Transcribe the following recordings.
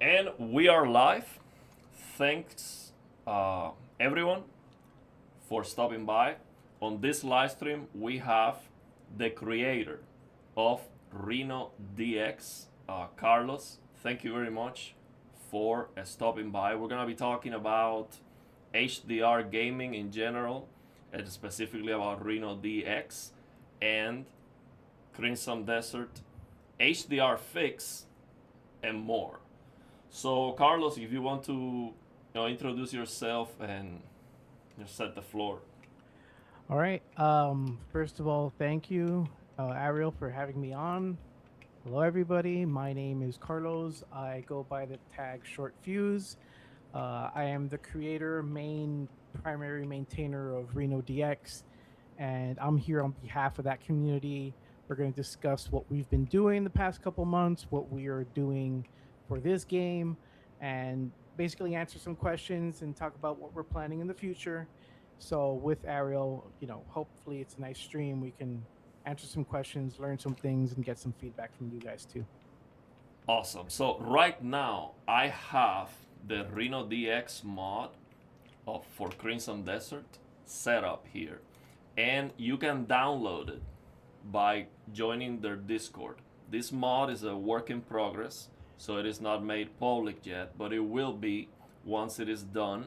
And we are live. Thanks, everyone, for stopping by. On this live stream, we have the creator of Reno DX, Carlos. Thank you very much for stopping by. We're going to be talking about HDR gaming in general, and specifically about Reno DX and Crimson Desert, HDR Fix, and more. So, Carlos, if you want to introduce yourself and just set the floor. All right. First of all, thank you, Ariel, for having me on. Hello, everybody. My name is Carlos. I go by the tag Short Fuse. I am the creator, primary maintainer of Reno DX, and I'm here on behalf of that community. We're going to discuss what we've been doing the past couple months, what we are doing for this game, and basically answer some questions and talk about what we're planning in the future. So with Ariel, hopefully it's a nice stream. We can answer some questions, learn some things, and get some feedback from you guys too. Awesome. So, right now, I have the Reno DX mod for Crimson Desert set up here. And you can download it by joining their Discord. This mod is a work in progress, so it is not made public yet, but it will be once it is done.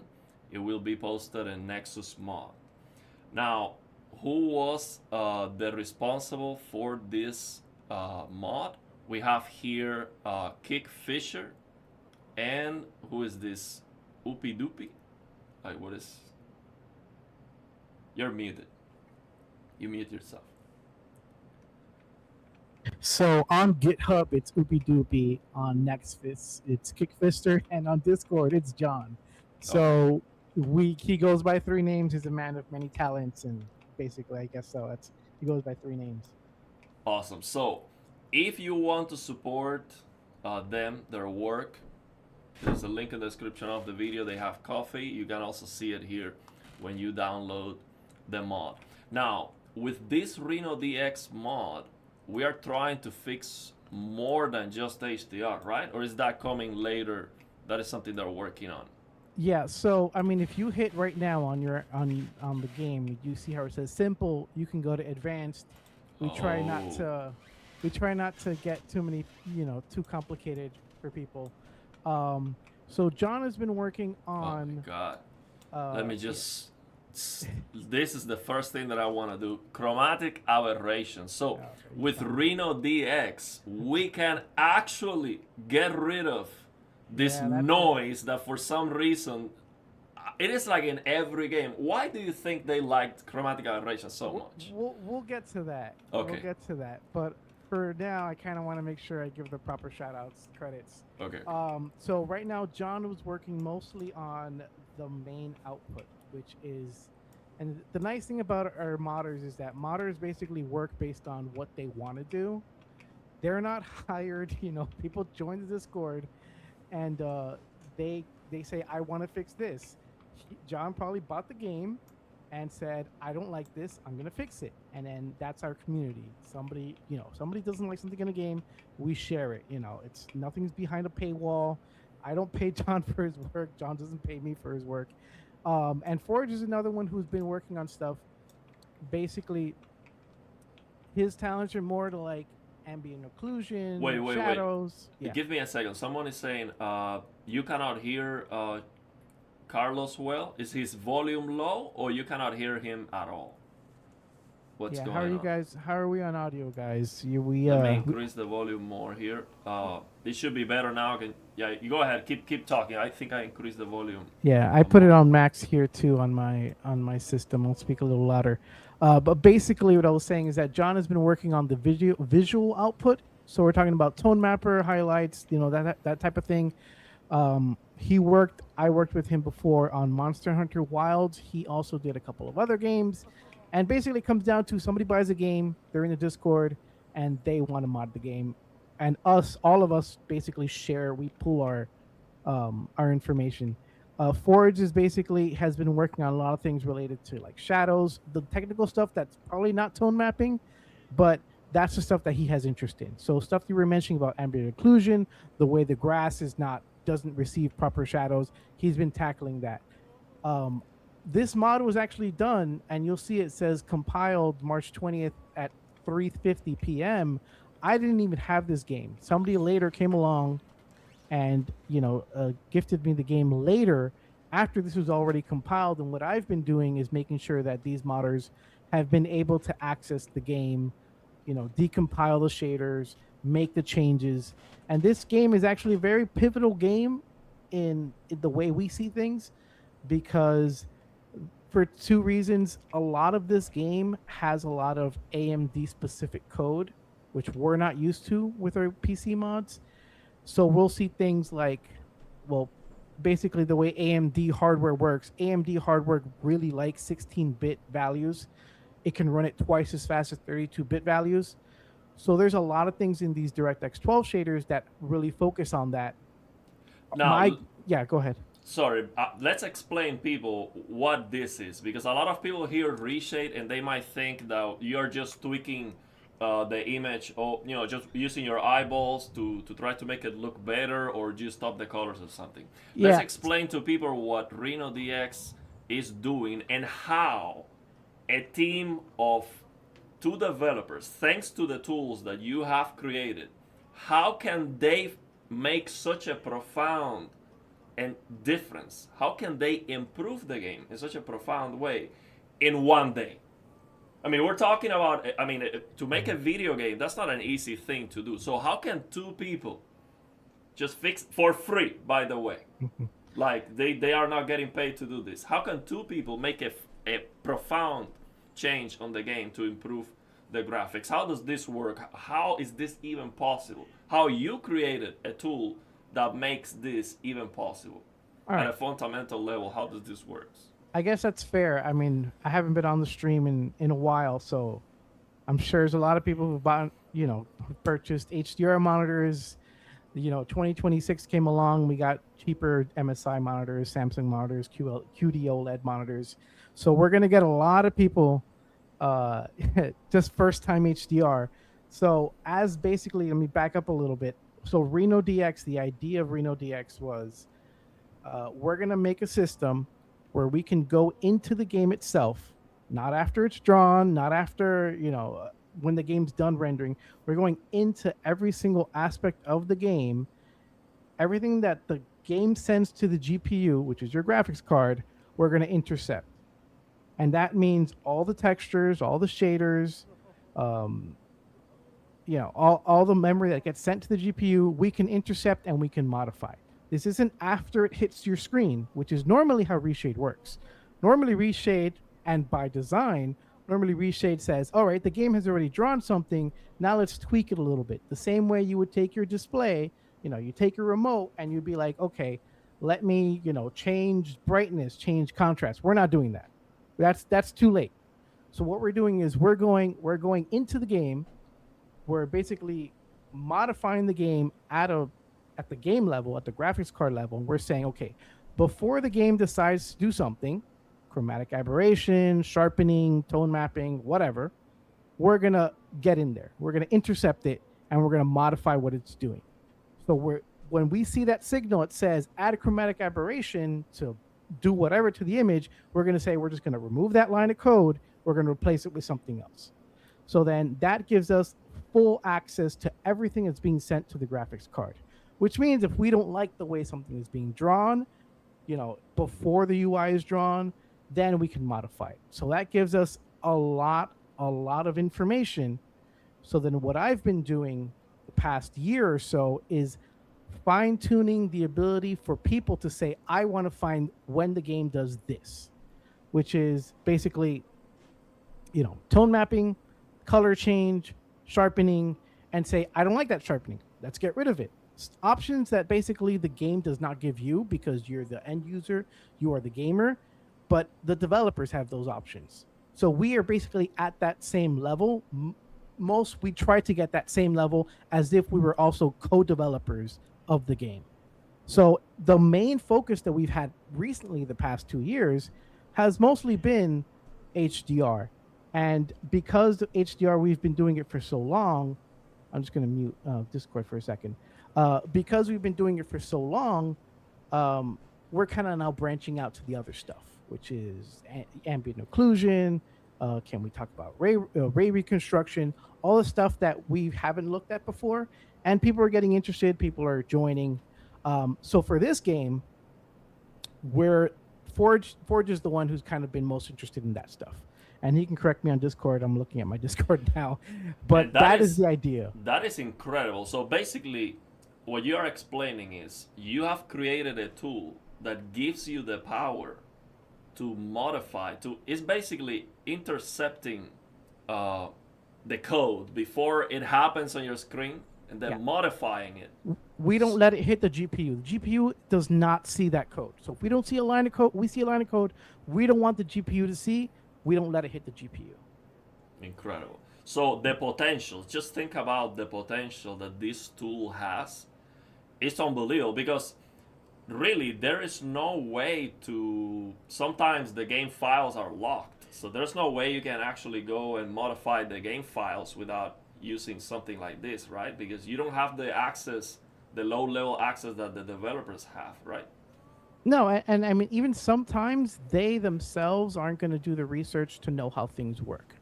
It will be posted in Nexus Mod. Now, who was the responsible for this mod? We have here Kick Fisher, and who is this? Oopie Doopie? What is? You're muted. You mute yourself. So on GitHub, it's Oopie Doopie. On Nexus, it's Kickfister, and on Discord, it's John. Okay. So he goes by three names. He's a man of many talents, and basically, I guess so. He goes by three names. Awesome. So, if you want to support them, their work, there's a link in the description of the video. They have coffee. You can also see it here when you download the mod. Now, with this Reno DX mod, we are trying to fix more than just HDR, right? Or is that coming later? That is something they're working on. Yeah, so I mean, if you hit right now on your on the game, you see how it says simple. You can go to advanced. We try not Oh, to we try not to get too many, too complicated for people. Um, so John has been working oh my on God. Let me yeah. just. This is the first thing that I want to do. Chromatic aberration. So, Okay, you with found it. Reno DX, we can actually get rid of this Yeah, that's it. noise that for some reason it is like in every game. Why do you think they liked chromatic aberration so much? We'll get to that. We'll Okay, get to that. But for now, I kind of want to make sure I give the proper shout outs, credits. okay. So right now, John was working mostly on the main output, which is, and the nice thing about our modders is that modders basically work based on what they want to do. They're not hired. People join the Discord, and they say, I want to fix this. John probably bought the game and said, I don't like this, I'm gonna fix it. And then that's our community. Somebody doesn't like something in a game, we share it. It's nothing's behind a paywall. I don't pay John for his work. John doesn't pay me for his work. And Forge is another one who's been working on stuff. Basically, his talents are more to like ambient Wait, occlusion, wait, wait. shadows. Yeah. Give me a second. Someone is saying you cannot hear Carlos well. Is his volume low or you cannot hear him at all? What's Yeah, how are going you on? guys? How are we on audio, guys? We Let me increase the volume more here. It should be better now. Yeah, you go ahead. Keep talking. I think I increased the volume yeah, I put it more. on max here too on my system. I'll speak a little louder. But basically, what I was saying is that John has been working on the visual output. So we're talking about tone mapper, highlights, that type of thing. I worked with him before on Monster Hunter Wilds. He also did a couple of other games, and basically it comes down to somebody buys a game, they're in the Discord, and they want to mod the game, and all of us, basically share. We pool our information. Forge is basically has been working on a lot of things related to like shadows, the technical stuff that's probably not tone mapping, but that's the stuff that he has interest in. So stuff you were mentioning about ambient occlusion, the way the grass is not doesn't receive proper shadows. He's been tackling that. This mod was actually done, and you'll see it says compiled March 20th at 3:50 p.m. I didn't even have this game. Somebody later came along and gifted me the game later after this was already compiled. And what I've been doing is making sure that these modders have been able to access the game, decompile the shaders, make the changes. And this game is actually a very pivotal game in the way we see things, because for two reasons. A lot of this game has a lot of AMD specific code, which we're not used to with our PC mods. So we'll see things like, well, basically the way AMD hardware works. AMD hardware really likes 16-bit values. It can run it twice as fast as 32-bit values. So there's a lot of things in these DirectX 12 shaders that really focus on that. Now, yeah, go ahead. Sorry, let's explain people what this is, because a lot of people hear reshade and they might think that you're just tweaking the image, or just using your eyeballs to try to make it look better, or just stop the colors or something. Yeah. Let's explain to people what Rhino DX is doing and how a team of 2 developers, thanks to the tools that you have created, how can they make such a profound and difference? How can they improve the game in such a profound way in one day? I mean, we're talking about, to make a video game, that's not an easy thing to do. So how can 2 people just fix, for free, by the way, like they are not getting paid to do this. How can 2 people make a profound change on the game to improve the graphics? How does this work? How is this even possible? How you created a tool that makes this even possible? At a fundamental level, how does this work? I guess that's fair. I mean, I haven't been on the stream in a while, so I'm sure there's a lot of people who've bought, purchased HDR monitors. 2026 came along. We got cheaper MSI monitors, Samsung monitors, QD OLED monitors. So we're gonna get a lot of people just first time HDR. So as basically, let me back up a little bit. So Rhino DX, the idea of Rhino DX was we're going to make a system where we can go into the game itself, not after it's drawn, not after, when the game's done rendering. We're going into every single aspect of the game. Everything that the game sends to the GPU, which is your graphics card, we're going to intercept. And that means all the textures, all the shaders, all the memory that gets sent to the GPU, we can intercept and we can modify. This isn't after it hits your screen, which is normally how Reshade works. Normally Reshade, and by design, normally Reshade says, all right, the game has already drawn something, now let's tweak it a little bit. The same way you would take your display, you take your remote and you'd be like, okay, let me, change brightness, change contrast. We're not doing that. That's too late. So what we're doing is we're going into the game. We're basically modifying the game at the game level, at the graphics card level. We're saying, okay, before the game decides to do something, chromatic aberration, sharpening, tone mapping, whatever, we're going to get in there. We're going to intercept it, and we're going to modify what it's doing. So when we see that signal, it says add a chromatic aberration to do whatever to the image, we're going to say we're just going to remove that line of code. We're going to replace it with something else. So then that gives us full access to everything that's being sent to the graphics card, which means if we don't like the way something is being drawn, before the UI is drawn, then we can modify it. So that gives us a lot of information. So then what I've been doing the past year or so is fine-tuning the ability for people to say, I want to find when the game does this, which is basically, tone mapping, color change, sharpening, and say, I don't like that sharpening. Let's get rid of it. Options that basically the game does not give you because you're the end user, you are the gamer, but the developers have those options. So we are basically at that same level. We try to get that same level as if we were also co-developers of the game. So the main focus that we've had recently the past 2 years has mostly been HDR. And because of HDR, we've been doing it for so long. I'm just going to mute Discord for a second. Because we've been doing it for so long, we're kind of now branching out to the other stuff, which is ambient occlusion. Can we talk about ray reconstruction? All the stuff that we haven't looked at before, and people are getting interested. People are joining. So for this game, where Forge is the one who's kind of been most interested in that stuff, and he can correct me on Discord. I'm looking at my Discord now, but And that is the idea. that is incredible. So basically, what you are explaining is you have created a tool that gives you the power to modify. To It's basically intercepting uh, the code before it happens on your screen, and then Yeah. modifying it. We don't let it hit the GPU. The GPU does not see that code. So if we don't see a line of code, we see a line of code we don't want the GPU to see, we don't let it hit the GPU. Incredible. So the potential, just think about the potential that this tool has. It's unbelievable because really there is no way to, sometimes the game files are locked. So there's no way you can actually go and modify the game files without using something like this, right? Because you don't have the access, the low level access that the developers have, right? No, and I mean, even sometimes they themselves aren't going to do the research to know how things work.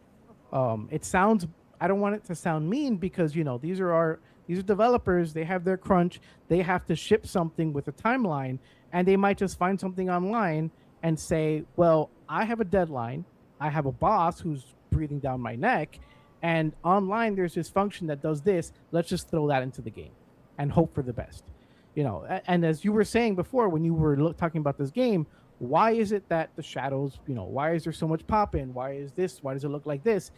It sounds, I don't want it to sound mean because, these are developers, they have their crunch, they have to ship something with a timeline, and they might just find something online and say, well, I have a deadline, I have a boss who's breathing down my neck, and online there's this function that does this, let's just throw that into the game and hope for the best. And as you were saying before when you were talking about this game, why is it that the shadows, why is there so much pop in, why is this, why does it look like this?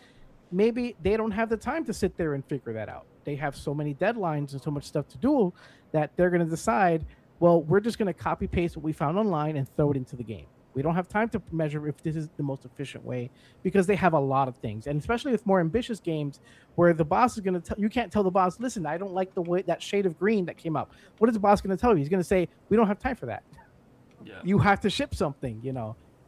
Maybe they don't have the time to sit there and figure that out. They have so many deadlines and so much stuff to do that they're going to decide, well, we're just going to copy paste what we found online and throw it into the game. We don't have time to measure if this is the most efficient way because they have a lot of things. And especially with more ambitious games where the boss is going to tell, you can't tell the boss, listen, I don't like the way that shade of green that came up. What is the boss going to tell you? He's going to say, we don't have time for that. Yeah. You have to ship something.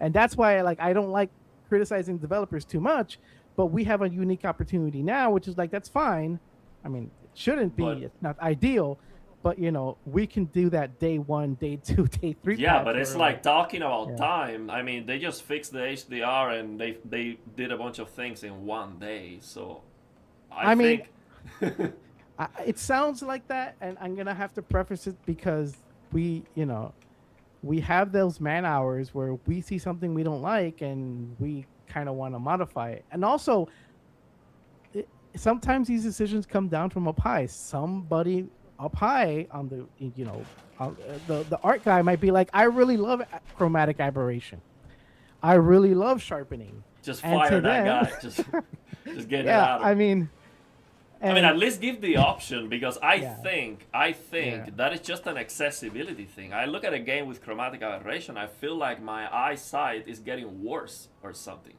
And that's why I don't like criticizing developers too much, but we have a unique opportunity now, which is that's fine. I mean, it shouldn't be, it's not ideal, but we can do that day 1, day 2, day 3. Yeah, but it's like talking about Yeah. time. I mean, they just fixed the HDR and they did a bunch of things in one day. So I mean, think it sounds like that, and I'm gonna have to preface it because we have those man hours where we see something we don't like and we kind of want to modify it. And also, sometimes these decisions come down from up high. Somebody up high on the art guy might be like, I really love chromatic aberration. I really love sharpening. just And fire to that them- guy. Just get it Yeah, out. I mean, At least give the option because I Yeah. think Yeah. that is just an accessibility thing. I look at a game with chromatic aberration, I feel like my eyesight is getting worse or something.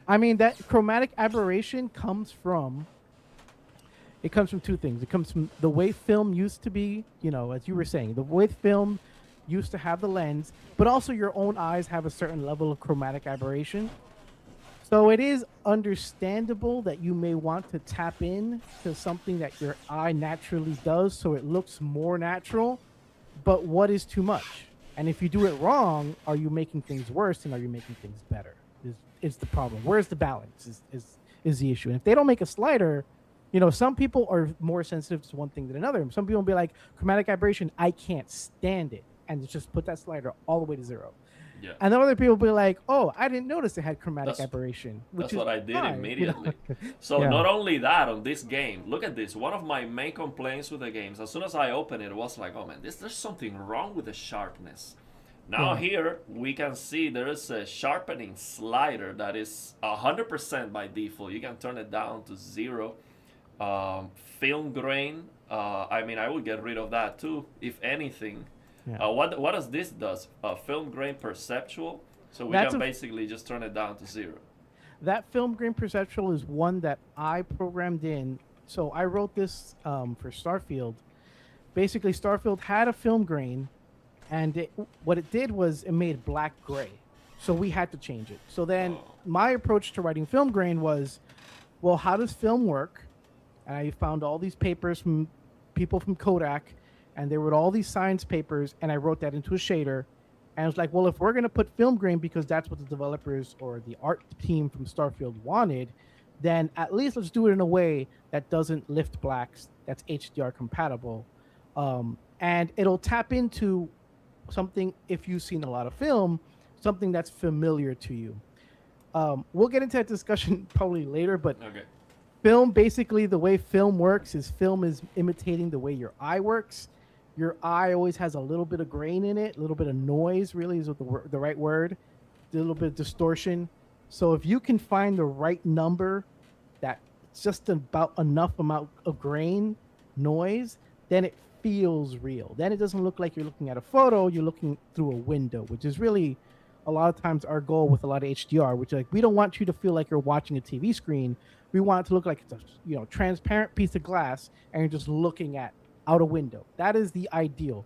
I mean, that chromatic aberration comes from two things. It comes from the way film used to be, as you were saying, the way film used to have the lens, but also your own eyes have a certain level of chromatic aberration. So it is understandable that you may want to tap in to something that your eye naturally does so it looks more natural, but what is too much? And if you do it wrong, are you making things worse and are you making things better? Is the problem. Where's the balance is the issue. And if they don't make a slider, some people are more sensitive to one thing than another. Some people will be like, chromatic aberration, I can't stand it. And just put that slider all the way to 0. Yeah. And then other people will be like, oh, I didn't notice it had chromatic That's- aberration. That's Which what is I did fine, immediately. So Yeah. not only that, on this game, look at this. One of my main complaints with the games, as soon as I open it, was like, oh man, there's something wrong with the sharpness. Now Yeah. here we can see there is a sharpening slider that is 100% by default. You can turn it down to 0. Film grain. I would get rid of that too, if anything. Yeah. What does this does? Film grain perceptual. So we That's can a- basically just turn it down to 0. That film grain perceptual is one that I programmed in. So I wrote this for Starfield. Basically, Starfield had a film grain, and what it did was it made black gray. So we had to change it. So then my approach to writing film grain was, well, how does film work? And I found all these papers from people from Kodak, and there were all these science papers, and I wrote that into a shader. And I was like, well, if we're going to put film grain because that's what the developers or the art team from Starfield wanted, then at least let's do it in a way that doesn't lift blacks, that's HDR compatible. And it'll tap into something, if you've seen a lot of film, something that's familiar to you. We'll get into that discussion probably later, but Okay. film, basically the way film works is film is imitating the way your eye works. Your eye always has a little bit of grain in it, a little bit of noise, really is the right word, a little bit of distortion. So if you can find the right number that's just about enough amount of grain, noise, then it feels real. Then it doesn't look like you're looking at a photo, you're looking through a window, which is really a lot of times our goal with a lot of HDR, which like we don't want you to feel like you're watching a TV screen. We want it to look like it's a transparent piece of glass and you're just looking at out a window. That is the ideal.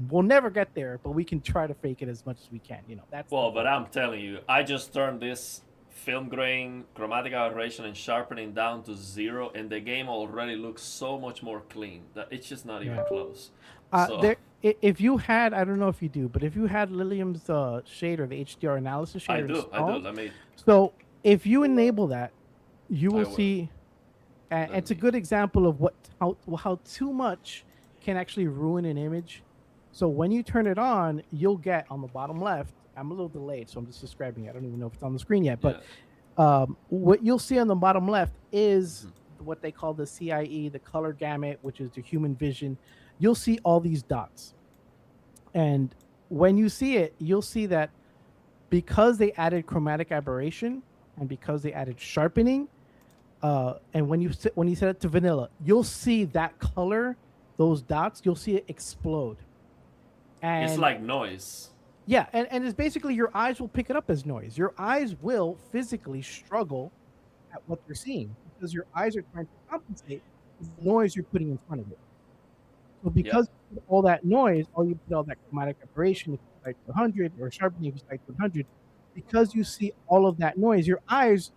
We'll never get there, but we can try to fake it as much as we can. That's Well, but I'm telling you, I just turned this film grain, chromatic aberration, and sharpening down to 0, and the game already looks so much more clean that it's just not even close. So if you had, I don't know if you do, but if you had Lilium's shader, the HDR analysis shader, I do. Let me. So if you enable that, you will will. see. And it's a good example of how too much can actually ruin an image. So when you turn it on, you'll get on the bottom left. I'm a little delayed, so I'm just describing it. I don't even know if it's on the screen yet. But what you'll see on the bottom left is what they call the CIE, the color gamut, which is the human vision. You'll see all these dots. And when you see it, you'll see that because they added chromatic aberration and because they added sharpening, and when you set it to vanilla, you'll see that color, those dots, you'll see it explode. And it's like noise. yeah, and it's basically your eyes will pick it up as noise. Your eyes will physically struggle at what they're seeing because your eyes are trying to compensate for the noise you're putting in front of it. So because of all that noise, you put all that chromatic aberration, if you set to 100, or sharpening if you set to 100, because you see all of that noise, your eyes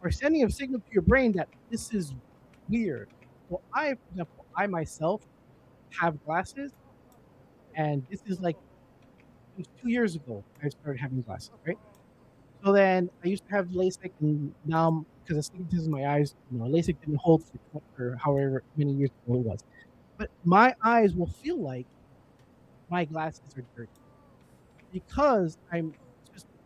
are sending a signal to your brain that this is weird. Well, for example, I myself have glasses, and this is like 2 years ago I started having glasses, right? So then I used to have LASIK, and now because of astigmatism in my eyes, LASIK didn't hold for however many years ago it was. But my eyes will feel like my glasses are dirty because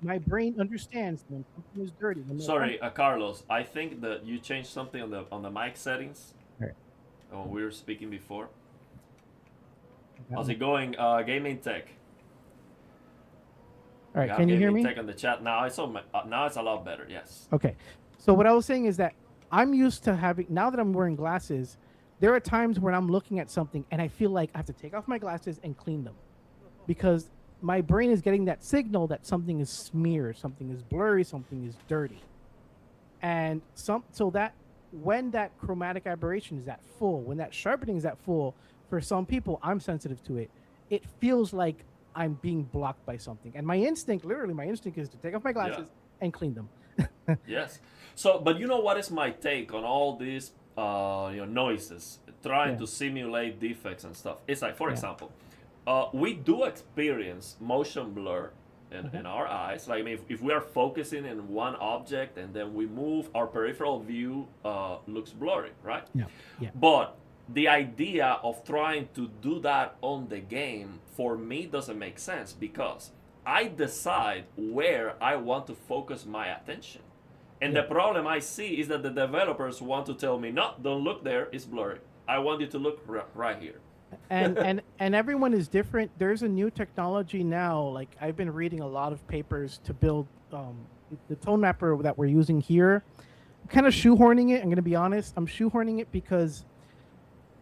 my brain understands when something is dirty. Sorry, Carlos. I think that you changed something on the mic settings. Right. When we were speaking before. How's it going, Gaming Tech? All right, can you hear me? Tech on the chat now. It's a lot better. Yes. Okay. So what I was saying is that I'm used to having, now that I'm wearing glasses, there are times when I'm looking at something and I feel like I have to take off my glasses and clean them because my brain is getting that signal that something is smeared, something is blurry, something is dirty. And so that when that chromatic aberration is at full, when that sharpening is at full, for some people, I'm sensitive to it. It feels like I'm being blocked by something. And my instinct is to take off my glasses and clean them. Yes. So, but you know what is my take on all these noises, trying to simulate defects and stuff? It's like, for example, we do experience motion blur in our eyes. Like, I mean, if we are focusing in one object and then we move, our peripheral view looks blurry, right? Yeah. Yeah. But the idea of trying to do that on the game, for me, doesn't make sense because I decide where I want to focus my attention. And the problem I see is that the developers want to tell me, no, don't look there, it's blurry. I want you to look right here. and everyone is different. There's a new technology now. Like I've been reading a lot of papers to build the tone mapper that we're using here. I'm kind of shoehorning it. I'm going to be honest. I'm shoehorning it because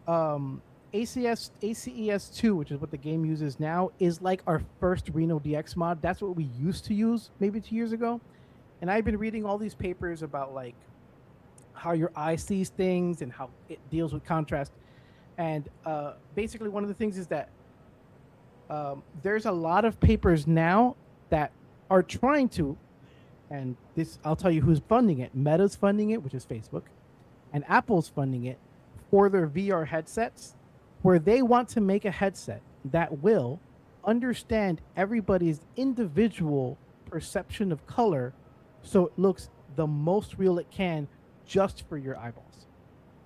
ACES2, which is what the game uses now, is like our first Reno DX mod. That's what we used to use maybe 2 years ago. And I've been reading all these papers about like how your eye sees things and how it deals with contrast. And basically one of the things is that there's a lot of papers now that are trying to, and this, I'll tell you who's funding it. Meta's funding it, which is Facebook, and Apple's funding it for their VR headsets, where they want to make a headset that will understand everybody's individual perception of color so it looks the most real it can just for your eyeballs.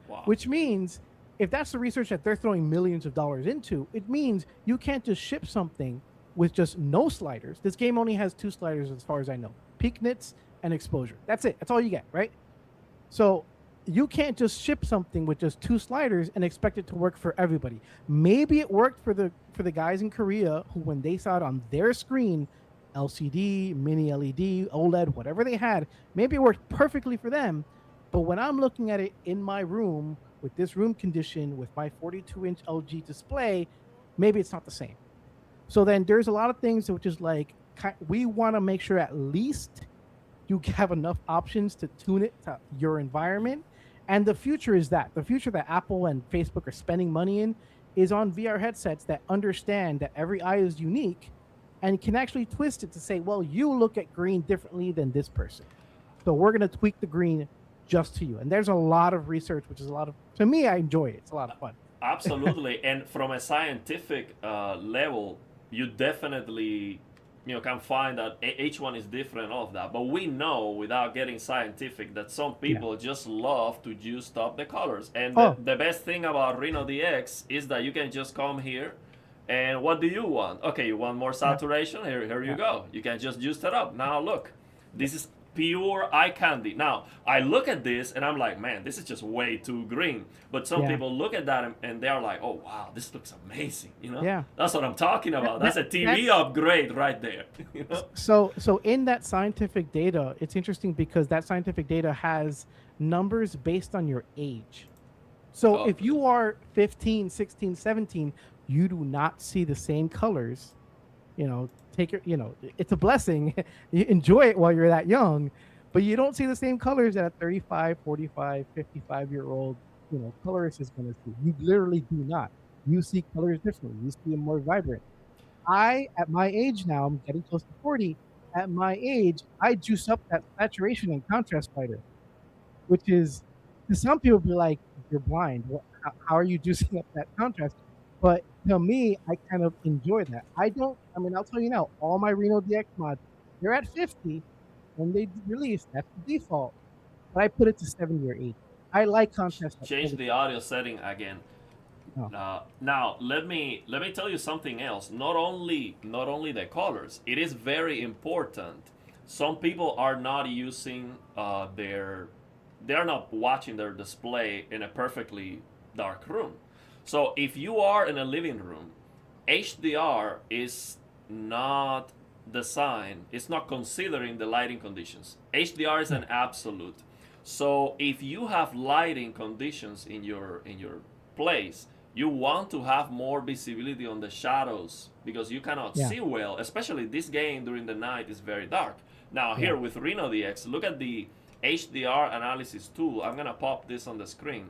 Wow. Which means if that's the research that they're throwing millions of dollars into, it means you can't just ship something with just no sliders. This game only has 2 sliders as far as I know. Peak nits and exposure. That's it. That's all you get, right? So you can't just ship something with just 2 sliders and expect it to work for everybody. Maybe it worked for the guys in Korea who, when they saw it on their screen, LCD, mini LED, OLED, whatever they had, maybe it worked perfectly for them. But when I'm looking at it in my room with this room condition with my 42-inch LG display, maybe it's not the same. So then there's a lot of things which is like, we want to make sure at least you have enough options to tune it to your environment. And the future is that. The future that Apple and Facebook are spending money in is on VR headsets that understand that every eye is unique and can actually twist it to say, well, you look at green differently than this person. So we're going to tweak the green just to you. And there's a lot of research, which is to me, I enjoy it. It's a lot of fun. Absolutely. And from a scientific level, you definitely can find that each one is different, all of that. But we know, without getting scientific, that some people just love to juice up the colors. And the best thing about Reno DX is that you can just come here and what do you want? Okay, you want more saturation? Here you go. You can just juice it up. Now look, this is pure eye candy. Now, I look at this and I'm like, man, this is just way too green. But some people look at that and they're like, oh, wow, this looks amazing. Yeah. That's what I'm talking about. That's a TV upgrade right there. So in that scientific data, it's interesting because that scientific data has numbers based on your age. So if you are 15, 16, 17, you do not see the same colors. Take it, it's a blessing. You enjoy it while you're that young, but you don't see the same colors that a 35, 45, 55-year-old, colorist is going to see. You literally do not. You see colors differently. You see them more vibrant. At my age now, I'm getting close to 40. At my age, I juice up that saturation and contrast fighter, which is, to some people be like, you're blind. How are you juicing up that contrast? But to me, I kind of enjoy that. I'll tell you now, all my Reno DX mods, they're at 50 when they release. That's the default. But I put it to 70 or 80. I like contrast. Change the audio setting again. Oh. Now let me tell you something else. Not only the colors. It is very important. Some people are not using they're not watching their display in a perfectly dark room. So if you are in a living room, HDR is not designed, it's not considering the lighting conditions. HDR is an absolute. So if you have lighting conditions in your place, you want to have more visibility on the shadows because you cannot see well, especially this game during the night is very dark. Now here with Reno DX, look at the HDR analysis tool. I'm gonna pop this on the screen.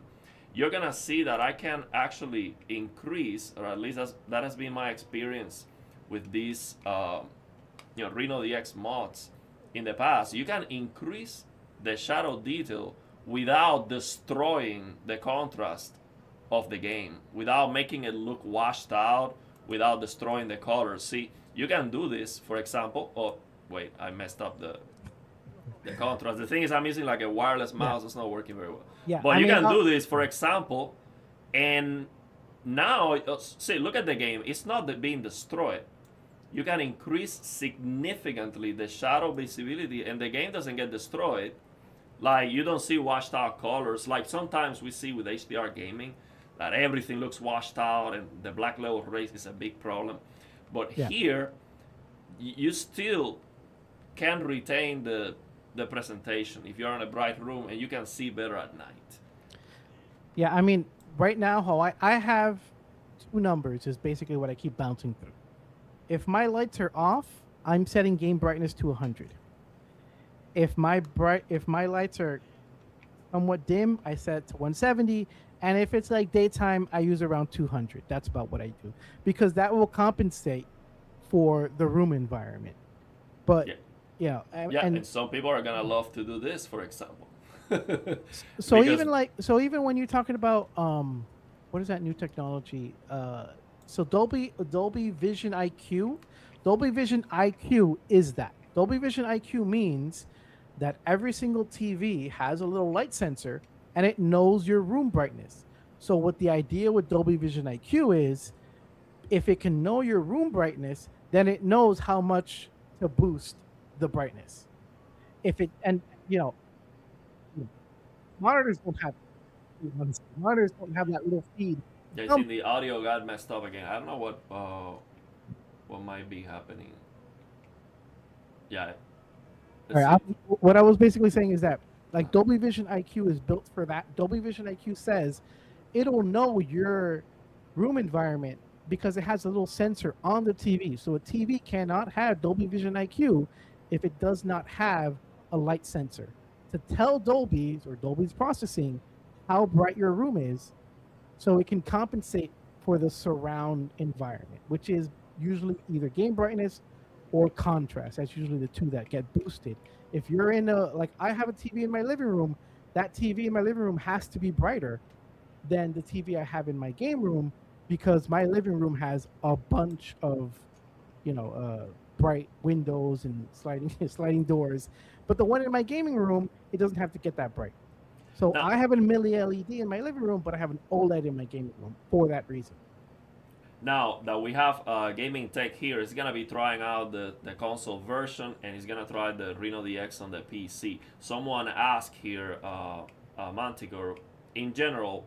You're gonna see that I can actually increase, or at least that has been my experience with these Reno DX mods in the past. You can increase the shadow detail without destroying the contrast of the game, without making it look washed out, without destroying the colors. See, you can do this, for example. Oh, wait, I messed up the contrast. The thing is, I'm using like a wireless mouse. It's not working very well. Yeah, but you can do this, for example, and now, see, look at the game. It's not being destroyed. You can increase significantly the shadow visibility, and the game doesn't get destroyed. Like, you don't see washed out colors. Like sometimes we see with HDR gaming that everything looks washed out, and the black level race is a big problem. But here, you still can retain the presentation if you're in a bright room and you can see better at night. Yeah, I mean, right now, how I have 2 numbers is basically what I keep bouncing through. If my lights are off, I'm setting game brightness to 100. If my lights are somewhat dim, I set it to 170. And if it's like daytime, I use around 200. That's about what I do, because that will compensate for the room environment. But and some people are gonna love to do this, for example. So even when you're talking about what is that new technology? So Dolby Vision IQ, Dolby Vision IQ is that. Dolby Vision IQ means that every single TV has a little light sensor and it knows your room brightness. So what the idea with Dolby Vision IQ is, if it can know your room brightness, then it knows how much to boost the brightness. If it and you know monitors don't have monitors don't have that little feed. Yeah, I Um, think the audio got messed up again. I don't know what might be happening. Yeah, all let's right, see. what I was basically saying is that like Dolby Vision IQ is built for that. Dolby Vision IQ says it'll know your room environment because it has a little sensor on the TV. So a TV cannot have Dolby Vision IQ if it does not have a light sensor to tell Dolby's or Dolby's processing how bright your room is, so it can compensate for the surround environment, which is usually either game brightness or contrast. That's usually the two that get boosted. If you're in a like I have a TV in my living room, that TV in my living room has to be brighter than the TV I have in my game room because my living room has a bunch of, bright windows and sliding sliding doors. But the one in my gaming room, it doesn't have to get that bright. So Now, I have a mini LED in my living room, but I have an OLED in my gaming room for that reason. now that we have gaming tech here, he's gonna be trying out the console version, and he's gonna try the Reno DX on the PC. Someone asked here, Manticore, in general,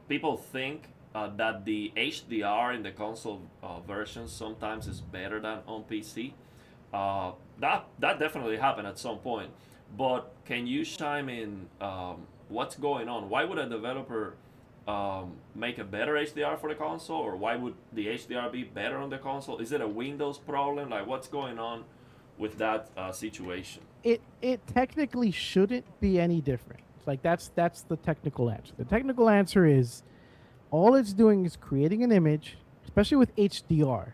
people think that the HDR in the console version sometimes is better than on PC. That definitely happened at some point. But can you chime in? What's going on? Why would a developer make a better HDR for the console, or why would the HDR be better on the console? Is it a Windows problem? Like, what's going on with that situation? It technically shouldn't be any different. Like that's the technical answer. The technical answer is all it's doing is creating an image, especially with HDR.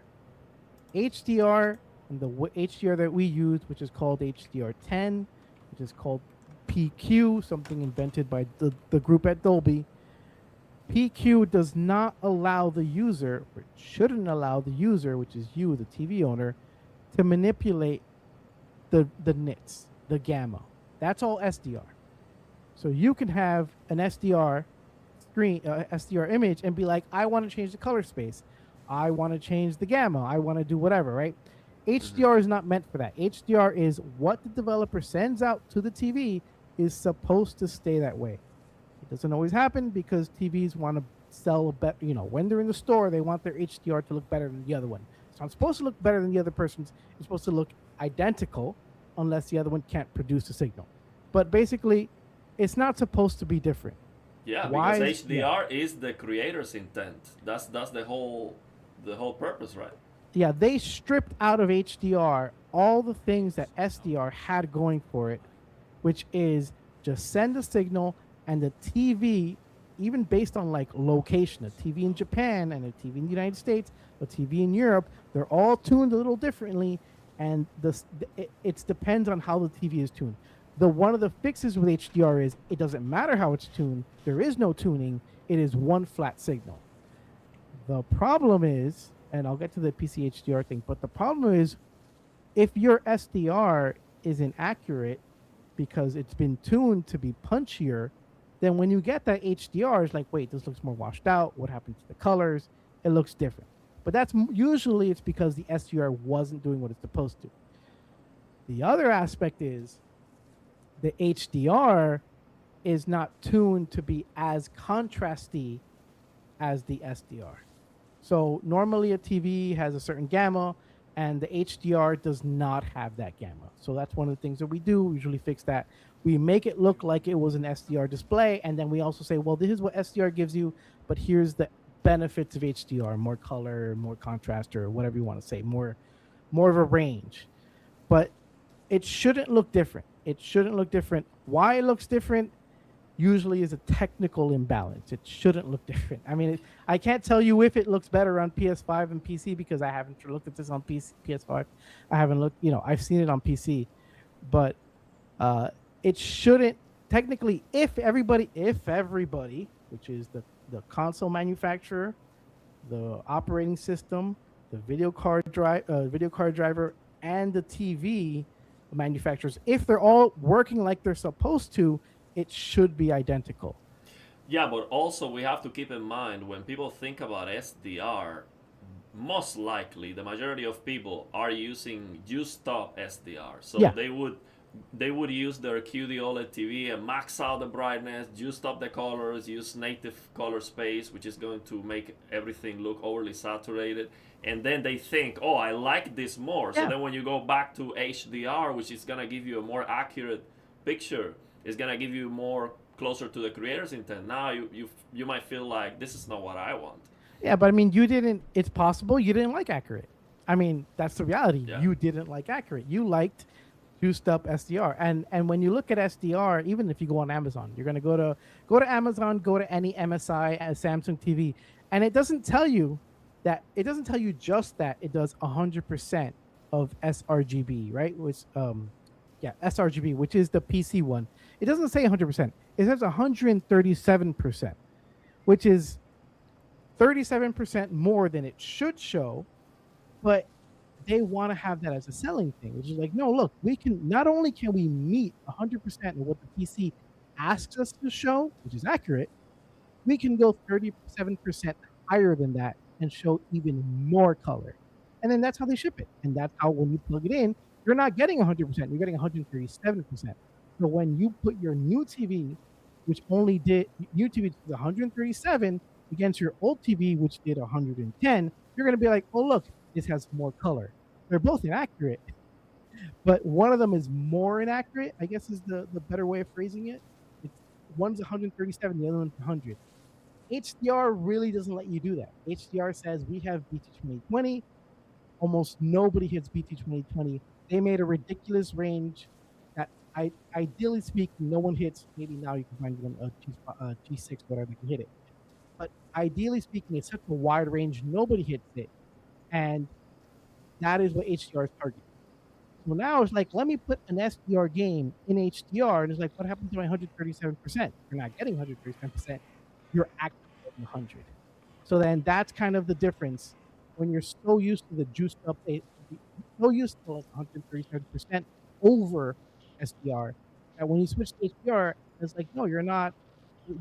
HDR and the HDR that we use, which is called HDR10, which is called PQ, something invented by the group at Dolby. PQ does not allow the user, or shouldn't allow the user, which is you, the TV owner, to manipulate the nits, the gamma. That's all SDR. So you can have an SDR screen, SDR image, and be like, I want to change the color space. I want to change the gamma. I want to do whatever, right? HDR is not meant for that. HDR is what the developer sends out to the TV is supposed to stay that way. It doesn't always happen because TVs want to sell a better, when they're in the store, they want their HDR to look better than the other one. It's not supposed to look better than the other person's. It's supposed to look identical unless the other one can't produce a signal. But basically, it's not supposed to be different. Yeah, Why because is- HDR is the creator's intent. That's the whole purpose, right? Yeah, they stripped out of HDR all the things that SDR had going for it, which is just send a signal and the TV, even based on like location, a TV in Japan and a TV in the United States, a TV in Europe, they're all tuned a little differently, and it depends on how the TV is tuned. The one of the fixes with HDR is it doesn't matter how it's tuned. There is no tuning. It is one flat signal. The problem is, and I'll get to the PC HDR thing, but the problem is if your SDR is inaccurate because it's been tuned to be punchier, then when you get that HDR, it's like, wait, this looks more washed out. What happened to the colors? It looks different. But that's usually it's because the SDR wasn't doing what it's supposed to. The other aspect is the HDR is not tuned to be as contrasty as the SDR. So normally a TV has a certain gamma, and the HDR does not have that gamma. So that's one of the things that we do. We usually fix that. We make it look like it was an SDR display, and then we also say, well, this is what SDR gives you, but here's the benefits of HDR: more color, more contrast, or whatever you want to say, more of a range. But it shouldn't look different. It shouldn't look different. Why it looks different usually is a technical imbalance. It shouldn't look different. I mean, I can't tell you if it looks better on PS5 and PC because I haven't looked at this on PS5. I haven't looked, I've seen it on PC, but it shouldn't technically. If everybody, which is the console manufacturer, the operating system, the video card driver, and the TV manufacturers. If they're all working like they're supposed to, it should be identical. Yeah, but also we have to keep in mind when people think about SDR, most likely the majority of people are using juiced up SDR. So Yeah, they would use their QD OLED TV and max out the brightness, juiced up the colors, use native color space, which is going to make everything look overly saturated. And then they think, oh, I like this more. So yeah. then when you go back to HDR, which is gonna give you a more accurate picture, it's gonna give you more closer to the creator's intent. Now you might feel like this is not what I want. Yeah, but I mean, you didn't. It's possible you didn't like accurate. I mean, that's the reality. Yeah. You didn't like accurate. You liked juiced up SDR. And when you look at SDR, even if you go on Amazon, you're gonna go to Amazon, go to any MSI, Samsung TV, and it doesn't tell you just that it does 100% of sRGB, right? Which yeah, sRGB, which is the PC one. It doesn't say 100%. It says 137%, which is 37% more than it should show, but they want to have that as a selling thing, which is like, no, look, we can not only can we meet 100% of what the PC asks us to show, which is accurate, we can go 37% higher than that and show even more color. And then that's how they ship it. And that's how when you plug it in, you're not getting 100%, you're getting 137%. So when you put your new TV, which only did new TV to 137 against your old TV, which did 110, you're going to be like, oh, look, this has more color. They're both inaccurate, but one of them is more inaccurate, I guess is the better way of phrasing it. It's, one's 137, the other one's 100. HDR really doesn't let you do that. HDR says we have BT 2020. Almost nobody hits BT 2020. They made a ridiculous range that ideally speaking, no one hits. Maybe now you can find one G6, whatever, they can hit it. But ideally speaking, it's such a wide range, nobody hits it. And that is what HDR is targeting. So now it's like, let me put an SDR game in HDR, and it's like, what happened to my 137%? You're not getting 137%. You're actually getting 100. So then that's kind of the difference when you're so used to the juiced up, so used to like 137% over SDR, that when you switch to HDR, it's like, no, you're not.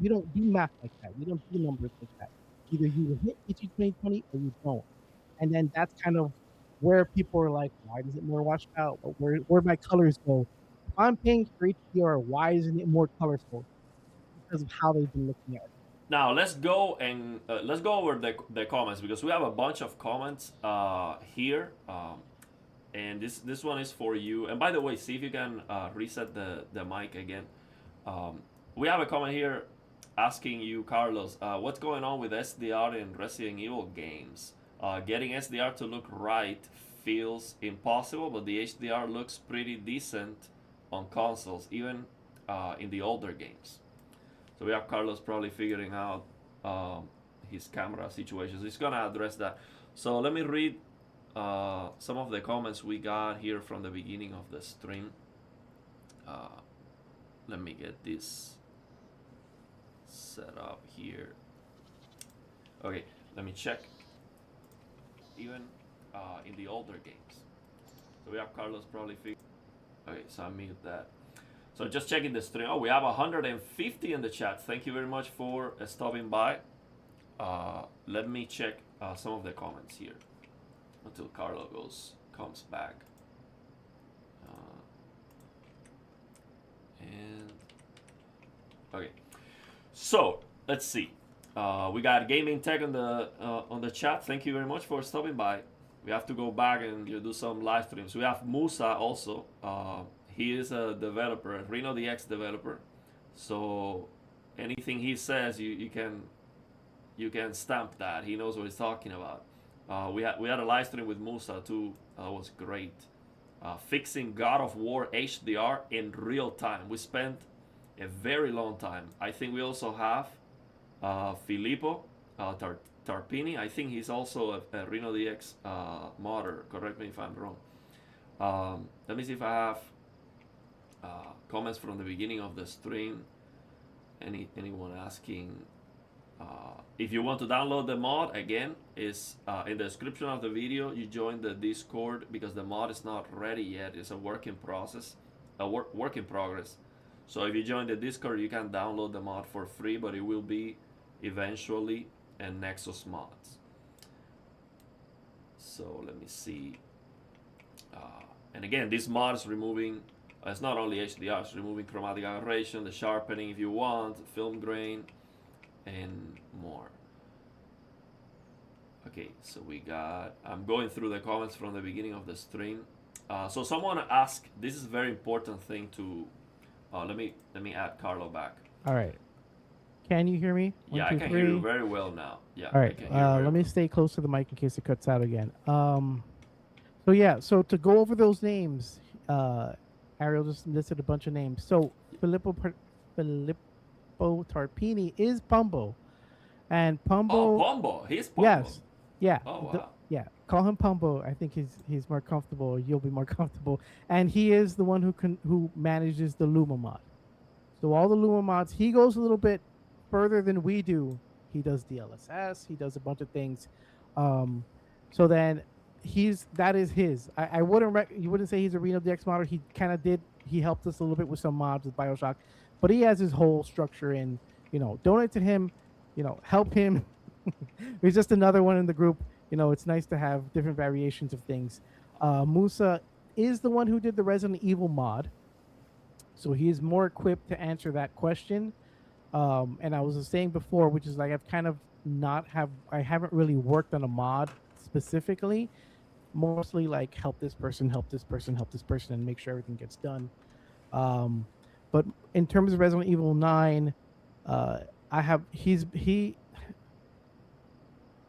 We don't do math like that. We don't do numbers like that. Either you hit HT 2020 or you don't. And then that's kind of where people are like, why does it more washed out? Where my colors go? If I'm paying for HDR, why isn't it more colorful? Because of how they've been looking at it. Now let's go over the comments, because we have a bunch of comments here, and this one is for you. And by the way, see if you can reset the mic again. We have a comment here asking you, Carlos, what's going on with SDR in Resident Evil games? Getting SDR to look right feels impossible, but the HDR looks pretty decent on consoles, even in the older games. So we have Carlos probably figuring out his camera situations. He's gonna address that. So let me read some of the comments we got here from the beginning of the stream. Let me get this set up here. Okay, let me check. Even in the older games. So we have Carlos probably figuring. Okay, so I mute that. So just checking the stream. Oh, we have 150 in the chat. Thank you very much for stopping by. Let me check some of the comments here until Carlos comes back. And okay, so let's see. We got Gaming Tech on the chat. Thank you very much for stopping by. We have to go back and do some live streams. We have Musa also. He is a developer, a Reno DX developer. So anything he says, you can stamp that. He knows what he's talking about. We had a live stream with Musa too. That was great. Fixing God of War HDR in real time. We spent a very long time. I think we also have Filippo Tarpini. I think he's also a Reno DX modder. Correct me if I'm wrong. Let me see if I have comments from the beginning of the stream. Anyone asking If you want to download the mod, again, is in the description of the video. You join the Discord because the mod is not ready yet. It's a work in process, work in progress. So if you join the Discord, you can download the mod for free, but it will be eventually in Nexus Mods. So let me see. And again, this mod is removing, it's not only HDR, it's removing chromatic aberration, the sharpening if you want, film grain, and more. Okay, so we got, I'm going through the comments from the beginning of the stream. So someone asked, this is a very important thing to, let me add Carlo back. All right. Can you hear me? Yeah, I can hear you very well now. Yeah. All right. Let me stay close to the mic in case it cuts out again. So yeah, so to go over those names, Ariel just listed a bunch of names. So Filippo Tarpini is Pumbo, and Pumbo. Oh, Pumbo, he's Pumbo. Yes. Yeah. Oh wow. Yeah. Call him Pumbo. I think he's more comfortable. You'll be more comfortable, and he is the one who manages the Luma mod. So all the Luma mods, he goes a little bit further than we do. He does DLSS. He does a bunch of things. So then that is his. I wouldn't you wouldn't say he's a Reno DX modder. He kind of did. He helped us a little bit with some mods with Bioshock, but he has his whole structure in. Donate to him. Help him. He's just another one in the group. It's nice to have different variations of things. Musa is the one who did the Resident Evil mod, so he is more equipped to answer that question. And I was saying before, which is like I haven't really worked on a mod specifically, mostly like help this person, and make sure everything gets done. But in terms of Resident Evil 9,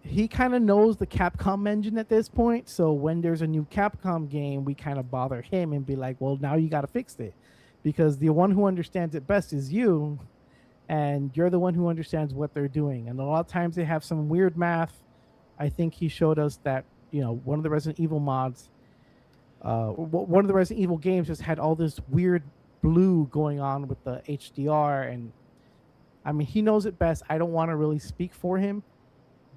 he kind of knows the Capcom engine at this point. So when there's a new Capcom game, we kind of bother him and be like, well, now you got to fix it, because the one who understands it best is you. And you're the one who understands what they're doing. And a lot of times they have some weird math. I think he showed us that, one of the Resident Evil mods, one of the Resident Evil games just had all this weird blue going on with the HDR. And I mean, he knows it best. I don't want to really speak for him,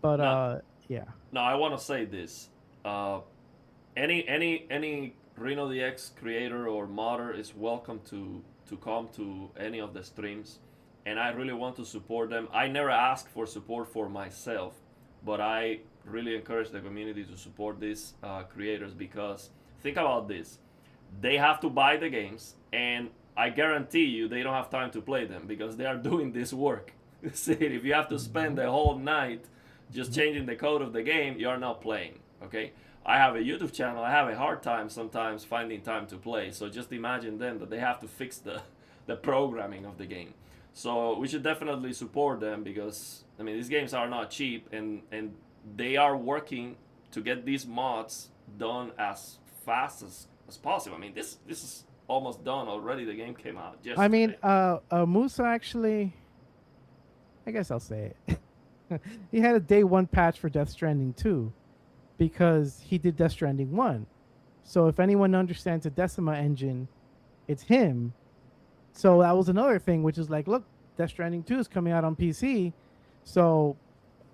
but yeah. No, I want to say this. Any Reno DX creator or modder is welcome to come to any of the streams. And I really want to support them. I never ask for support for myself, but I really encourage the community to support these creators, because think about this. They have to buy the games, and I guarantee you they don't have time to play them because they are doing this work. See, if you have to spend the whole night just changing the code of the game, you are not playing, okay? I have a YouTube channel. I have a hard time sometimes finding time to play. So just imagine then that they have to fix the programming of the game. So we should definitely support them, because I mean, these games are not cheap, and they are working to get these mods done as fast as possible. I mean, this is almost done already. The game came out yesterday. I mean, Musa actually, I guess I'll say it. He had a day one patch for Death Stranding 2 because he did Death Stranding 1. So if anyone understands the Decima engine, it's him. So that was another thing, which is like, look, Death Stranding 2 is coming out on PC. So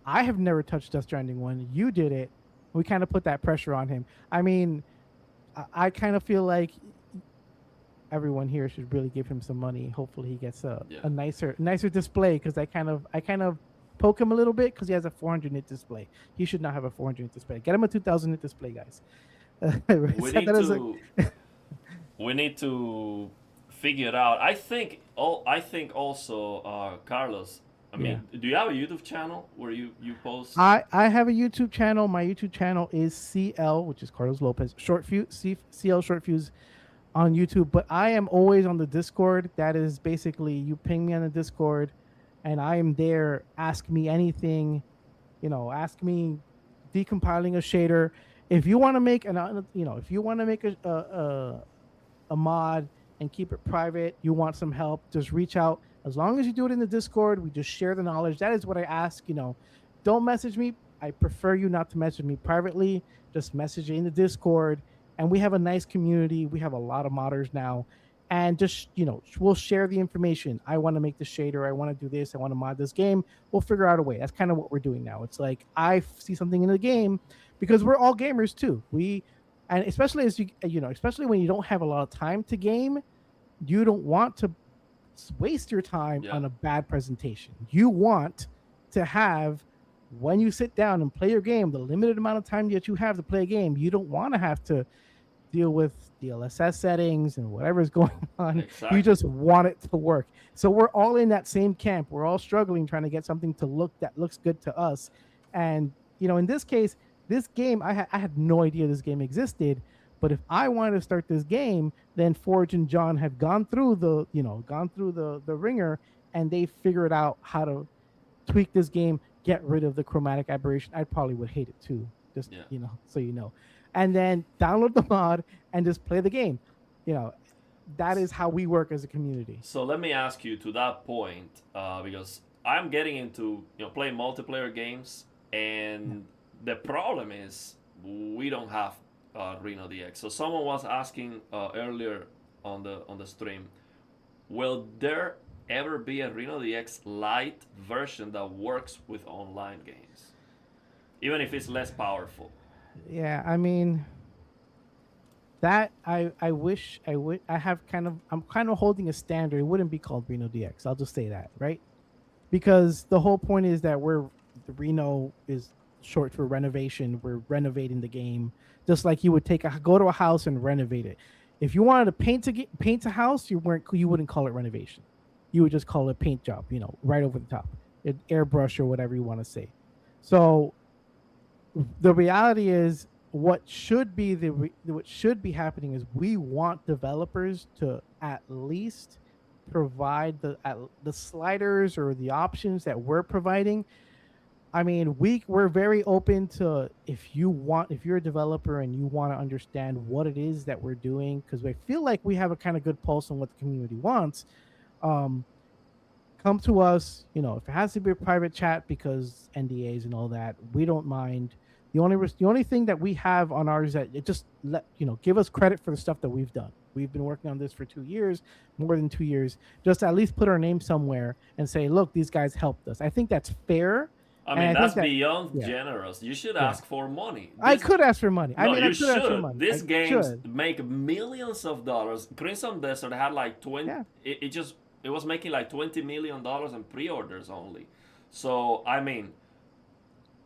I have never touched Death Stranding 1. You did it. We kind of put that pressure on him. I mean, I kind of feel like everyone here should really give him some money. Hopefully he gets a nicer display, because I kind of poke him a little bit because he has a 400 nit display. He should not have a 400 nit display. Get him a 2000 nit display, guys. We need to figure it out. I think also, Carlos, I mean, do you have a YouTube channel where you post? I have a YouTube channel. My YouTube channel is CL, which is Carlos Lopez, CL Short Fuse on YouTube. But I am always on the Discord. That is basically, you ping me on the Discord, and I am there. Ask me anything, ask me decompiling a shader. If you want to make a mod and keep it private, you want some help, just reach out. As long as you do it in the Discord, we just share the knowledge. That is what I ask. Don't message me. I prefer you not to message me privately. Just message it in the Discord. And we have a nice community. We have a lot of modders now. and just we'll share the information. I want to make the shader, I want to do this, I want to mod this game. We'll figure out a way. That's kind of what we're doing now. It's like I see something in the game, because we're all gamers too. And especially as especially when you don't have a lot of time to game, you don't want to waste your time Yeah. on a bad presentation. You want to have, when you sit down and play your game, the limited amount of time that you have to play a game, you don't want to have to deal with DLSS settings and whatever's going on. Exactly. You just want it to work. So we're all in that same camp. We're all struggling trying to get something to look that looks good to us. And in this case, this game, I had no idea this game existed. But if I wanted to start this game, then Forge and John have gone through the ringer, and they figured out how to tweak this game, get rid of the chromatic aberration. I probably would hate it too, just Yeah. so and then download the mod and just play the game. That is how we work as a community. So let me ask you to that point, because I'm getting into playing multiplayer games, and the problem is we don't have Reno DX. So someone was asking earlier on the stream, will there ever be a Reno DX Lite version that works with online games, even if it's less powerful? Yeah, I mean, that I wish I have I'm kind of holding a standard. It wouldn't be called Reno DX. I'll just say that, right? Because the whole point is that the Reno is short for renovation. We're renovating the game, just like you would go to a house and renovate it. If you wanted to paint a house, you wouldn't call it renovation. You would just call it paint job, right over the top, airbrush or whatever you want to say. So the reality is, what should be happening is we want developers to at least provide the sliders or the options that we're providing. I mean, we're very open to, if you're a developer and you want to understand what it is that we're doing, because I feel like we have a kind of good pulse on what the community wants. Come to us. If it has to be a private chat because NDAs and all that, we don't mind. The only thing that we have on ours is that it just give us credit for the stuff that we've done. We've been working on this for 2 years, more than 2 years. Just at least put our name somewhere and say, look, these guys helped us. I think that's fair. I mean, that's beyond generous. You should ask for money. I could ask for money. No, I you should. Ask for money. These games make millions of dollars. Crimson Desert had like 20. Yeah. It was making like $20 million in pre-orders only. So I mean,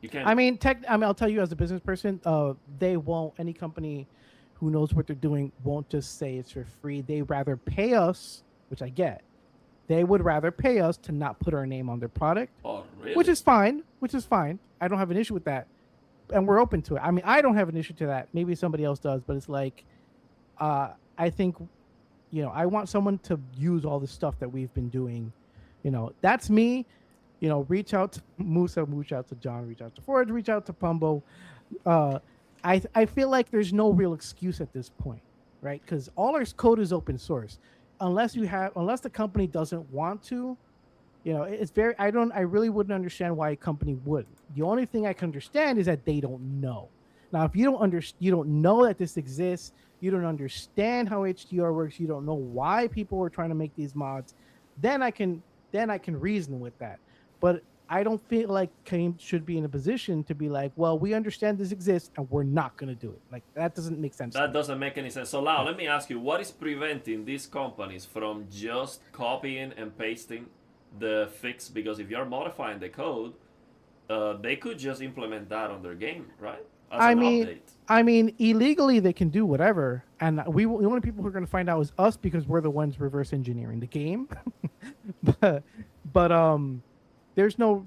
you can't. I mean, I'll tell you, as a business person, they won't. Any company who knows what they're doing won't just say it's for free. They rather pay us, which I get. They would rather pay us to not put our name on their product. Oh, really? Which is fine. I don't have an issue with that. And we're open to it. I mean, I don't have an issue to that. Maybe somebody else does, but it's like, I think, I want someone to use all the stuff that we've been doing. That's me. Reach out to Musa, reach out to John, reach out to Forge, reach out to Pumbo. I feel like there's no real excuse at this point, right? Because all our code is open source. Unless the company doesn't want to, it's very. I really wouldn't understand why a company would. The only thing I can understand is that they don't know. Now, if you don't know that this exists, you don't understand how HDR works, you don't know why people are trying to make these mods, then I can reason with that. But I don't feel like Kareem should be in a position to be like, well, we understand this exists and we're not going to do it. Like, that doesn't make sense. That doesn't make any sense. So now let me ask you, what is preventing these companies from just copying and pasting the fix? Because if you're modifying the code, they could just implement that on their game, right? I mean, illegally they can do whatever, and the only people who are going to find out is us, because we're the ones reverse engineering the game. but there's no,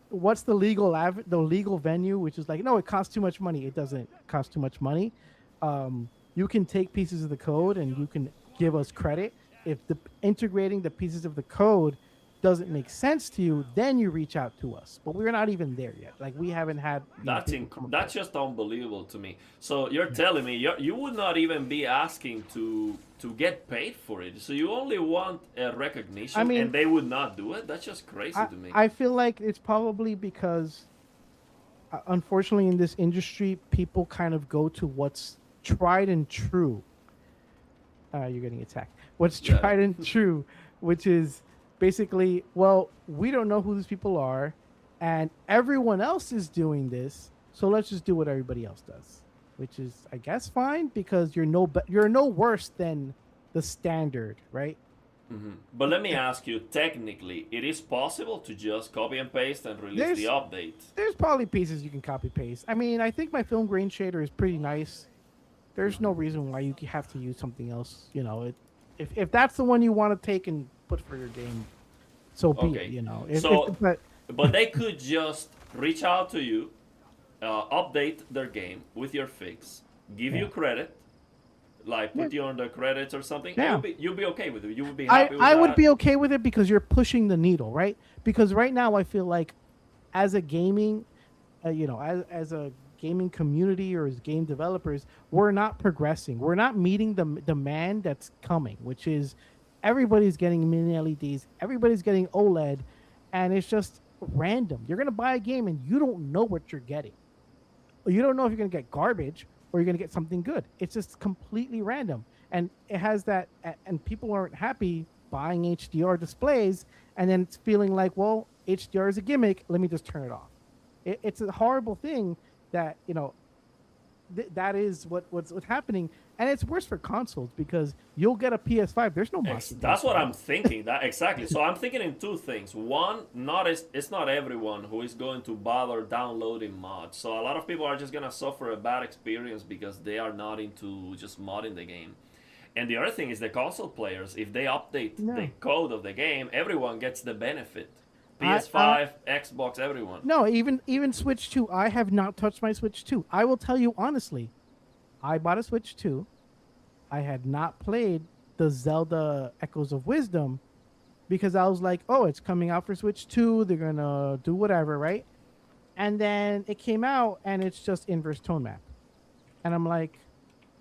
what's the legal venue, which is like, no, it costs too much money. It doesn't cost too much money. You can take pieces of the code and you can give us credit. If integrating the pieces of the code doesn't make sense to you, then you reach out to us. But we're not even there yet. Like, we haven't had. That's just unbelievable to me. So you're telling me you would not even be asking to get paid for it. So you only want a recognition, and they would not do it. That's just crazy to me. I feel like it's probably because, unfortunately, in this industry, people kind of go to what's tried and true. you're getting attacked. What's Yeah. tried and true, which is basically, well, we don't know who these people are, and everyone else is doing this, so let's just do what everybody else does, which is, I guess, fine because you're no worse than the standard, right? But let me ask you, technically, it is possible to just copy and paste and release the There's update. there's probably pieces you can copy paste. I mean, I think my film grain shader is pretty nice. There's no reason why you have to use something else. If that's the one you want to take and put for your game, so be Okay. it. So, But but they could just reach out to you, update their game with your fix, give you yeah, credit, like yeah, put you on the credits or something, and yeah. you'll be okay with it. You would be I happy with I would that. be okay with it because you're pushing the needle, right? Because right now I feel like, as a gaming, as a gaming community or as game developers, we're not progressing. We're not meeting the demand that's coming, which is everybody's getting mini LEDs, everybody's getting OLED, and it's just random. You're gonna buy a game and you don't know what you're getting. You don't know if you're going to get garbage or you're going to get something good. It's just completely random. And it has that, and people aren't happy buying HDR displays and then it's feeling like, well, HDR is a gimmick. Let me just turn it off. It's a horrible thing that, that is what's happening. And it's worse for consoles because you'll get a PS5. There's no mods for That's what PS5. I'm thinking. That exactly. So I'm thinking in two things. One, it's not everyone who is going to bother downloading mods. So a lot of people are just gonna suffer a bad experience because they are not into just modding the game. And the other thing is the console players. If they update the No. code of the game, everyone gets the benefit. I PS5, Xbox, everyone. No, even Switch 2. I have not touched my Switch 2. I will tell you honestly, I bought a Switch 2. I had not played the Zelda Echoes of Wisdom because I was like, oh, it's coming out for Switch 2. They're going to do whatever, right? And then it came out and it's just inverse tone map. And I'm like,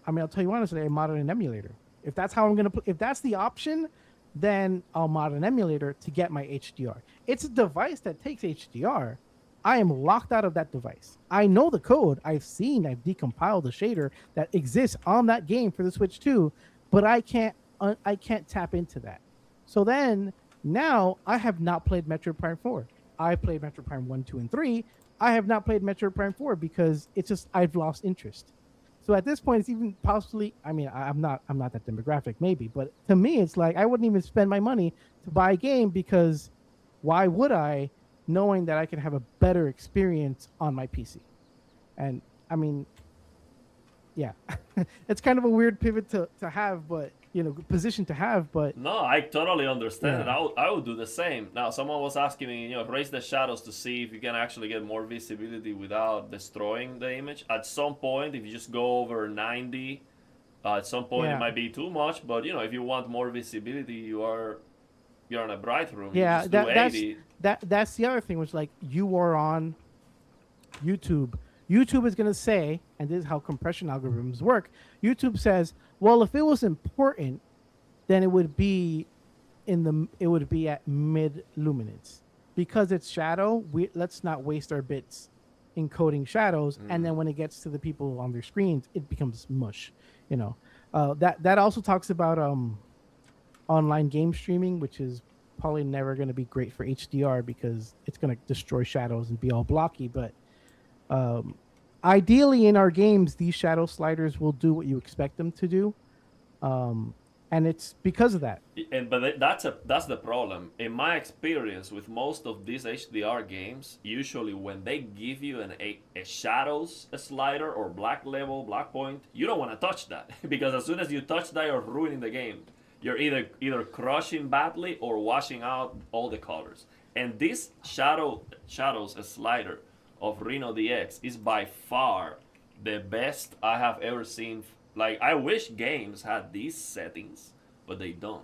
I mean, I'll tell you honestly, I modded an emulator. If that's how I'm going to if that's the option, then I'll mod an emulator to get my HDR. It's a device that takes HDR. I am locked out of that device. I know the code. I've decompiled the shader that exists on that game for the Switch 2, but I can't tap into that. So then now I have not played Metroid Prime 4. I played Metroid Prime 1, 2, and 3. I have not played Metroid Prime 4 because it's just I've lost interest. So at this point, it's even possibly. I mean, I'm not that demographic, maybe, but to me, it's like I wouldn't even spend my money to buy a game because why would I, knowing that I can have a better experience on my PC? And I mean, yeah, it's kind of a weird pivot to have, but position to have, but No, I totally understand it. yeah, I would do the same. Now, someone was asking me, raise the shadows to see if you can actually get more visibility without destroying the image. At some point, if you just go over 90, at some point it yeah, might be too much. But if you want more visibility, you're in a bright room. You yeah. just do That that's 80. that's the other thing, which like you are on YouTube. YouTube is going to say, and this is how compression algorithms work. YouTube says, well, if it was important, then it would be at mid luminance because it's shadow. Let's not waste our bits encoding shadows, and then when it gets to the people on their screens, it becomes mush. That also talks about online game streaming, which is probably never going to be great for HDR because it's going to destroy shadows and be all blocky. But ideally, in our games, these shadow sliders will do what you expect them to do, and it's because of that. But that's the problem. In my experience with most of these HDR games, usually when they give you a shadows slider or black level, black point, you don't want to touch that because as soon as you touch that, you're ruining the game. You're either crushing badly or washing out all the colors. And this shadows slider of Reno DX is by far the best I have ever seen. Like I wish games had these settings, but they don't.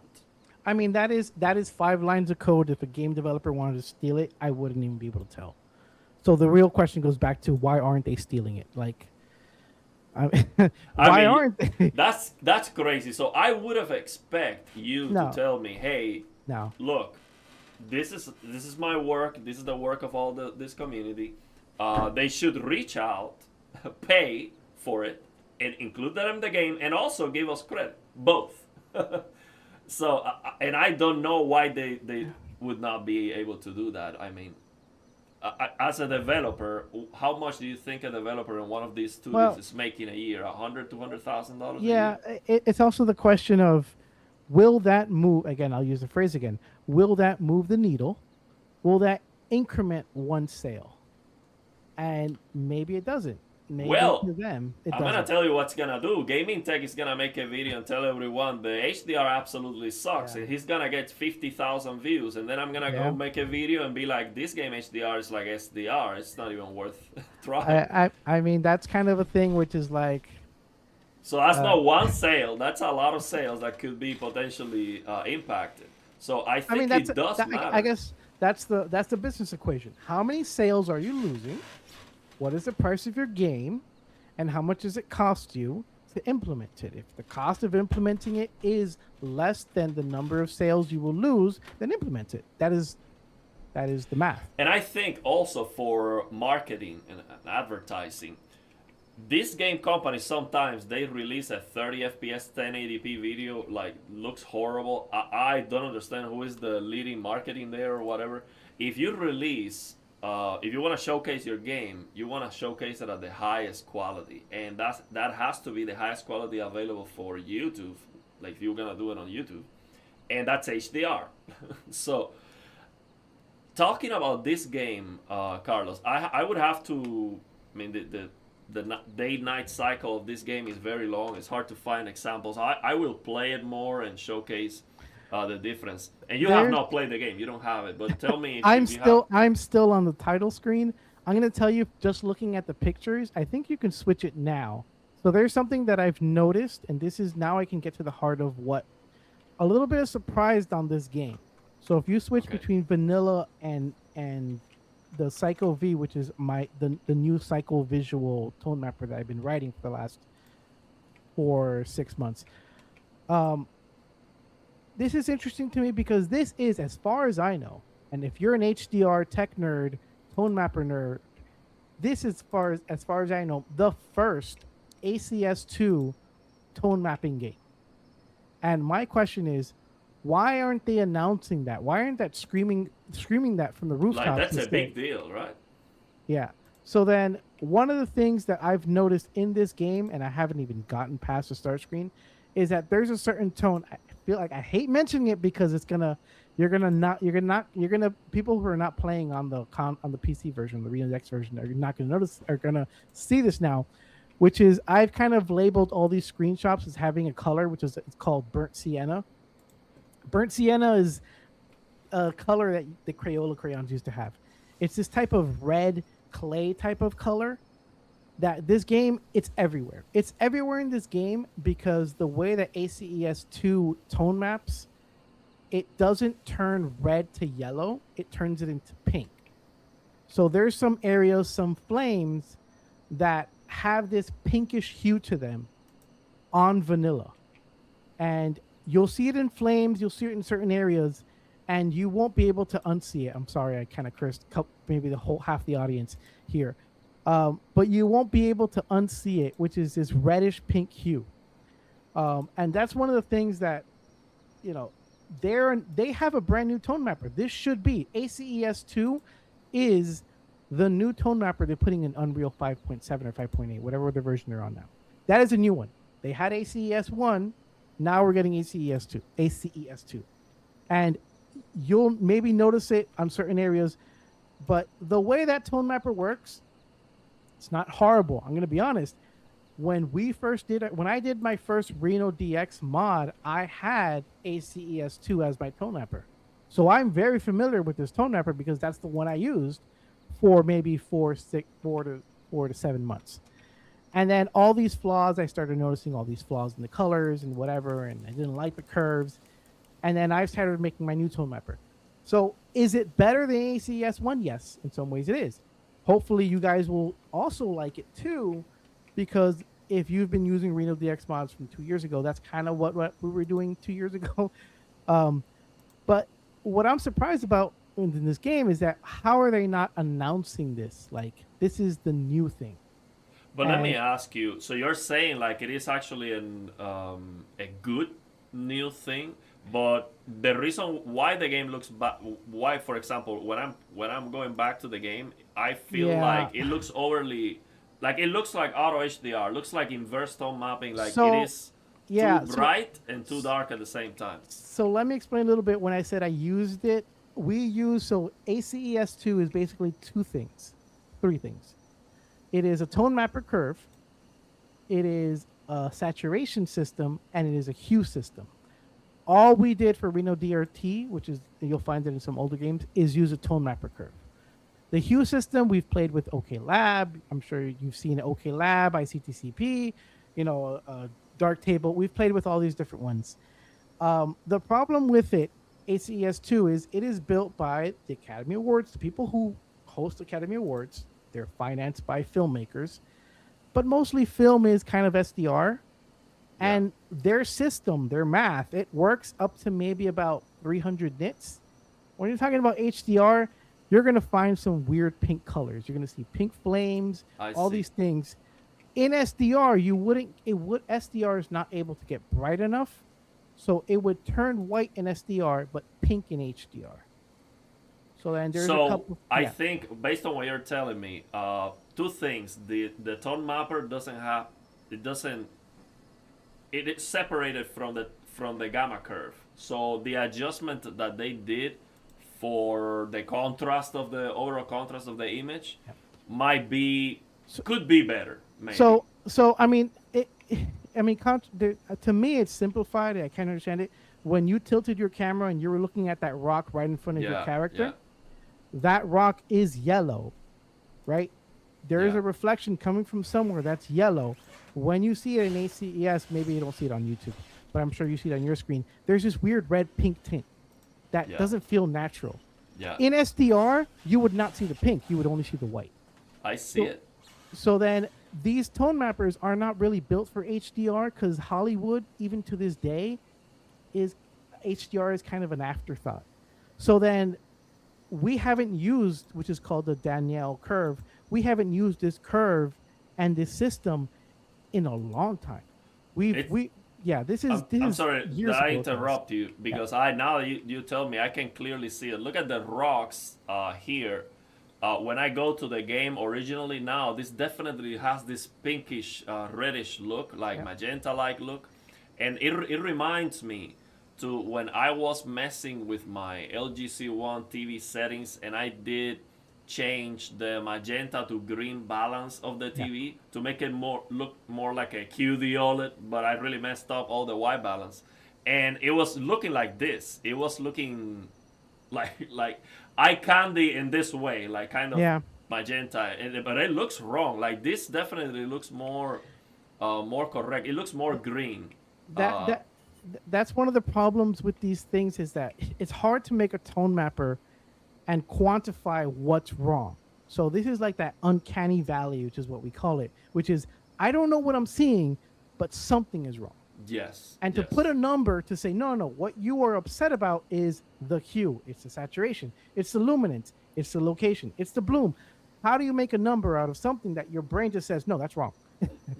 I mean, that is 5 lines of code. If a game developer wanted to steal it, I wouldn't even be able to tell. So the real question goes back to why aren't they stealing it? Like, I why mean, aren't they? that's crazy. So I would have expect you to No, tell me, hey, no. look, this is my work. This is the work of all this community. They should reach out, pay for it, and include that in the game, and also give us credit. Both. So, and I don't know why they would not be able to do that. I mean, as a developer, how much do you think a developer in one of these studios Well, is making a year? $100,000 a yeah, year? it's also the question of will that move again, I'll use the phrase again. Will that move the needle? Will that increment one sale? And maybe it doesn't. Maybe Well, to them it I'm gonna doesn't. tell you what's gonna do. Gaming Tech is gonna make a video and tell everyone the HDR absolutely sucks, Yeah. and he's gonna get 50,000 views. And then I'm gonna go Yeah. make a video and be like, "This game HDR is like SDR. It's not even worth trying." I mean that's kind of a thing which is like So that's uh not one sale. That's a lot of sales that could be potentially impacted. So I I mean think it does I matter. guess that's the business equation. How many sales are you losing? What is the price of your game? And how much does it cost you to implement it? If the cost of implementing it is less than the number of sales you will lose, then implement it. That is the math. And I think also for marketing and advertising, this game company sometimes they release a 30 FPS 1080p video like looks horrible. I don't understand who is the leading marketing there or whatever. If you release if you want to showcase your game, you want to showcase it at the highest quality, and that has to be the highest quality available for YouTube. Like if you're gonna do it on YouTube, and that's HDR. So talking about this game, Carlos, I would have to. I mean, the day night cycle of this game is very long. It's hard to find examples. I will play it more and showcase the difference. And you have There's not played the game. You don't have it. But tell me if you have. I'm still on the title screen. I'm going to tell you just looking at the pictures, I think you can switch it now. So there's something that I've noticed and this is now I can get to the heart of what a little bit of surprised on this game. So if you switch Okay. between vanilla and the Psycho V, which is the new Psycho visual tone mapper that I've been writing for the last 4 6 months. Um, this is interesting to me because this is, as far as I know, and if you're an HDR tech nerd, tone mapper nerd, this is as far as I know, the first ACS2 tone mapping game. And my question is, why aren't they announcing that? Why aren't that screaming that from the Like rooftops that's a instead? big deal, right? Yeah. So then one of the things that I've noticed in this game, and I haven't even gotten past the start screen, is that there's a certain tone. I feel like I hate mentioning it because it's gonna you're gonna people who are not playing on on the PC version, the Reno X version, are not gonna notice are gonna see this now, which is I've kind of labeled all these screenshots as having a color, which is it's called burnt sienna. Burnt sienna is a color that the Crayola crayons used to have. It's this type of red clay type of color that this game it's everywhere. It's everywhere in this game because the way that ACES2 tone maps, it doesn't turn red to yellow, it turns it into pink. So there's some areas, some flames that have this pinkish hue to them on vanilla. And you'll see it in flames, you'll see it in certain areas, and you won't be able to unsee it. I'm sorry, I kind of cursed maybe the whole half the audience here. But you won't be able to unsee it, which is this reddish pink hue. And that's one of the things that, you know, they have a brand new tone mapper. This should be ACES2 is the new tone mapper they're putting in Unreal 5.7 or 5.8, whatever the version they're on now. That is a new one. They had ACES1, now we're getting ACES2, ACES2. And you'll maybe notice it on certain areas, but the way that tone mapper works, it's not horrible. I'm going to be honest. When I did my first Reno DX mod, I had ACES2 as my tone mapper. So I'm very familiar with this tone mapper because that's the one I used for maybe 4 to 7 months. And then all these flaws, I started noticing all these flaws in the colors and whatever, and I didn't like the curves. And then I started making my new tone mapper. So is it better than ACES1? Yes, in some ways it is. Hopefully you guys will also like it too, because if you've been using Reno DX mods from 2 years ago, that's kind of what we were doing 2 years ago. Um, but what I'm surprised about in this game is that how are they not announcing this? Like this is the new thing. But let me And ask you. So you're saying like it is actually a good new thing, but the reason why the game looks why, for example, when I'm going back to the game, I feel Yeah. like it looks overly, like it looks like auto HDR, looks like inverse tone mapping, like it So is too yeah. bright and too dark at the same time. So let me explain a little bit. When I said I used it, we use so ACES2 is basically two things, three things. It is a tone mapper curve, it is a saturation system, and it is a hue system. All we did for Reno DRT, which is you'll find it in some older games, is use a tone mapper curve. The hue system we've played with OK Lab. I'm sure you've seen OK Lab, ICTCP, Dark Table. We've played with all these different ones. The problem with it, ACES2, is it is built by the Academy Awards, the people who host Academy Awards. They're financed by filmmakers, but mostly film is kind of SDR. Yeah. And their system, their math, it works up to maybe about 300 nits. When you're talking about HDR, you're going to find some weird pink colors. You're going to see pink flames, I all see. these things. In SDR, SDR is not able to get bright enough. So it would turn white in SDR, but pink in HDR. So then there's a So couple. I Yeah. think, based on what you're telling me, two things: the tone mapper doesn't have, it doesn't, it is separated from the gamma curve. So the adjustment that they did for the contrast of the overall contrast of the image Yeah. might be, So, could be better, maybe. so I mean, to me, it's simplified. I can't understand it. When you tilted your camera and you were looking at that rock right in front of your Yeah, character, yeah, that rock is yellow, right? There is yeah. a reflection coming from somewhere that's yellow. When you see it in ACES, maybe you don't see it on YouTube, but I'm sure you see it on your screen. There's this weird red pink tint that Yeah. doesn't feel natural. Yeah, In SDR, you would not see the pink. You would only see the white. I see So, it. so then these tone mappers are not really built for HDR because Hollywood, even to this day, is HDR is kind of an afterthought. So then we haven't used, which is called the Danielle curve. We haven't used this curve and this system in a long time. It, We yeah, this I'm is sorry that years I ago to us. interrupt you, Yeah. because I now you tell me, I can clearly see it. Look at the rocks here. When I go to the game originally, now this definitely has this pinkish, reddish look, like Yeah. magenta-like look, and it reminds me to when I was messing with my LG C1 TV settings, and I did change the magenta to green balance of the Yeah. TV to make it look more like a QD OLED, but I really messed up all the white balance, and it was looking like this. It was looking like eye candy in this way, like kind of Yeah. magenta, but it looks wrong. Like this definitely looks more correct. It looks more green. that that that's one of the problems with these things is that it's hard to make a tone mapper and quantify what's wrong. So this is like that uncanny valley, which is what we call it, which is I don't know what I'm seeing, but something is wrong. Yes, And to yes, put a number to say, no, what you are upset about is the hue, it's the saturation, it's the luminance, it's the location, it's the bloom. How do you make a number out of something that your brain just says, no, that's wrong?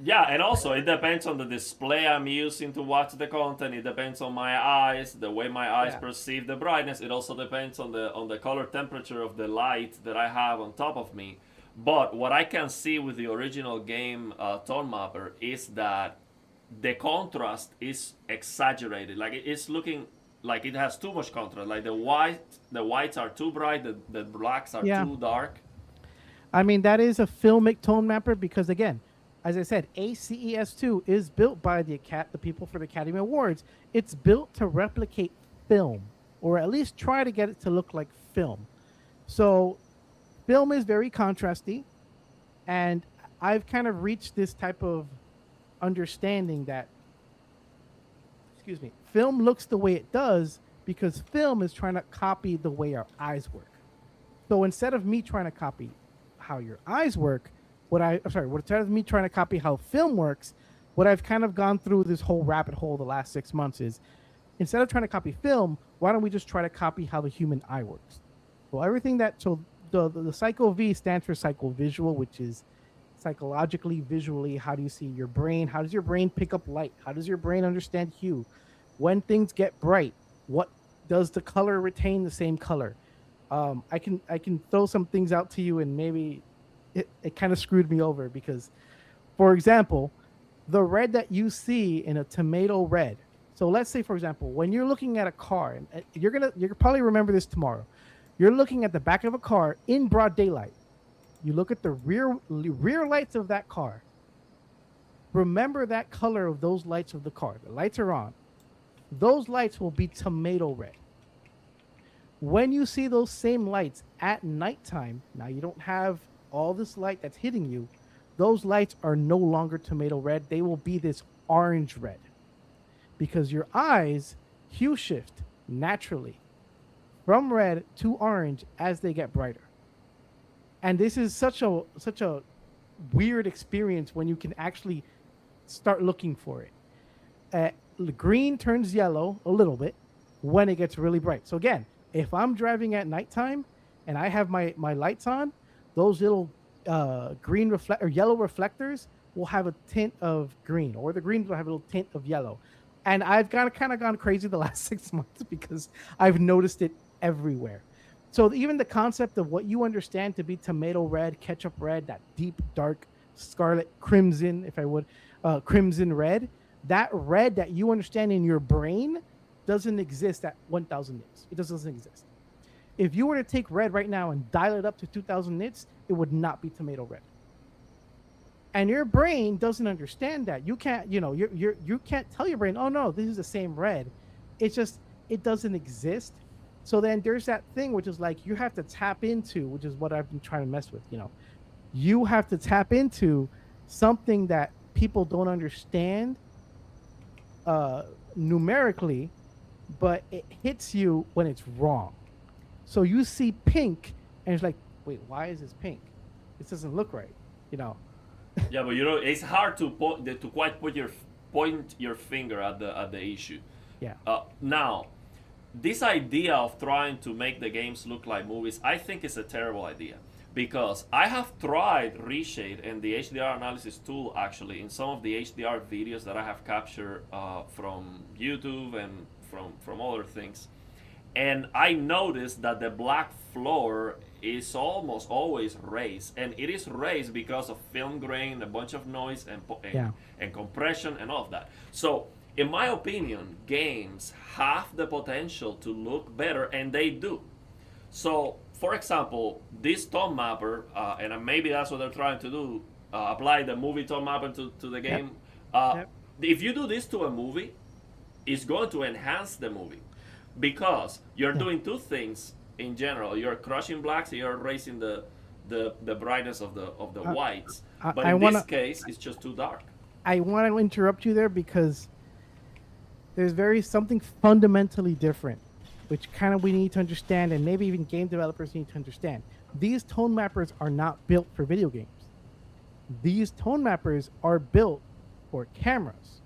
yeah, and also it depends on the display I'm using to watch the content. It depends on my eyes, the way my eyes Yeah. perceive the brightness. It also depends on the color temperature of the light that I have on top of me. But what I can see with the original game tone mapper is that the contrast is exaggerated. Like it's looking like it has too much contrast. Like the whites are too bright, the blacks are Yeah. too dark. I mean, that is a filmic tone mapper because, again, as I said, ACES2 is built by the people for the Academy Awards. It's built to replicate film, or at least try to get it to look like film. So, film is very contrasty, and I've kind of reached this type of understanding that, excuse me, film looks the way it does because film is trying to copy the way our eyes work. So instead of me trying to copy how your eyes work, instead of me trying to copy how film works, what I've kind of gone through this whole rabbit hole the last 6 months is instead of trying to copy film, why don't we just try to copy how the human eye works? So everything that, so the Psycho V stands for psychovisual, which is psychologically, visually, how do you see your brain? How does your brain pick up light? How does your brain understand hue? When things get bright, what does the color retain the same color? I can throw some things out to you, and maybe it kind of screwed me over because, for example, the red that you see in a tomato red. So let's say, for example, when you're looking at a car, and you're probably remember this tomorrow. You're looking at the back of a car in broad daylight. You look at the rear lights of that car. Remember that color of those lights of the car. The lights are on. Those lights will be tomato red. When you see those same lights at nighttime, now you don't have all this light that's hitting you. Those lights are no longer tomato red. They will be this orange red because your eyes hue shift naturally from red to orange as they get brighter. And this is such a weird experience when you can actually start looking for it. The green turns yellow a little bit when it gets really bright. So again, if I'm driving at nighttime and I have my lights on, those little green reflect or yellow reflectors will have a tint of green, or the greens will have a little tint of yellow. And I've kind of gone crazy the last 6 months because I've noticed it everywhere. So even the concept of what you understand to be tomato red, ketchup red, that deep, dark, scarlet crimson, if I would, crimson red, that red that you understand in your brain doesn't exist at 1,000 nits. It just doesn't exist. If you were to take red right now and dial it up to 2,000 nits, it would not be tomato red. And your brain doesn't understand that. You can't, you can't tell your brain, oh no, this is the same red. It's just it doesn't exist. So then there's that thing which is like you have to tap into, which is what I've been trying to mess with. You have to tap into something that people don't understand numerically, but it hits you when it's wrong. So you see pink, and it's like, wait, why is this pink? This doesn't look right, Yeah, but it's hard to quite point your finger at the issue. Yeah. Now, this idea of trying to make the games look like movies, I think is a terrible idea because I have tried Reshade and the HDR analysis tool actually in some of the HDR videos that I have captured from YouTube and from other things. And I noticed that the black floor is almost always raised, and it is raised because of film grain, a bunch of noise, and compression, and all of that. So, in my opinion, games have the potential to look better, and they do. So, for example, this tone mapper, and maybe that's what they're trying to do, apply the movie tone mapper to the game. Yep. If you do this to a movie, it's going to enhance the movie. Because you're doing two things in general. You're crushing blacks, you're raising the brightness of the whites. But in this case, it's just too dark. I want to interrupt you there because there's something fundamentally different, which kind of we need to understand, and maybe even game developers need to understand. These tone mappers are not built for video games. These tone mappers are built for cameras.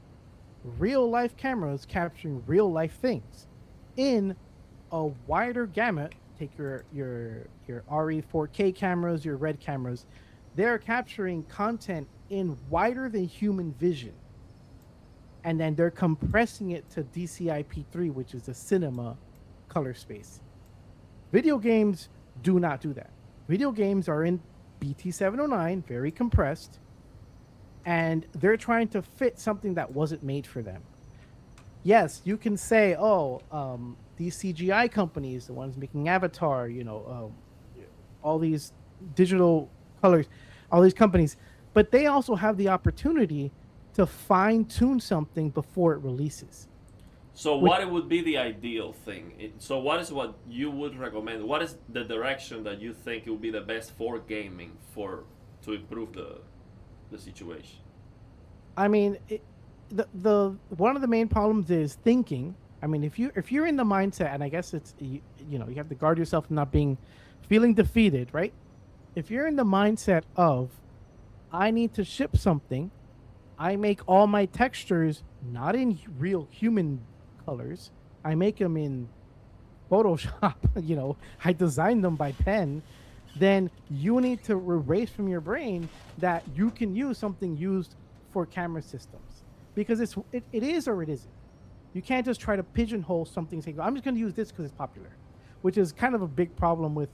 Real life cameras capturing real life things in a wider gamut. Take your RE 4K cameras, your red cameras. They're capturing content in wider than human vision. And then they're compressing it to DCI-P3, which is the cinema color space. Video games do not do that. Video games are in BT709, very compressed, and they're trying to fit something that wasn't made for them. Yes, you can say, these CGI companies, the ones making Avatar, all these digital colors, all these companies, but they also have the opportunity to fine-tune something before it releases. So what would be the ideal thing? So what is what you would recommend? What is the direction that you think it would be the best for gaming to improve the situation? I mean, the one of the main problems is thinking. I mean, if you're in the mindset, and I guess it's you have to guard yourself from not feeling defeated, right? If you're in the mindset of I need to ship something, I make all my textures not in real human colors. I make them in Photoshop. I design them by pen. Then you need to erase from your brain that you can use something used for camera systems, because it is or it isn't. You can't just try to pigeonhole something and say, I'm just going to use this because it's popular, which is kind of a big problem with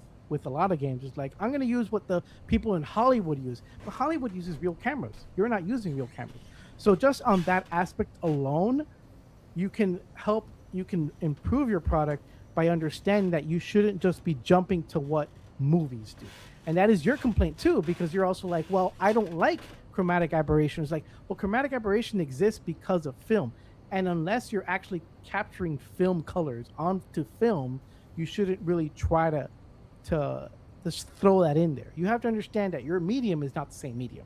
a lot of games. It's like, I'm going to use what the people in Hollywood use, but Hollywood uses real cameras. You're not using real cameras. So just on that aspect alone, you can improve your product by understanding that you shouldn't just be jumping to what movies do. And that is your complaint too, because you're also like, well, I don't like chromatic aberration. It's like, well, chromatic aberration exists because of film. And unless you're actually capturing film colors onto film, you shouldn't really try to just throw that in there. You have to understand that your medium is not the same medium.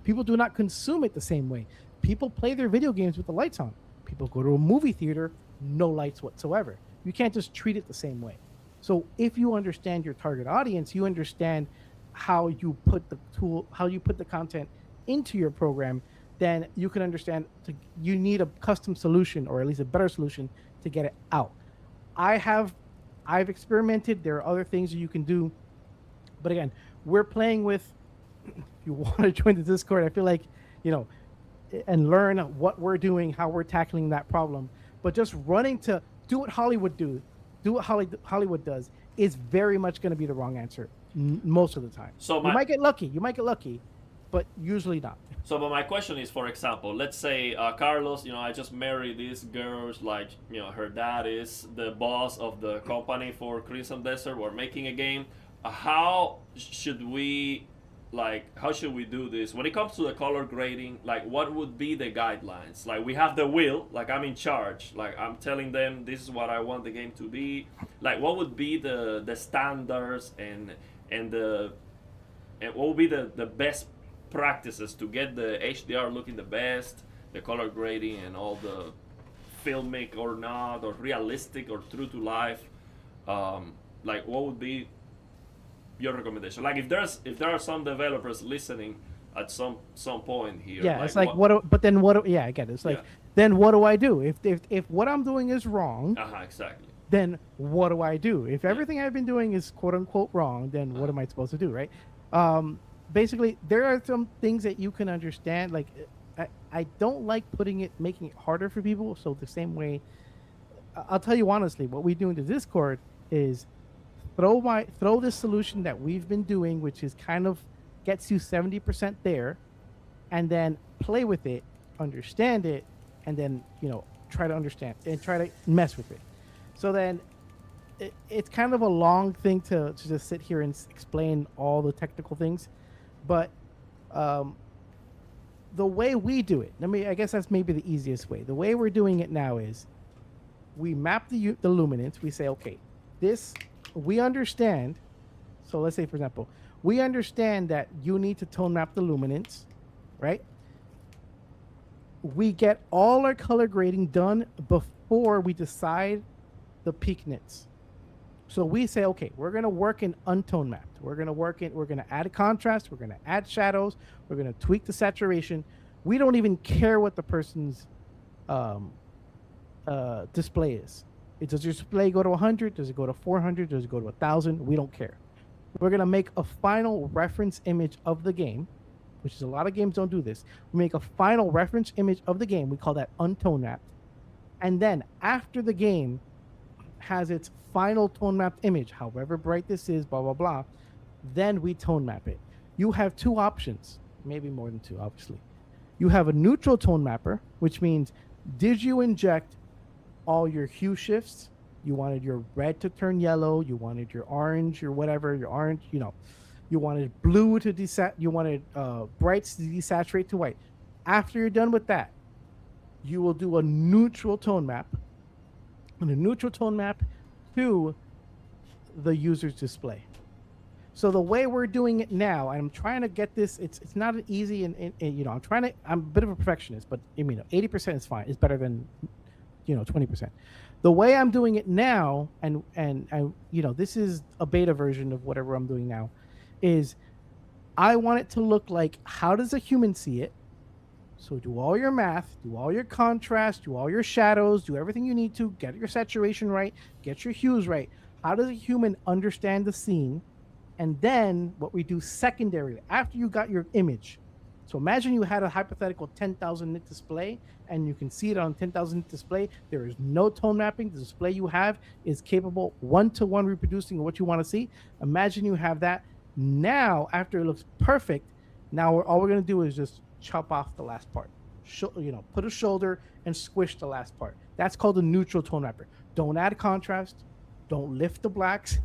People do not consume it the same way. People play their video games with the lights on. People go to a movie theater, no lights whatsoever. You can't just treat it the same way. So if you understand your target audience, you understand how you put the content into your program, then you can understand you need a custom solution, or at least a better solution, to get it out. I've experimented. There are other things that you can do, but again, we're playing with. If you want to join the Discord, I feel like, and learn what we're doing, how we're tackling that problem. But just running to do what Hollywood do what Hollywood does, is very much going to be the wrong answer most of the time. So you might get lucky, but usually not. So, but my question is, for example, let's say Carlos, I just married this girl, like, her dad is the boss of the company for Crimson Desert. We're making a game. How should we do this when it comes to the color grading? Like, what would be the guidelines? Like, we have the wheel, like I'm in charge, like I'm telling them this is what I want the game to be. Like, what would be the standards and what would be the best practices to get the HDR looking the best, the color grading, and all the filmic or not, or realistic or true to life? Like, what would be your recommendation? Like, if there are some developers listening at some point here. Yeah, like, it's like it's like, then what do I do? If what I'm doing is wrong, exactly. Then what do I do? If everything I've been doing is quote unquote wrong, then what am I supposed to do, right? Basically, there are some things that you can understand. Like, I don't like making it harder for people. So the same way, I'll tell you honestly, what we do in the Discord is throw this solution that we've been doing, which is kind of gets you 70% there, and then play with it, understand it, and then try to understand and try to mess with it. So then it's kind of a long thing to just sit here and explain all the technical things, but the way we do it, I guess that's maybe the easiest way. The way we're doing it now is we map the luminance. We say, okay, we understand. So let's say, for example, we understand that you need to tone map the luminance, right? We get all our color grading done before we decide the peak nits. So we say, okay, we're going to work in untone mapped. We're going to add a contrast. We're going to add shadows. We're going to tweak the saturation. We don't even care what the person's display is. Does your display go to 100? Does it go to 400? Does it go to 1,000? We don't care. We're going to make a final reference image of the game, which is a lot of games don't do this. We make a final reference image of the game. We call that untone mapped. And then after the game has its final tone mapped image, however bright this is, blah, blah, blah, then we tone map it. You have two options, maybe more than two, obviously. You have a neutral tone mapper, which means, did you inject all your hue shifts? You wanted your red to turn yellow, you wanted your orange, your whatever, your orange, you wanted blue to you wanted brights to desaturate to white. After you're done with that, you will do a neutral tone map, and a neutral tone map to the user's display. So the way we're doing it now, and I'm trying to get this, it's not an easy, and I'm a bit of a perfectionist, but 80% is fine. It's better than 20%. The way I'm doing it now, and this is a beta version of whatever I'm doing now, is I want it to look like, how does a human see it? So do all your math, do all your contrast, do all your shadows, do everything you need to, get your saturation right, get your hues right. How does a human understand the scene? And then what we do secondarily, after you got your image, So imagine you had a hypothetical 10,000 nit display, and you can see it on 10,000 nit display. There is no tone mapping. The display you have is capable one-to-one reproducing what you want to see. Imagine you have that. Now, after it looks perfect, now all we're going to do is just chop off the last part. Put a shoulder and squish the last part. That's called a neutral tone mapper. Don't add contrast. Don't lift the blacks.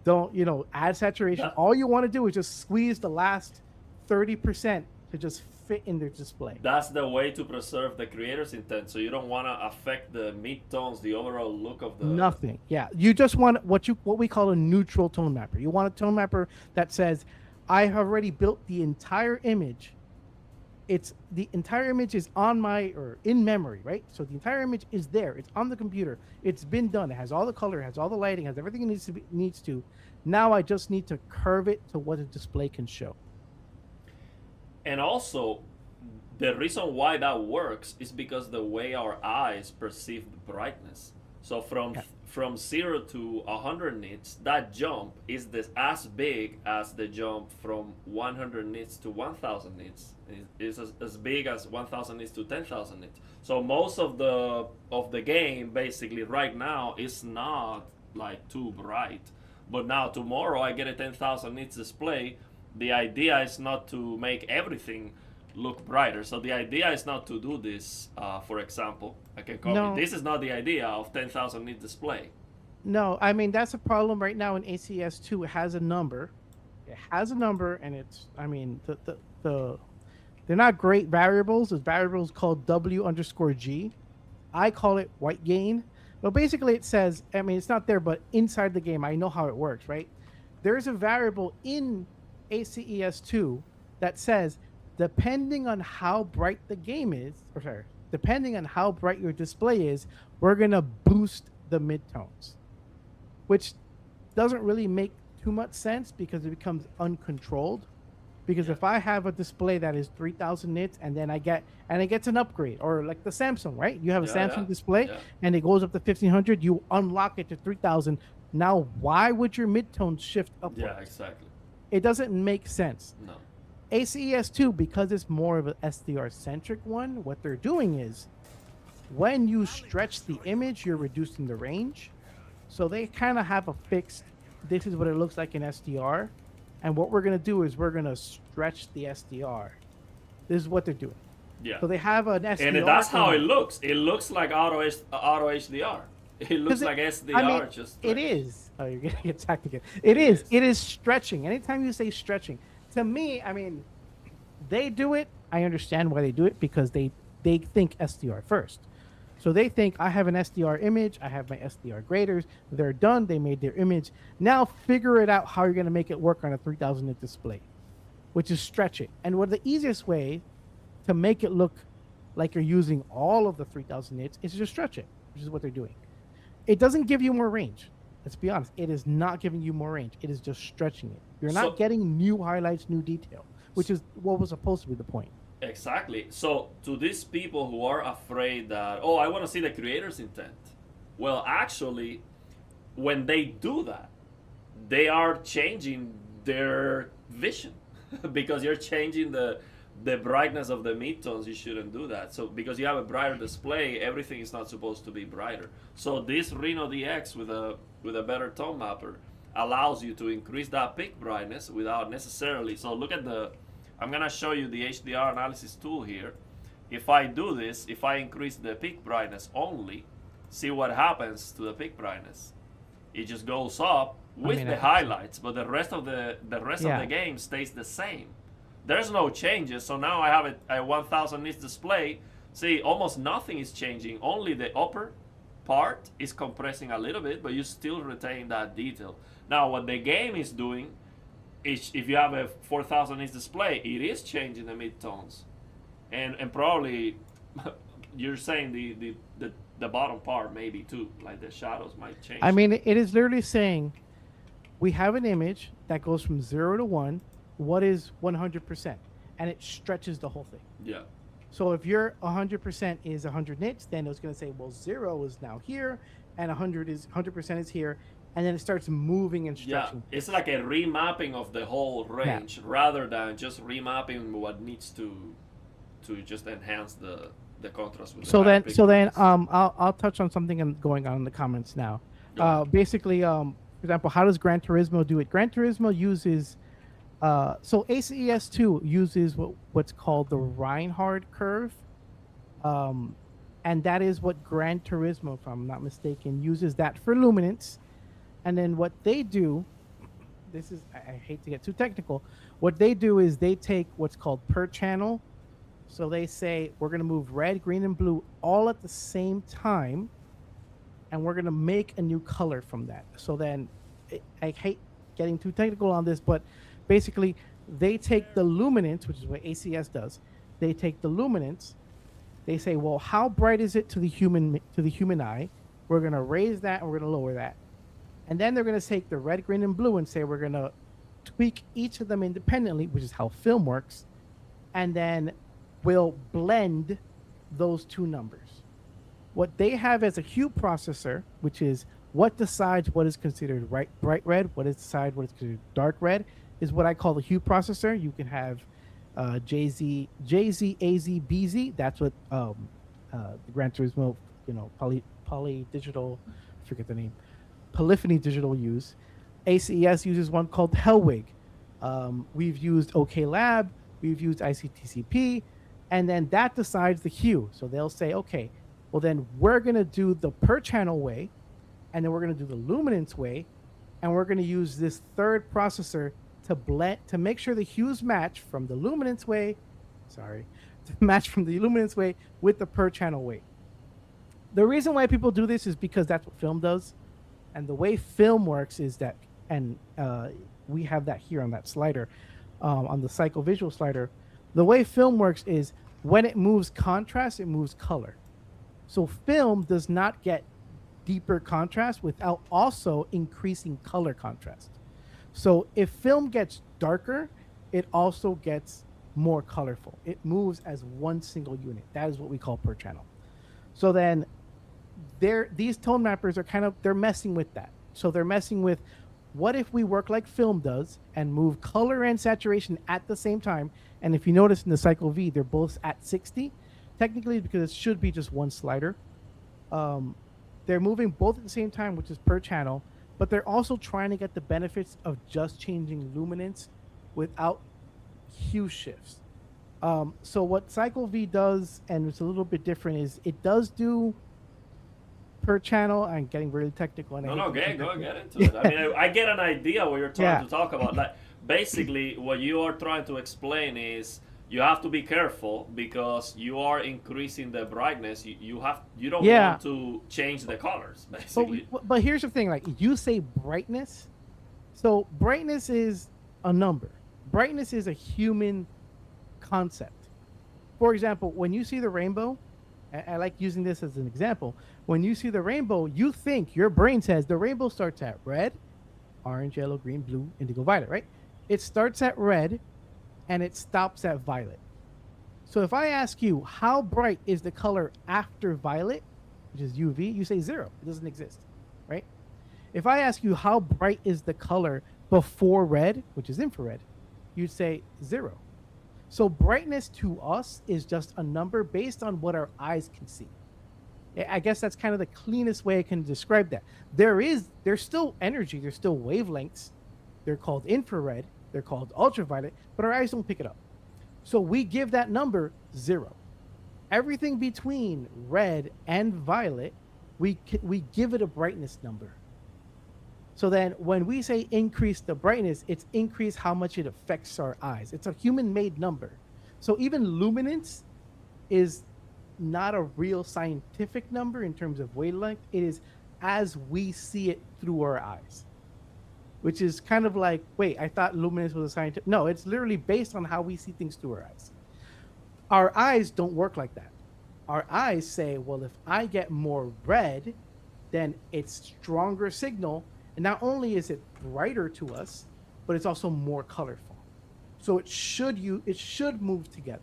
Don't, add saturation. That- All you want to do is just squeeze the last 30% to just fit in their display. That's the way to preserve the creator's intent. So you don't want to affect the mid-tones, the overall look of the... Nothing. Yeah. You just want what we call a neutral tone mapper. You want a tone mapper that says, I have already built the entire image. The entire image is in memory, right? So the entire image is there. It's on the computer. It's been done. It has all the color, it has all the lighting, it has everything it needs to. Now I just need to curve it to what a display can show. And also, the reason why that works is because the way our eyes perceive the brightness. So from 0 to 100 nits, that jump is as big as the jump from 100 nits to 1000 nits. It's as big as 1000 nits to 10,000 nits. So most of the game basically right now is not like too bright. But now tomorrow I get a 10,000 nits display. The idea is not to make everything look brighter. So the idea is not to do this. For example, I can copy. No. This is not the idea of 10,000 nit display. No, I mean that's a problem right now in ACS2. It has a number. It has a number, and it's. I mean they're not great variables. There's variables called W_G. I call it white gain. But basically it says, I mean it's not there, but inside the game I know how it works, right? There's a variable in ACES2 that says depending on how bright the game is, depending on how bright your display is, we're gonna boost the midtones, which doesn't really make too much sense because it becomes uncontrolled. Because if I have a display that is 3,000 nits and then it gets an upgrade, or like the Samsung, right? You have a Samsung display and it goes up to 1,500, you unlock it to 3,000. Now, why would your midtones shift upwards? Yeah, exactly. It doesn't make sense. No. ACES2, because it's more of an SDR-centric one, what they're doing is when you stretch the image, you're reducing the range. So they kind of have a fixed, this is what it looks like in SDR. And what we're going to do is we're going to stretch the SDR. This is what they're doing. Yeah. So they have an SDR. And that's how it looks. It looks like auto HDR. It looks like SDR just. It is. Oh, you're going to get attacked again. It is. It is stretching. Anytime you say stretching, to me, I mean, they do it. I understand why they do it because they think SDR first. So they think I have an SDR image, I have my SDR graders, they're done, they made their image. Now figure it out how you're going to make it work on a 3,000 nit display, which is stretch it. And what the easiest way to make it look like you're using all of the 3,000 nits is just stretch it, which is what they're doing. It doesn't give you more range. Let's be honest. It is not giving you more range. It is just stretching it. You're not getting new highlights, new detail, which is what was supposed to be the point. Exactly. So to these people who are afraid that, oh, I want to see the creator's intent. Well, actually, when they do that, they are changing their vision because you're changing the brightness of the midtones. You shouldn't do that. So because you have a brighter display, everything is not supposed to be brighter. So this Reno DX with a better tone mapper allows you to increase that peak brightness without necessarily. So look at I'm gonna show you the HDR analysis tool here. If I do this, if I increase the peak brightness only, see what happens to the peak brightness. It just goes up with the highlights, but the rest of the of the game stays the same. There's no changes. So now I have a 1000 nits display. See, almost nothing is changing. Only the upper part is compressing a little bit, but you still retain that detail. Now, what the game is doing, if you have a 4000 nits display, it is changing the midtones, and probably you're saying the bottom part maybe too, like the shadows might change. I mean, it is literally saying we have an image that goes from 0 to 1. What is 100%? And it stretches the whole thing. Yeah. So if your 100% is 100 nits, then it's going to say, well, 0 is now here, and 100% is here. and then it starts moving and Yeah, stretching. it's like a remapping of the whole Yeah. range rather than just remapping what needs to just enhance the contrast with the So higher then, pixel. I'll touch on something going on in the comments now. Go ahead. Basically, for example, how does Gran Turismo do it? Gran Turismo uses so ACES2 uses what's called the Reinhardt curve, um, and that is what Gran Turismo, if I'm not mistaken, uses that for luminance. And then what they do, this is I hate to get too technical. What they do is they take what's called per channel. So they say we're going to move red, green, and blue all at the same time, and we're going to make a new color from that. So then I hate getting too technical on this, but basically they take the luminance, which is what ACS does. They take the luminance. They say, well, how bright is it to the human eye? We're going to raise that and we're going to lower that. And then they're going to take the red, green, and blue and say we're going to tweak each of them independently, which is how film works. And then we'll blend those two numbers. What they have as a hue processor, which is what decides what is considered bright red, what is decides what is considered dark red, is what I call the hue processor. You can have JZ, AZ, BZ. That's what the Gran Turismo, poly digital, I forget the name, Polyphony Digital use. ACES uses one called Hellwig. We've used OK Lab. We've used ICTCP. And then that decides the hue. So they'll say, okay, well then we're going to do the per channel way, and then we're going to do the luminance way, and we're going to use this third processor to blend, to make sure the hues match from the luminance way, to match from the luminance way with the per channel way. The reason why people do this is because that's what film does. And the way film works is that, and we have that here on that slider, on the psychovisual slider. The way film works is when it moves contrast, it moves color. So film does not get deeper contrast without also increasing color contrast. So if film gets darker, it also gets more colorful. It moves as one single unit. That is what we call per channel. So then these tone mappers are they're messing with that. So they're messing with, what if we work like film does and move color and saturation at the same time? And if you notice in the Cycle V, they're both at 60. Technically, because it should be just one slider. They're moving both at the same time, which is per channel, but they're also trying to get the benefits of just changing luminance without hue shifts. So what Cycle V does, and it's a little bit different, is it does do per channel. I'm getting really technical. And Go get into it. I mean, I get an idea what you're trying to talk about. Like, basically, what you are trying to explain is you have to be careful because you are increasing the brightness. You don't want to change the colors, basically. But here's the thing: like, you say brightness, so brightness is a number. Brightness is a human concept. For example, when you see the rainbow, I like using this as an example. When you see the rainbow, you think, your brain says the rainbow starts at red, orange, yellow, green, blue, indigo, violet, right? It starts at red and it stops at violet. So if I ask you, how bright is the color after violet, which is UV, you say 0. It doesn't exist, right? If I ask you, how bright is the color before red, which is infrared, you'd say 0. So brightness to us is just a number based on what our eyes can see. I guess that's kind of the cleanest way I can describe that. There's still energy, there's still wavelengths. They're called infrared, they're called ultraviolet, but our eyes don't pick it up. So we give that number 0. Everything between red and violet, we give it a brightness number. So then when we say increase the brightness, it's increase how much it affects our eyes. It's a human-made number. So even luminance is not a real scientific number in terms of wavelength. It is as we see it through our eyes, which is kind of like, wait, I thought luminance was a scientific. No, it's literally based on how we see things through our eyes. Our eyes don't work like that. Our eyes say, well, if I get more red, then it's stronger signal. And not only is it brighter to us, but it's also more colorful. So it should move together.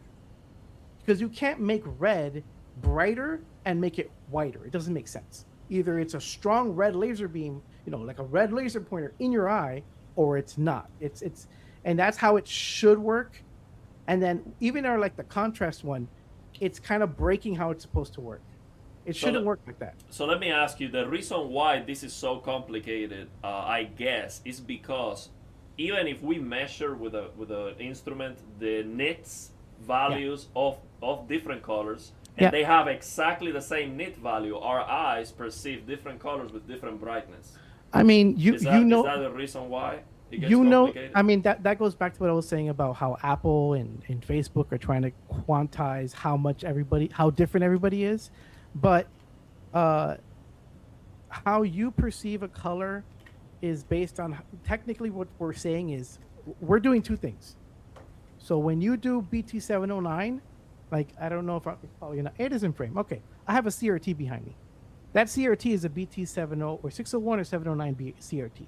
Because you can't make red brighter and make it whiter. It doesn't make sense. Either it's a strong red laser beam, like a red laser pointer in your eye, or it's not. And that's how it should work. And then even our like the contrast one, it's kind of breaking how it's supposed to work. It So shouldn't work like that. So let me ask you, the reason why this is so complicated, I guess, is because even if we measure with a instrument the nits values of different colors, and Yeah. they have exactly the same nit value, our eyes perceive different colors with different brightness. I mean, Is that the reason why it gets complicated? I mean that goes back to what I was saying about how Apple and Facebook are trying to quantize how different everybody is, but uh, how you perceive a color is based on technically what we're saying is we're doing two things. So when you do BT709, like I don't know if it is in frame. Okay, I have a CRT behind me. That CRT is a BT70 or 601 or 709 CRT.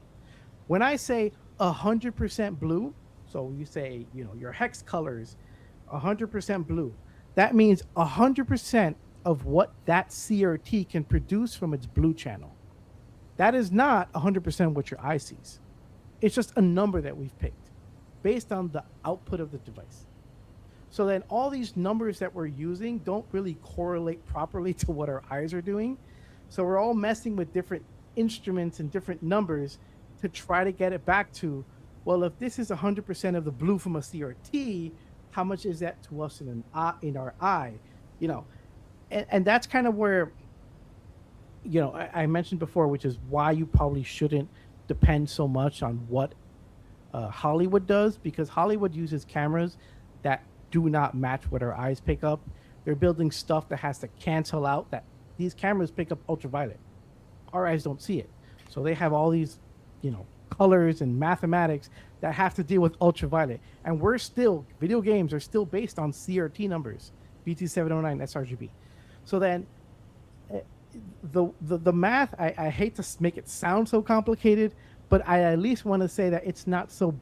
When I say 100% blue, so you say your hex colors 100% blue, that means 100% of what that CRT can produce from its blue channel. That is not 100% what your eye sees. It's just a number that we've picked based on the output of the device. So then all these numbers that we're using don't really correlate properly to what our eyes are doing. So we're all messing with different instruments and different numbers to try to get it back to, well, if this is 100% of the blue from a CRT, how much is that to us in our eye? And that's kind of where, I mentioned before, which is why you probably shouldn't depend so much on what Hollywood does, because Hollywood uses cameras that do not match what our eyes pick up. They're building stuff that has to cancel out that these cameras pick up ultraviolet. Our eyes don't see it. So they have all these, colors and mathematics that have to deal with ultraviolet. And video games are still based on CRT numbers, BT709 sRGB. So then the math, I hate to make it sound so complicated, but I at least want to say that it's not so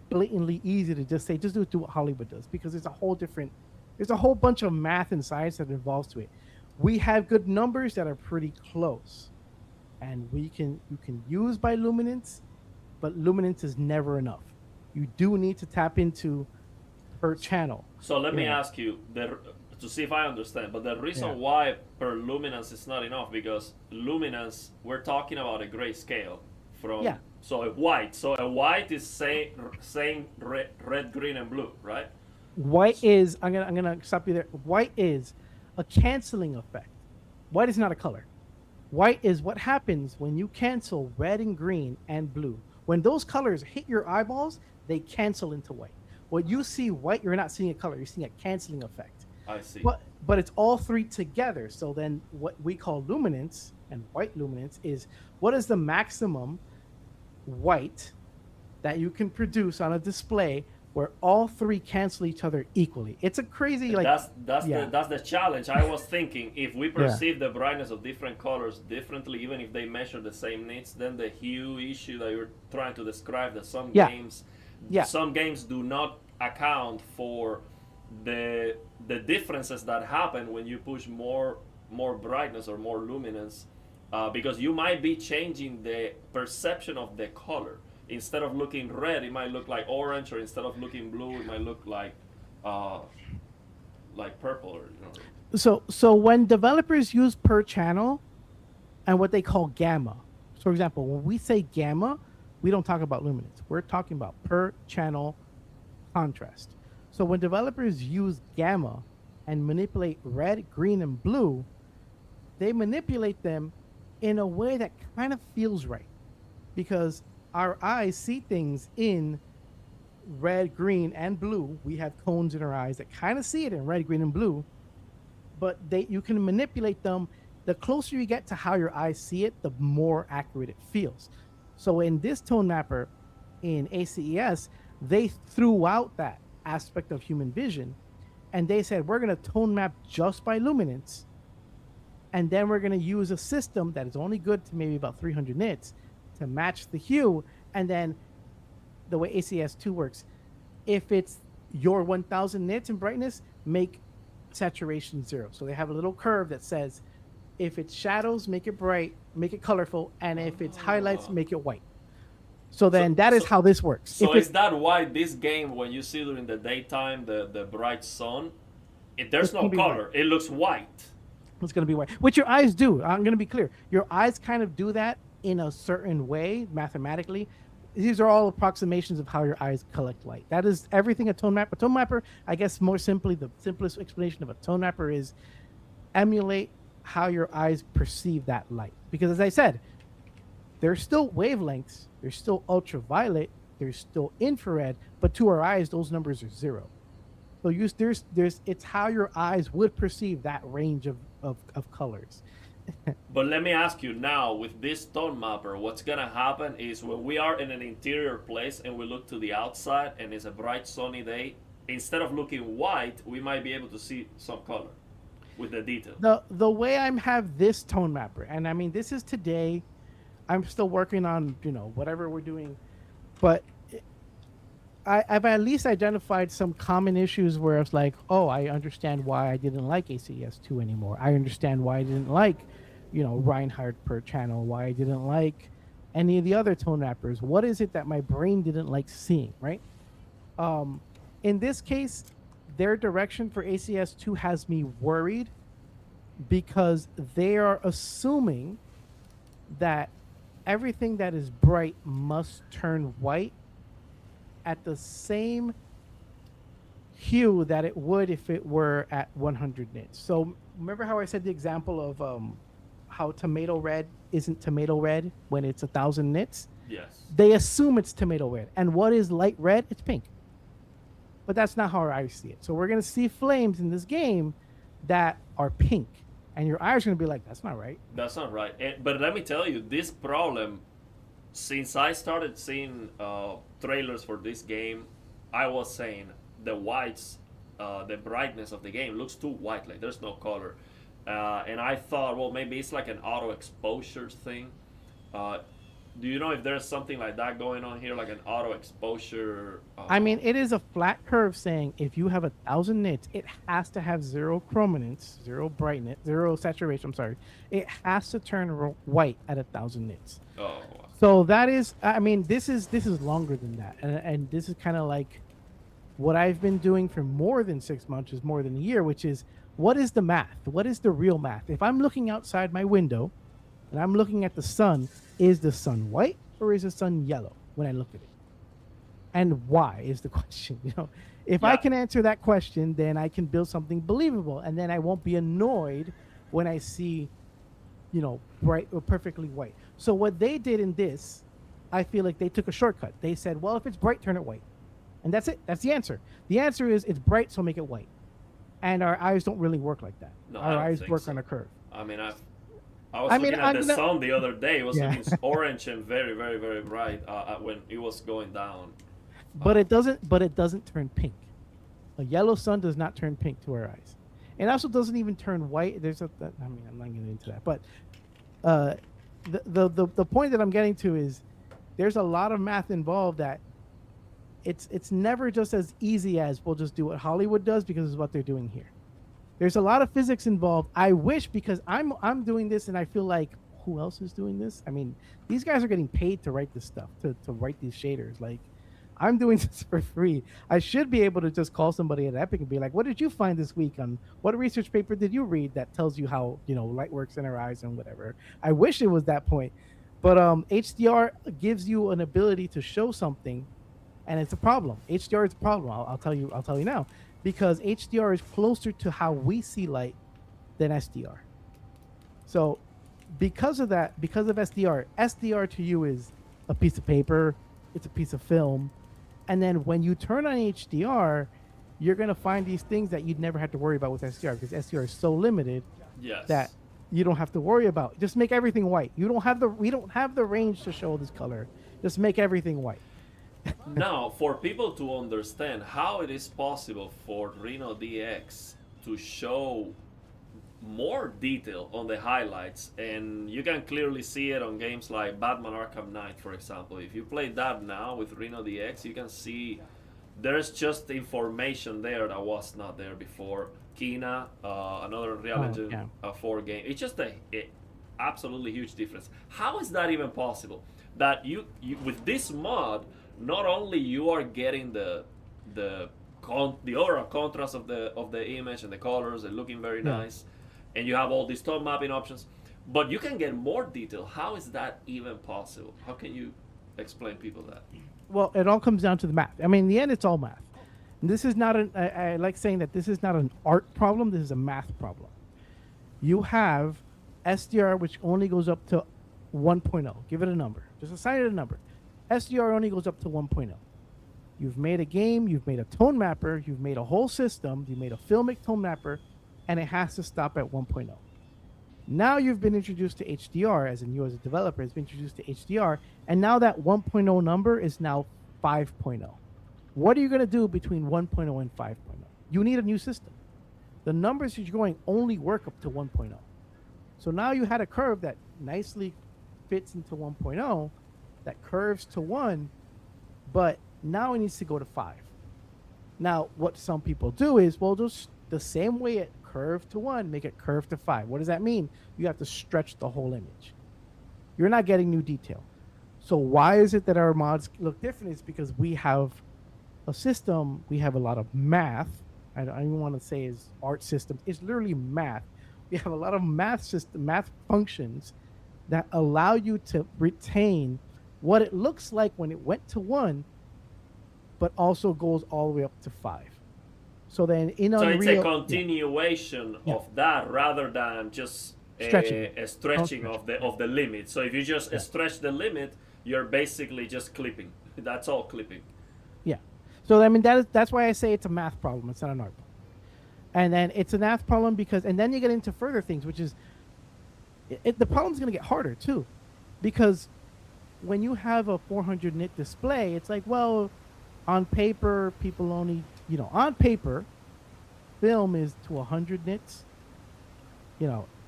blatantly easy to just do what Hollywood does, because there's a whole bunch of math and science that involves to it. We have good numbers that are pretty close, and you can use bioluminescence, but luminance is never enough. You do need to tap into per channel. So let me ask you to see if I understand. But the reason why per luminance is not enough, because luminance, we're talking about a gray scale from so a white is same red, green, and blue, right? White is I'm gonna stop you there. White is a canceling effect. White is not a color. White is what happens when you cancel red and green and blue. When those colors hit your eyeballs, they cancel into white. When you see white, you're not seeing a color, you're seeing a canceling effect. I see. But it's all three together. So then what we call luminance and white luminance is what is the maximum white that you can produce on a display where all three cancel each other equally. It's a crazy that's the challenge. I was thinking, if we perceive the brightness of different colors differently, even if they measure the same nits, then the hue issue that you're trying to describe, that some games do not account for the differences that happen when you push more brightness or more luminance, because you might be changing the perception of the color. Instead of looking red, it might look like orange, or instead of looking blue, it might look like purple. So when developers use per channel and what they call gamma, so for example, when we say gamma, we don't talk about luminance. We're talking about per channel contrast. So when developers use gamma and manipulate red, green, and blue, they manipulate them in a way that kind of feels right, because our eyes see things in red, green, and blue. We have cones in our eyes that kind of see it in red, green, and blue, but you can manipulate them. The closer you get to how your eyes see it, the more accurate it feels. So in this tone mapper in ACES, they threw out that aspect of human vision, and they said, we're going to tone map just by luminance, and then we're going to use a system that is only good to maybe about 300 nits to match the hue. And then the way ACES2 works, if it's your 1000 nits in brightness, make saturation 0. So they have a little curve that says If it's shadows, make it bright, make it colorful, and if it's highlights, Oh. make it white. So So, then that is so, how this works. so If is it that why this game, when you see during the daytime the bright sun, there's it's no gonna be white. color. It looks white. It's going to be white, which your eyes do. I'm going to be clear. Your eyes kind of do that in a certain way mathematically. These are all approximations of how your eyes collect light. That is everything a tone mapper. A tone mapper, I guess more simply, the simplest explanation of a tone mapper is emulate how your eyes perceive that light. Because as I said, there's still wavelengths, there's still ultraviolet, there's still infrared, but to our eyes, those numbers are zero. So there's it's how your eyes would perceive that range of colors. But let me ask you now, with this tone mapper, what's gonna happen is when we are in an interior place and we look to the outside and it's a bright sunny day, instead of looking white, we might be able to see some color with the detail. The way I'm have this tone mapper, and I mean this is today. I'm still working on whatever we're doing, but I've at least identified some common issues where it's like, oh, I understand why I didn't like ACS2 anymore. I understand why I didn't like, Reinhardt per channel, why I didn't like any of the other tone mappers. What is it that my brain didn't like seeing, right? Um, in this case, their direction for ACS2 has me worried because they are assuming that everything that is bright must turn white at the same hue that it would if it were at 100 nits. So remember how I said the example of how tomato red isn't tomato red when it's 1,000 nits? Yes. They assume it's tomato red. And what is light red? It's pink. But that's not how our eyes see it. So we're going to see flames in this game that are pink. And your eyes are going to be like, that's not right. That's not right. But let me tell you, this problem, since I started seeing trailers for this game, I was saying the whites, the brightness of the game looks too white, like there's no color. And I thought, well, maybe it's like an auto exposure thing. Do you know if there's something like that going on here, like an auto exposure? I mean, it is a flat curve saying if you have 1,000 nits, it has to have zero chrominance, zero brightness, zero saturation. I'm sorry. It has to turn white at 1,000 nits. Oh, So that is, I mean, this is longer than that, and this is kind of like what I've been doing for more than 6 months, is more than a year, which is what is the math? What is the real math? If I'm looking outside my window and I'm looking at the sun, is the sun white or is the sun yellow when I look at it? And why is the question? If I Yeah. can answer that question, then I can build something believable, and then I won't be annoyed when I see, bright or perfectly white. So what they did in this, I feel like they took a shortcut. They said, well, if it's bright, turn it white. And that's it. That's the answer. The answer is it's bright, so make it white. And our eyes don't really work like that. No, I Our don't eyes think work so. on a curve. I mean, I was I mean, looking at I'm the gonna- sun the other day. It was Yeah. looking orange and very, very, very bright when it was going down. But it doesn't. But it doesn't turn pink. A yellow sun does not turn pink to our eyes. It also doesn't even turn white. I mean, I'm not getting into that. But the point that I'm getting to is there's a lot of math involved that it's never just as easy as we'll just do what Hollywood does because it's what they're doing here. There's a lot of physics involved. I wish, because I'm doing this and I feel like who else is doing this? I mean, these guys are getting paid to write this stuff, to write these shaders. Like, I'm doing this for free. I should be able to just call somebody at Epic and be like, what did you find this week on what research paper did you read that tells you how, light works in our eyes and whatever. I wish it was that point. But HDR gives you an ability to show something, and it's a problem. HDR is a problem. I'll tell you now, because HDR is closer to how we see light than SDR. So because of that, because of SDR to you is a piece of paper, it's a piece of film. And then when you turn on HDR, you're going to find these things that you'd never have to worry about with SDR, because SDR is so limited Yes. that you don't have to worry about. Just make everything white. We don't have the range to show this color. Just make everything white. Now, for people to understand how it is possible for Reno DX to show more detail on the highlights, and you can clearly see it on games like Batman Arkham Knight, for example. If you play that now with Reno DX, you can see there's just information there that was not there before. Kina, another Real Oh, Engine yeah. 4 game. It's just a absolutely huge difference. How is that even possible? That you with this mod, not only you are getting the the overall contrast of the image and the colors and looking very Yeah. nice, and you have all these tone mapping options, but you can get more detail. How is that even possible? How can you explain people that? Well, it all comes down to the math. I mean, in the end, it's all math. And this is not an. I like saying that this is not an art problem. This is a math problem. You have SDR, which only goes up to 1.0. Give it a number. Just assign it a number. SDR only goes up to 1.0. You've made a game, you've made a tone mapper, you've made a whole system, you made a filmic tone mapper, and it has to stop at 1.0. Now you've been introduced to HDR, as in you as a developer has been introduced to HDR, and now that 1.0 number is now 5.0. What are you going to do between 1.0 and 5.0? You need a new system. The numbers that you're going only work up to 1.0. So now you had a curve that nicely fits into 1.0, that curves to 1, but now it needs to go to 5. Now, what some people do is, well, just the same way it curved to 1, make it curve to 5. What does that mean? You have to stretch the whole image. You're not getting new detail. So why is it that our mods look different? It's because we have a system, we have a lot of math. I don't even want to say is art system. It's literally math. We have a lot of math functions that allow you to retain what it looks like when it went to 1, but also goes all the way up to 5. So then in So Unreal, it's a continuation Yeah. of that rather than just Stretching. a stretching Stretch. of the limit. So if you just Yeah. stretch the limit, you're basically just clipping. That's all clipping. Yeah. So I mean that's why I say it's a math problem. It's not an art problem. And then it's a math problem because, and then you get into further things, which is the problem's going to get harder too, because when you have a 400 nit display, it's like, well, on paper, people only, on paper, film is to 100 nits.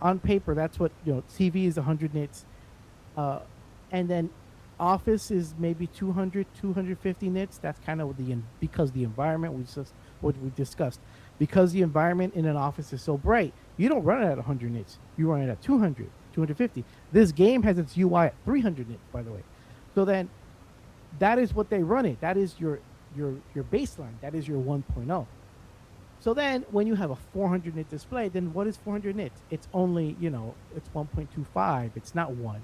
On paper, that's what, TV is 100 nits. And then Office is maybe 200, 250 nits. That's kind of because the environment, what we discussed, because the environment in an office is so bright, you don't run it at 100 nits. You run it at 200, 250. This game has its UI at 300 nits, by the way. So then that is what they run it. That is your baseline. That is your 1.0. So then when you have a 400 nit display, then what is 400 nits? It's only, it's 1.25. It's not 1.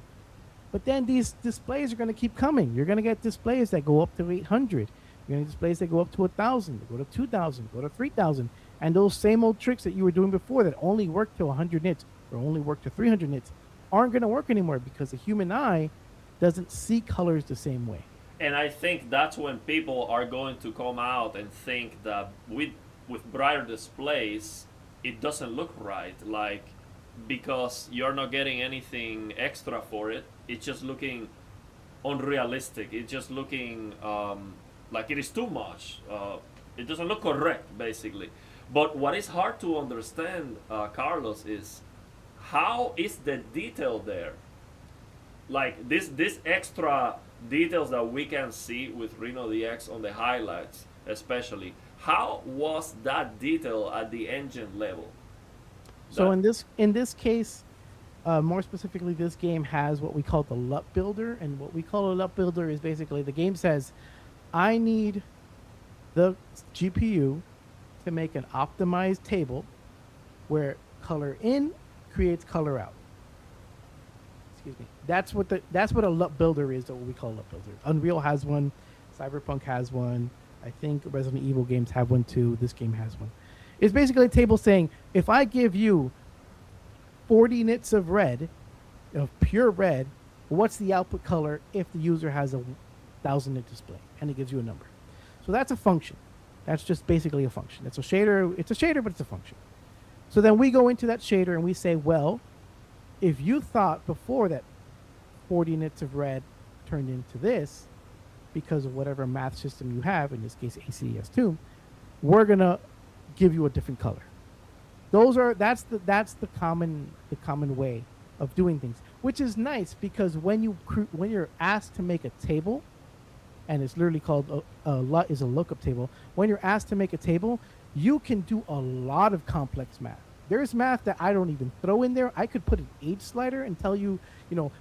But then these displays are going to keep coming. You're going to get displays that go up to 800. You're going to get displays that go up to 1,000, go to 2,000, go to 3,000. And those same old tricks that you were doing before that only work to 100 nits or only work to 300 nits aren't going to work anymore because the human eye doesn't see colors the same way. And I think that's when people are going to come out and think that with brighter displays, it doesn't look right. Like, because you're not getting anything extra for it. It's just looking unrealistic. It's just looking like it is too much. It doesn't look correct, basically. But what is hard to understand, Carlos, is how is the detail there? Like this extra details that we can see with Reno DX on the highlights, especially. How was that detail at the engine level? So That, in this case, more specifically, this game has what we call the LUT builder, and what we call a LUT builder is basically the game says, I need the GPU to make an optimized table where color in creates color out. Excuse me. That's what a LUT builder is. Or what we call a LUT builder. Unreal has one. Cyberpunk has one. I think Resident Evil games have one too. This game has one. It's basically a table saying, if I give you 40 nits of red, of pure red, what's the output color if the user has a 1,000 nit display? And it gives you a number. So that's a function. That's just basically a function. It's a shader, but it's a function. So then we go into that shader and we say, well, if you thought before that 40 nits of red turned into this, because of whatever math system you have, in this case ACS2, we're gonna give you a different color. That's the common way of doing things, which is nice because when you're asked to make a table, and it's literally called a LUT is a lookup table. When you're asked to make a table, you can do a lot of complex math. There's math that I don't even throw in there. I could put an age slider and tell you,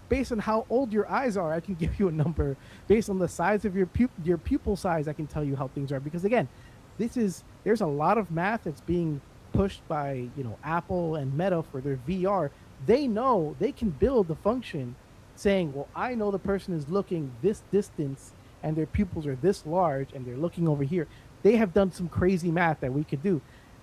based on how old your eyes are, I can give you a number. Based on the size of your pupil size, I can tell you how things are. Because again, there's a lot of math that's being pushed by Apple and Meta for their VR. They know they can build a function saying, well, I know the person is looking this distance and their pupils are this large and they're looking over here. They have done some crazy math that we could do.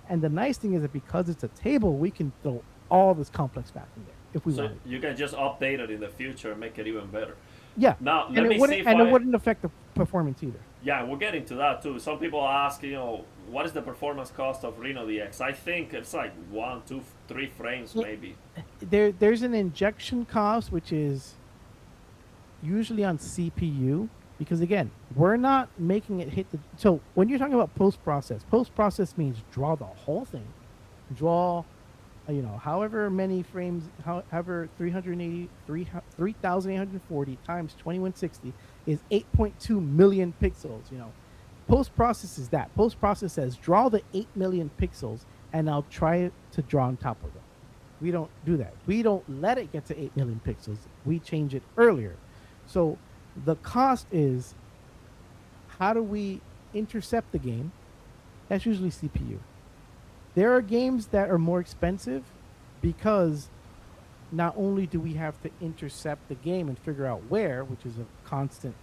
And the nice thing is that because it's a table, we can throw all this complex math in there if we So want. you can just update it in the future and make it even better. Yeah. Now And let me see if it wouldn't affect the performance either. Yeah, we'll get into that too. Some people ask, what is the performance cost of Reno DX? I think it's like 1, 2, 3 frames maybe. There's an injection cost, which is usually on CPU, because again, we're not making it hit the. So when you're talking about post process means draw the whole thing, draw, however many frames, however 3,840 times 2160 is 8.2 million pixels. Post process is that. Post process says draw the 8 million pixels, and I'll try to draw on top of them. We don't do that. We don't let it get to 8 million pixels. We change it earlier. So the cost is, how do we intercept the game? That's usually CPU. There are games that are more expensive because not only do we have to intercept the game and figure out where, which is a constant,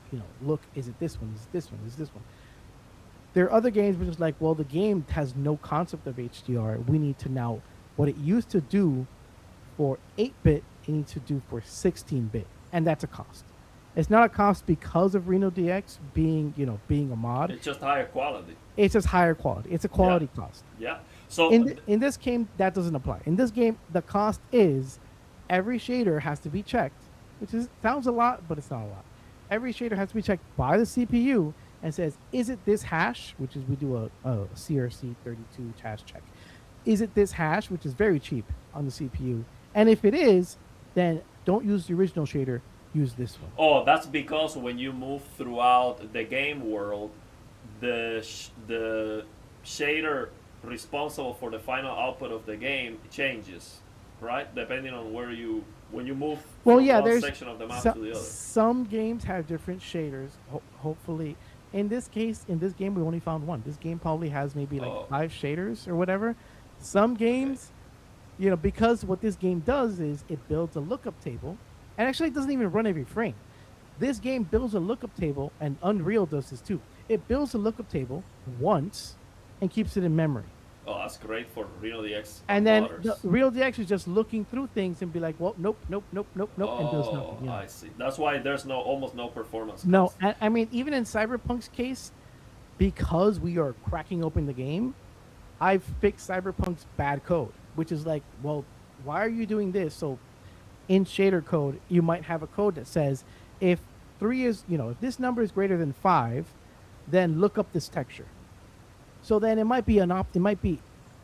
look, is it this one? Is it this one? Is it this one? There are other games which is like, well, the game has no concept of HDR. We need to now, what it used to do for 8-bit, it needs to do for 16-bit. And that's a cost. It's not a cost because of Reno DX being a mod. It's just higher quality. It's just higher quality. It's a quality cost. Yeah. So in this game, that doesn't apply. In this game, the cost is every shader has to be checked, sounds a lot, but it's not a lot. Every shader has to be checked by the CPU and says, is it this hash, which is we do a CRC32 hash check. Is it this hash, which is very cheap on the CPU? And if it is, then don't use the original shader, use this one. Oh, that's because when you move throughout the game world, the shader responsible for the final output of the game changes, right? Depending on when you move from one section of the map to the other. Some games have different shaders. Hopefully, in this game, we only found one. This game probably has maybe like 5 shaders or whatever. Some games, because what this game does is it builds a lookup table, and actually it doesn't even run every frame. This game builds a lookup table, and Unreal does this too. It builds a lookup table once and keeps it in memory. Oh, that's great for Reno DX. And then the Real DX is just looking through things and be like, well, nope, and does nothing. I see. That's why there's almost no performance. No, I mean, even in Cyberpunk's case, because we are cracking open the game, I've fixed Cyberpunk's bad code, which is like, well, why are you doing this? So in shader code, you might have a code that says, if 3 is, if this number is greater than 5, then look up this texture. So then it might be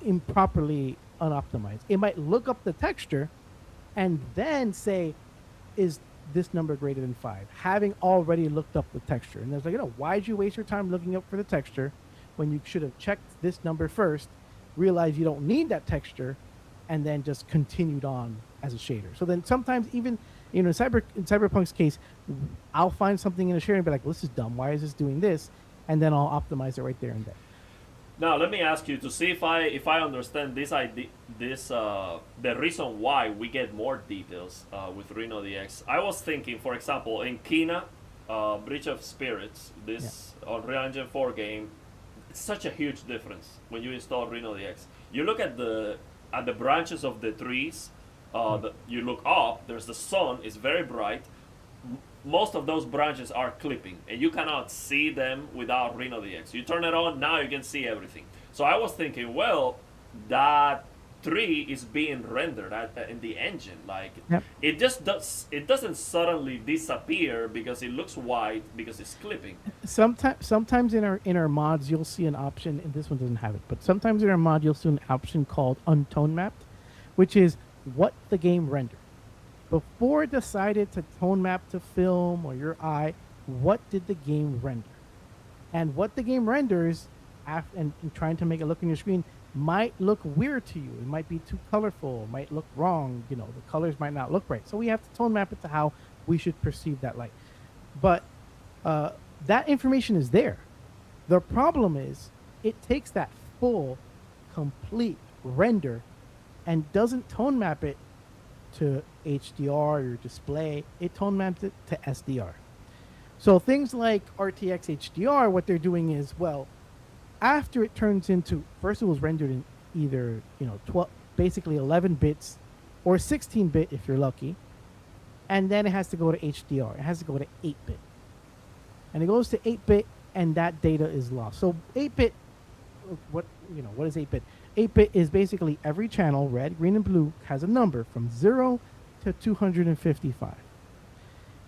improperly unoptimized. It might look up the texture and then say, is this number greater than 5? Having already looked up the texture. And it's like, why'd you waste your time looking up for the texture when you should have checked this number first, realized you don't need that texture, and then just continued on as a shader. So then sometimes even, in Cyberpunk's case, I'll find something in a shader and be like, well, this is dumb. Why is this doing this? And then I'll optimize it right there and then. Now let me ask you to see if I understand this idea, the reason why we get more details with Reno DX. I was thinking, for example, in Kena, Breach of Spirits, this Unreal Engine 4 game, it's such a huge difference when you install Reno DX. You look at the branches of the trees. You look up. There's the sun. It's very bright. Most of those branches are clipping, and you cannot see them without Reno DX. You turn it on, now you can see everything. So I was thinking, well, that tree is being rendered in the engine. Like it doesn't suddenly disappear because it looks white because it's clipping. Sometimes in our mods you'll see an option, and this one doesn't have it, but sometimes in our mod you'll see an option called untone mapped, which is what the game rendered. Before it decided to tone map to film or your eye, what did the game render? And what the game renders, and trying to make it look on your screen, might look weird to you. It might be too colorful, might look wrong. You know, the colors might not look right. So we have to tone map it to how we should perceive that light. But that information is there. The problem is it takes that full, complete render and doesn't tone map it to HDR or display. It tone maps it to SDR. So things like RTX HDR, what they're doing is, well, after it turns into, first it was rendered in either, 12, basically 11 bits or 16-bit if you're lucky, and then it has to go to HDR. It has to go to 8-bit. And it goes to 8-bit, and that data is lost. So 8-bit, what is 8-bit? 8-bit is basically every channel, red, green, and blue, has a number from 0 to 255.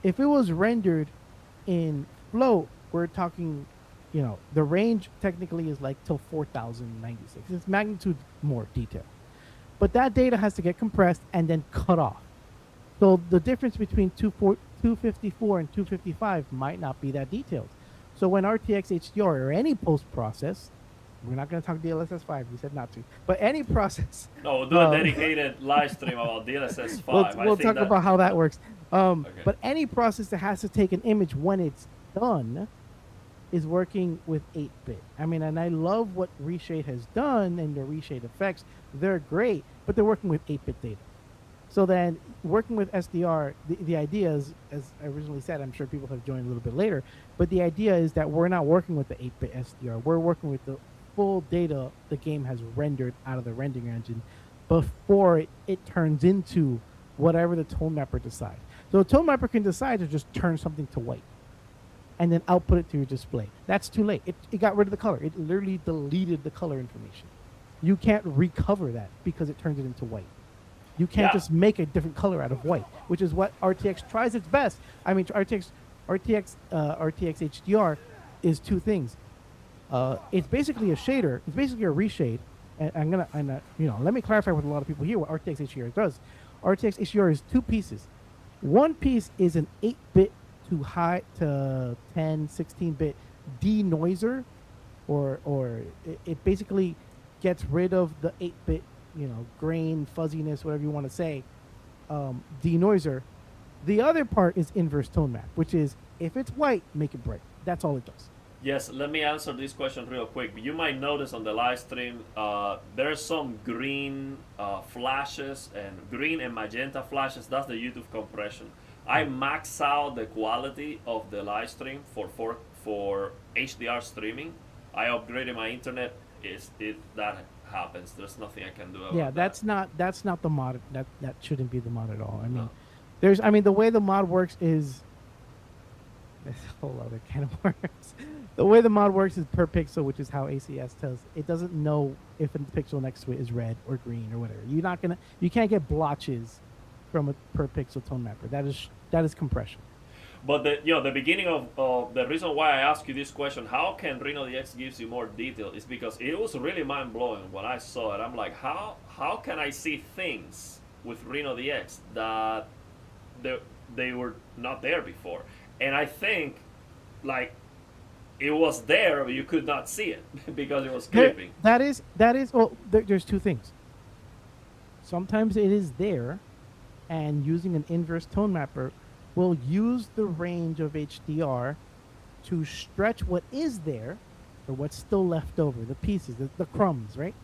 If it was rendered in float, we're talking, the range technically is like till 4096. It's magnitude more detail. But that data has to get compressed and then cut off. So the difference between 254 and 255 might not be that detailed. So when RTX HDR or any post-process, we're not going to talk DLSS 5, we said not to, but any process. No, we'll do a dedicated live stream about DLSS 5. We'll talk about how that works. Okay. But any process that has to take an image when it's done is working with 8-bit. I mean, and I love what Reshade has done and the Reshade effects. They're great, but they're working with 8-bit data. So then working with SDR, the idea is, as I originally said, I'm sure people have joined a little bit later, but the idea is that we're not working with the 8-bit SDR. We're working with the full data the game has rendered out of the rendering engine before it turns into whatever the tone mapper decides. So a tone mapper can decide to just turn something to white and then output it to your display. That's too late. It got rid of the color. It literally deleted the color information. You can't recover that because it turns it into white. You can't just make a different color out of white, which is what RTX tries its best. I mean, RTX HDR is two things. It's basically a shader. It's basically a reshade. And let me clarify with a lot of people here what RTX HDR does. RTX HDR is two pieces. One piece is an 8-bit to 10, 16-bit denoiser, or it basically gets rid of the 8-bit, grain, fuzziness, whatever you want to say, denoiser. The other part is inverse tone map, which is if it's white, make it bright. That's all it does. Yes, let me answer this question real quick. You might notice on the live stream, there's some green flashes and green and magenta flashes. That's the YouTube compression. I max out the quality of the live stream for HDR streaming. I upgraded my internet. That happens. There's nothing I can do about that. That's not the mod. That shouldn't be the mod at all. I mean, No. The way the mod works is there's a whole other can of worms. The way the mod works is per pixel, which is how ACS tells. It doesn't know if a pixel next to it is red or green or whatever. You can't get blotches from a per pixel tone mapper. That is compression. But the beginning of the reason why I ask you this question, how can Reno DX gives you more detail, is because it was really mind blowing when I saw it. I'm like, how can I see things with Reno DX that they were not there before? And I think like it was there, but you could not see it because it was clipping. That is. Well, there's two things. Sometimes it is there, and using an inverse tone mapper will use the range of HDR to stretch what is there, or what's still left over, the pieces, the crumbs, right?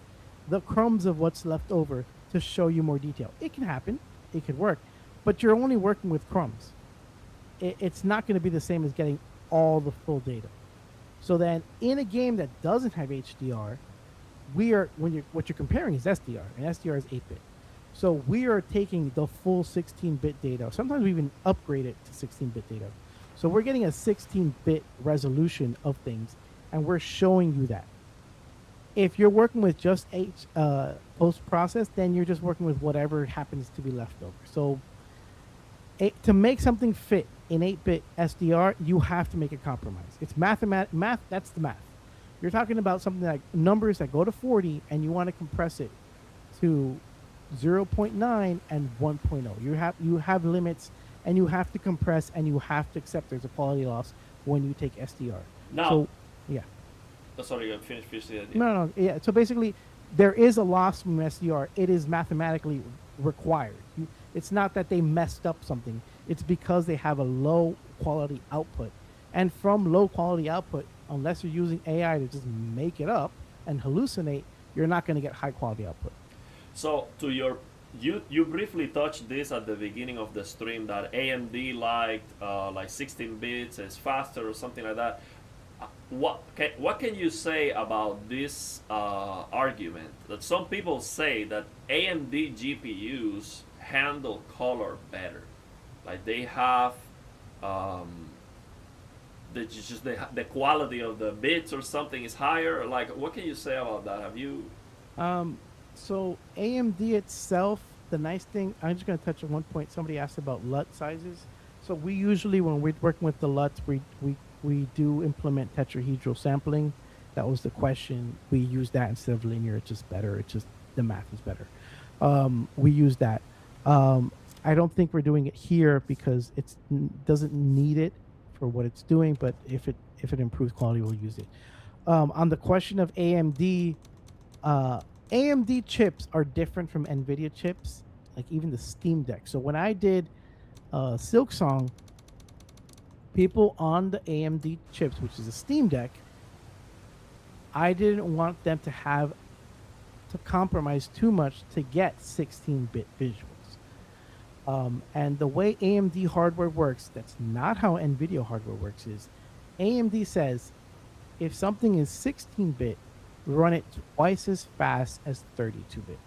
The crumbs of what's left over to show you more detail. It can happen. It could work. But you're only working with crumbs. It's not going to be the same as getting all the full data. So then in a game that doesn't have HDR, what you're comparing is SDR, and SDR is 8-bit. So we are taking the full 16-bit data. Sometimes we even upgrade it to 16-bit data. So we're getting a 16-bit resolution of things, and we're showing you that. If you're working with just post-process, then you're just working with whatever happens to be left over. So to make something fit in 8-bit SDR, you have to make a compromise. It's math, that's the math. You're talking about something like numbers that go to 40, and you want to compress it to 0.9 and 1.0. You have limits, and you have to compress, and you have to accept there's a quality loss when you take SDR. Now, So, yeah. sorry, you finish the idea. No, no, yeah. So basically, there is a loss from SDR. It is mathematically required. It's not that they messed up something. It's because they have a low quality output, and from low quality output, unless you're using AI to just make it up and hallucinate, you're not going to get high quality output. So to your you briefly touched this at the beginning of the stream that AMD liked like 16 bits is faster or something like that. What can you say about this argument that some people say that AMD GPUs handle color better, like they have the quality of the bits or something is higher. Like, what can you say about that? Have you? Um, so AMD itself, the nice thing, I'm just going to touch on one point. Somebody asked about LUT sizes. So we usually, when we're working with the LUTs, we do implement tetrahedral sampling. That was the question. We use that instead of linear. It's just better. It's just the math is better. We use that. I don't think we're doing it here because it doesn't need it for what it's doing. But if it improves quality, we'll use it. On the question of AMD, AMD chips are different from NVIDIA chips, like even the Steam Deck. So when I did Silksong, people on the AMD chips, which is a Steam Deck, I didn't want them to have to compromise too much to get 16-bit visuals. And the way AMD hardware works, that's not how NVIDIA hardware works, is AMD says if something is 16-bit, run it twice as fast as 32-bit.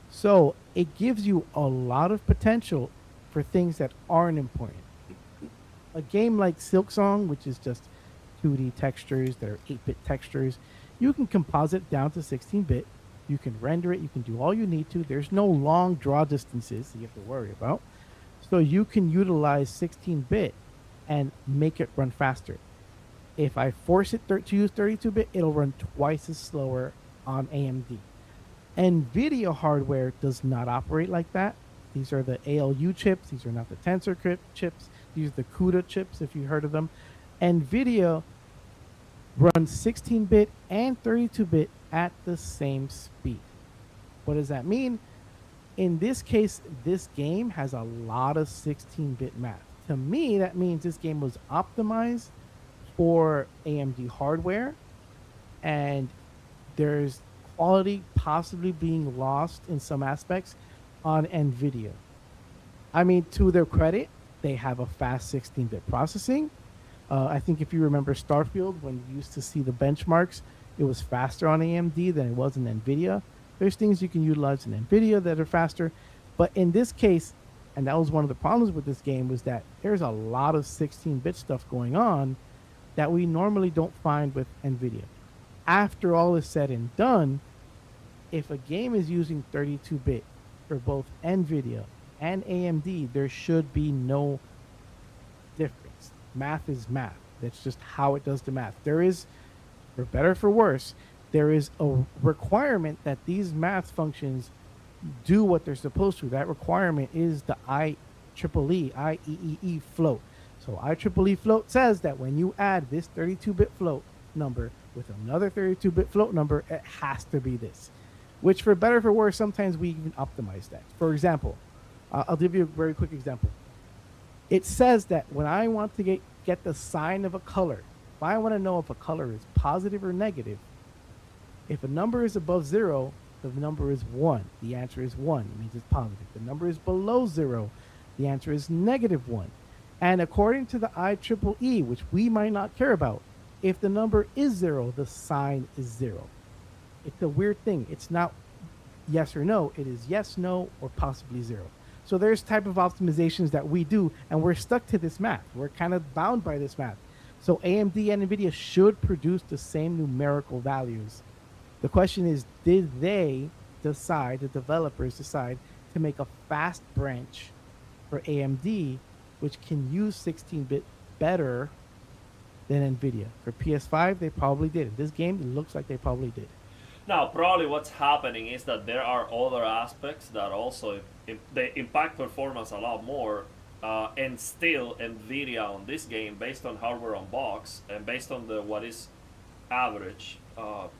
So it gives you a lot of potential for things that aren't important. A game like Silksong, which is just 2D textures that are 8-bit textures, you can composite down to 16-bit. You can render it. You can do all you need to. There's no long draw distances that you have to worry about. So you can utilize 16-bit and make it run faster. If I force it to use 32-bit, it'll run twice as slower on AMD. NVIDIA hardware does not operate like that. These are the ALU chips. These are not the Tensor chips. These are the CUDA chips, if you heard of them. NVIDIA runs 16-bit and 32-bit at the same speed. What does that mean? In this case, this game has a lot of 16-bit math. To me, that means this game was optimized for AMD hardware, and there's quality possibly being lost in some aspects on NVIDIA. I mean, to their credit, they have a fast 16-bit processing. I think if you remember Starfield, when you used to see the benchmarks, it was faster on AMD than it was in NVIDIA. There's things you can utilize in NVIDIA that are faster. But in this case, and that was one of the problems with this game, was that there's a lot of 16-bit stuff going on that we normally don't find with NVIDIA. After all is said and done, if a game is using 32-bit for both NVIDIA and AMD, there should be no difference. Math is math. That's just how it does the math. There is, for better or for worse, there is a requirement that these math functions do what they're supposed to. That requirement is the IEEE float. So IEEE float says that when you add this 32-bit float number with another 32-bit float number, it has to be this. Which, for better or for worse, sometimes we even optimize that. For example, I'll give you a very quick example. It says that when I want to get the sign of a color, if I want to know if a color is positive or negative, if a number is above 0, the number is 1. The answer is 1. It means it's positive. The number is below 0. The answer is negative 1. And according to the IEEE, which we might not care about, if the number is 0, the sign is 0. It's a weird thing. It's not yes or no. It is yes, no, or possibly 0. So there's type of optimizations that we do, and we're stuck to this math. We're kind of bound by this math. So AMD and NVIDIA should produce the same numerical values. The question is, did they decide, the developers decide, to make a fast branch for AMD, which can use 16-bit better than NVIDIA? For PS5, they probably did. In this game, it looks like they probably did. Now, probably what's happening is that there are other aspects that also they impact performance a lot more. and still Nvidia on this game, based on hardware on box and based on the what is average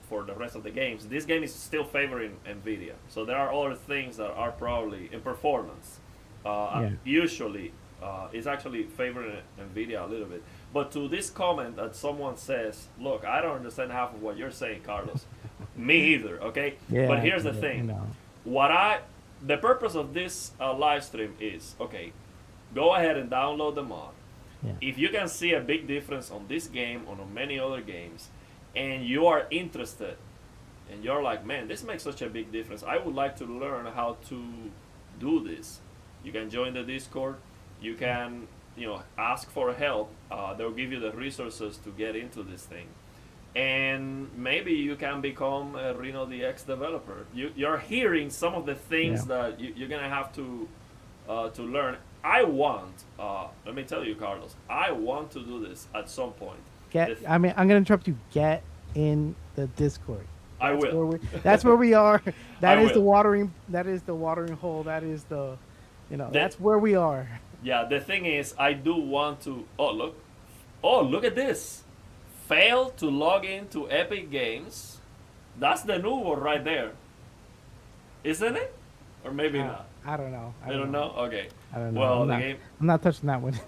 for the rest of the games, this game is still favoring Nvidia. So there are other things that are probably in performance. Yeah. Usually, it's actually favoring Nvidia a little bit. But to this comment that someone says, "Look, I don't understand half of what you're saying, Carlos." Me either. Okay. Yeah. But I here's the get it, thing. you know. What I the purpose of this live stream is, okay, go ahead and download the mod. Yeah. If you can see a big difference on this game or on many other games, and you are interested, and you're like, man, this makes such a big difference, I would like to learn how to do this. You can join the Discord. You can, ask for help. They'll give you the resources to get into this thing, and maybe you can become a Reno DX developer. You're hearing some of the things that you're gonna have to learn. I want, let me tell you, Carlos, I want to do this at some point. I'm gonna interrupt you. Get in the Discord. I will. That's where we are. That I is the will. watering. That is the watering hole. That is the, that's where we are. Yeah, the thing is, I do want to. Look at this. Fail to log into Epic Games. That's the new one right there, isn't it? Or maybe not. I don't know. I don't know. Okay. I don't know. Well, I'm the not, game. I'm not touching that one.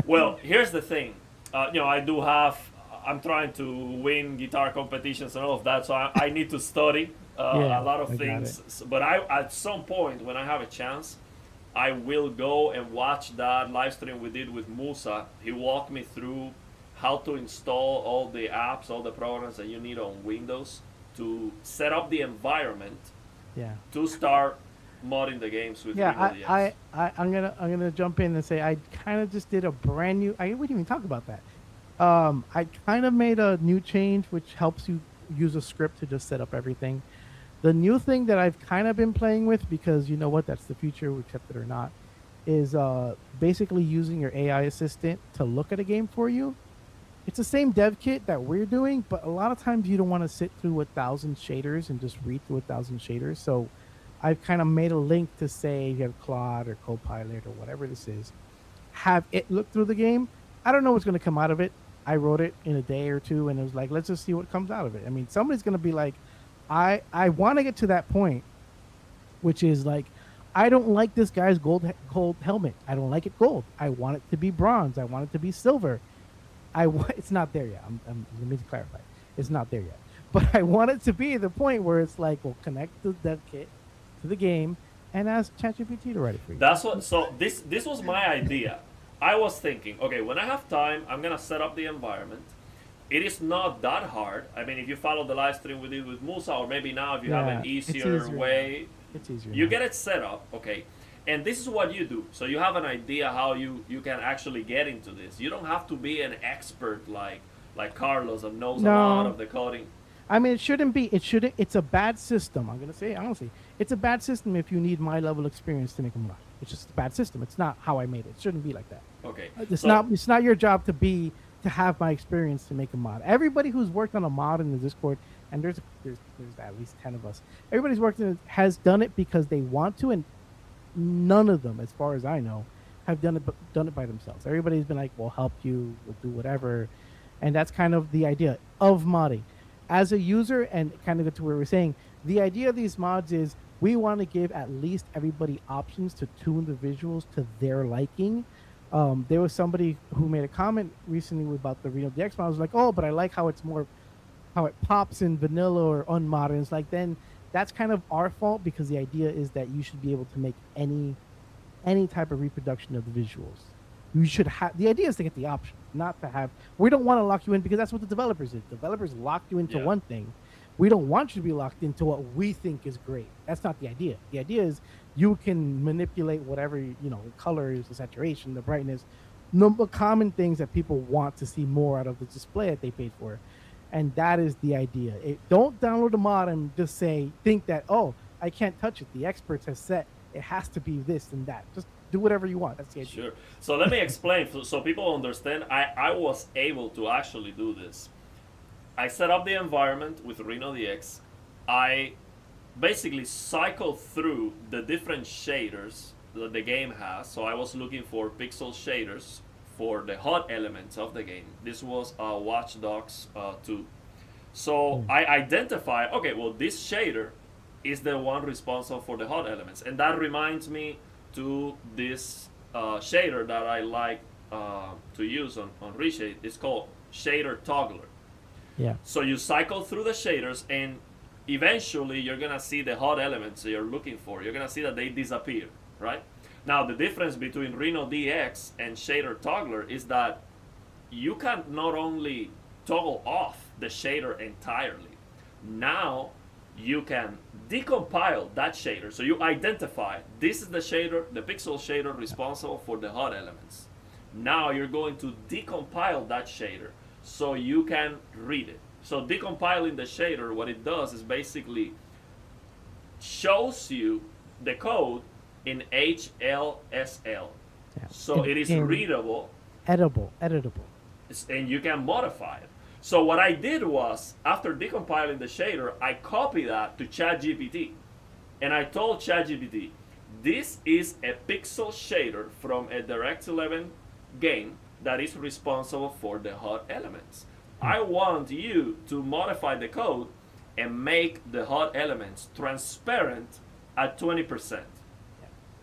Well, here's the thing. I do have. I'm trying to win guitar competitions and all of that, so I need to study Yeah, a lot of I got things. But at some point, when I have a chance, I will go and watch that live stream we did with Musa. He walked me through how to install all the apps, all the programs that you need on Windows to set up the environment Yeah. to start modding the games with Yeah. Reno DX. I'm gonna jump in and say I kind of just did a brand new. I wouldn't even talk about that. I kind of made a new change which helps you use a script to just set up everything. The new thing that I've kind of been playing with, because you know what, that's the future, accept it or not, is basically using your AI assistant to look at a game for you. It's the same dev kit that we're doing, but a lot of times you don't want to sit through 1,000 shaders and just read through 1,000 shaders. So I've kind of made a link to say you have Claude or Copilot or whatever this is, have it look through the game. I don't know what's going to come out of it. I wrote it in a day or two, and it was like, let's just see what comes out of it. I mean, somebody's going to be like, I want to get to that point, which is like, I don't like this guy's gold helmet. I don't like it gold. I want it to be bronze. I want it to be silver. It's not there yet. Let me clarify. It's not there yet. But I want it to be the point where it's like, well, connect the dev kit to the game and ask ChatGPT to write it for you. That's what. So this was my idea. I was thinking, okay, when I have time, I'm gonna set up the environment. It is not that hard. I mean, if you follow the live stream we did with Musa, or maybe now if you have an it's easier way, It's easier. you now. get it set up, okay. And this is what you do. So you have an idea how you can actually get into this. You don't have to be an expert like Carlos that knows a lot No. of the coding. I mean, it shouldn't be. It shouldn't. It's a bad system. I'm gonna say it honestly. It's a bad system if you need my level experience to make a mod. It's just a bad system. It's not how I made it. It shouldn't be like that. Okay. It's so, not. It's not your job to have my experience to make a mod. Everybody who's worked on a mod in the Discord, and there's at least 10 of us. Everybody's worked in it, has done it because they want to, and none of them, as far as I know, have done it by themselves. Everybody's been like, "We'll help you. We'll do whatever," and that's kind of the idea of modding. As a user, and kind of to where we're saying, the idea of these mods is we want to give at least everybody options to tune the visuals to their liking. There was somebody who made a comment recently about the Reno DX mod. I was like, oh, but I like how how it pops in vanilla or unmodern. It's like, then that's kind of our fault, because the idea is that you should be able to make any type of reproduction of the visuals. You should have, the idea is to get the option, not to have, we don't want to lock you in, because that's what the developers did. Developers locked you into Yeah. one thing. We don't want you to be locked into what we think is great. That's not the idea. The idea is you can manipulate whatever, the colors, the saturation, the brightness, number common things that people want to see more out of the display that they paid for. And that is the idea. Don't download a mod and just think that, oh, I can't touch it. The experts have said it has to be this and that. Just do whatever you want. That's the idea. Sure. So let me explain so people understand. I was able to actually do this. I set up the environment with Reno DX. I basically cycle through the different shaders the game has. So I was looking for pixel shaders for the HUD elements of the game. This was Watch Dogs 2. So I identify, okay, well, this shader is the one responsible for the HUD elements. And that reminds me to this shader that I like to use on Reshade. It's called Shader Toggler. Yeah. So you cycle through the shaders, and eventually you're gonna see the HUD elements that you're looking for. You're gonna see that they disappear, right? Now the difference between Reno DX and Shader Toggler is that you can not only toggle off the shader entirely, now you can decompile that shader. So you identify this is the shader, the pixel shader responsible for the HUD elements. Now you're going to decompile that shader so you can read it. So decompiling the shader, what it does is basically shows you the code in HLSL. Yeah. So it is readable, editable. and you can modify it. So what I did was, after decompiling the shader, I copied that to ChatGPT. And I told ChatGPT, this is a pixel shader from a DirectX 11 game that is responsible for the HUD elements. I want you to modify the code and make the HUD elements transparent at 20%.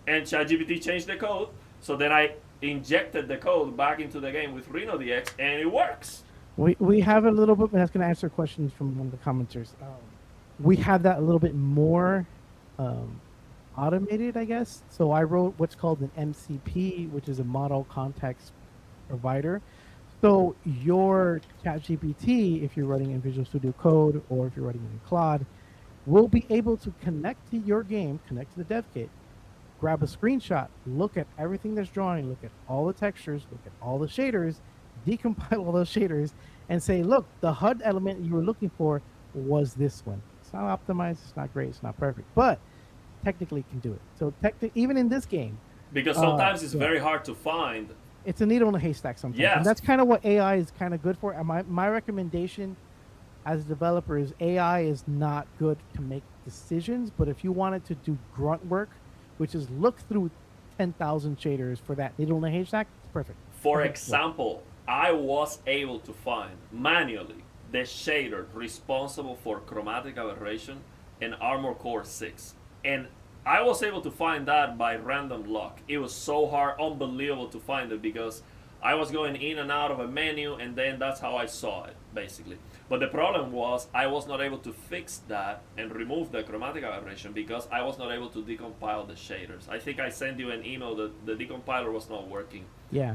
And ChatGPT changed the code, so then I injected the code back into the game with Reno DX, and it works. We have a little bit, but that's going to answer questions from one of the commenters. We have that a little bit more automated, I guess. So I wrote what's called an MCP, which is a model context provider. So your ChatGPT, if you're running in Visual Studio Code or if you're running in Claude, will be able to connect to your game, connect to the dev kit, grab a screenshot, look at everything that's drawing, look at all the textures, look at all the shaders, decompile all those shaders, and say, look, the HUD element you were looking for was this one. It's not optimized, it's not great, it's not perfect, but technically it can do it. So even in this game, because sometimes it's very hard to find. It's a needle in a haystack sometimes. Yes. And that's kind of what AI is kind of good for. And my recommendation as a developer is AI is not good to make decisions, but if you wanted to do grunt work, which is look through 10,000 shaders for that needle in a haystack, it's perfect. For example, I was able to find manually the shader responsible for chromatic aberration in Armored Core 6. And I was able to find that by random luck. It was so hard, unbelievable to find it, because I was going in and out of a menu, and then that's how I saw it, basically. But the problem was I was not able to fix that and remove the chromatic aberration because I was not able to decompile the shaders. I think I sent you an email that the decompiler was not working. Yeah.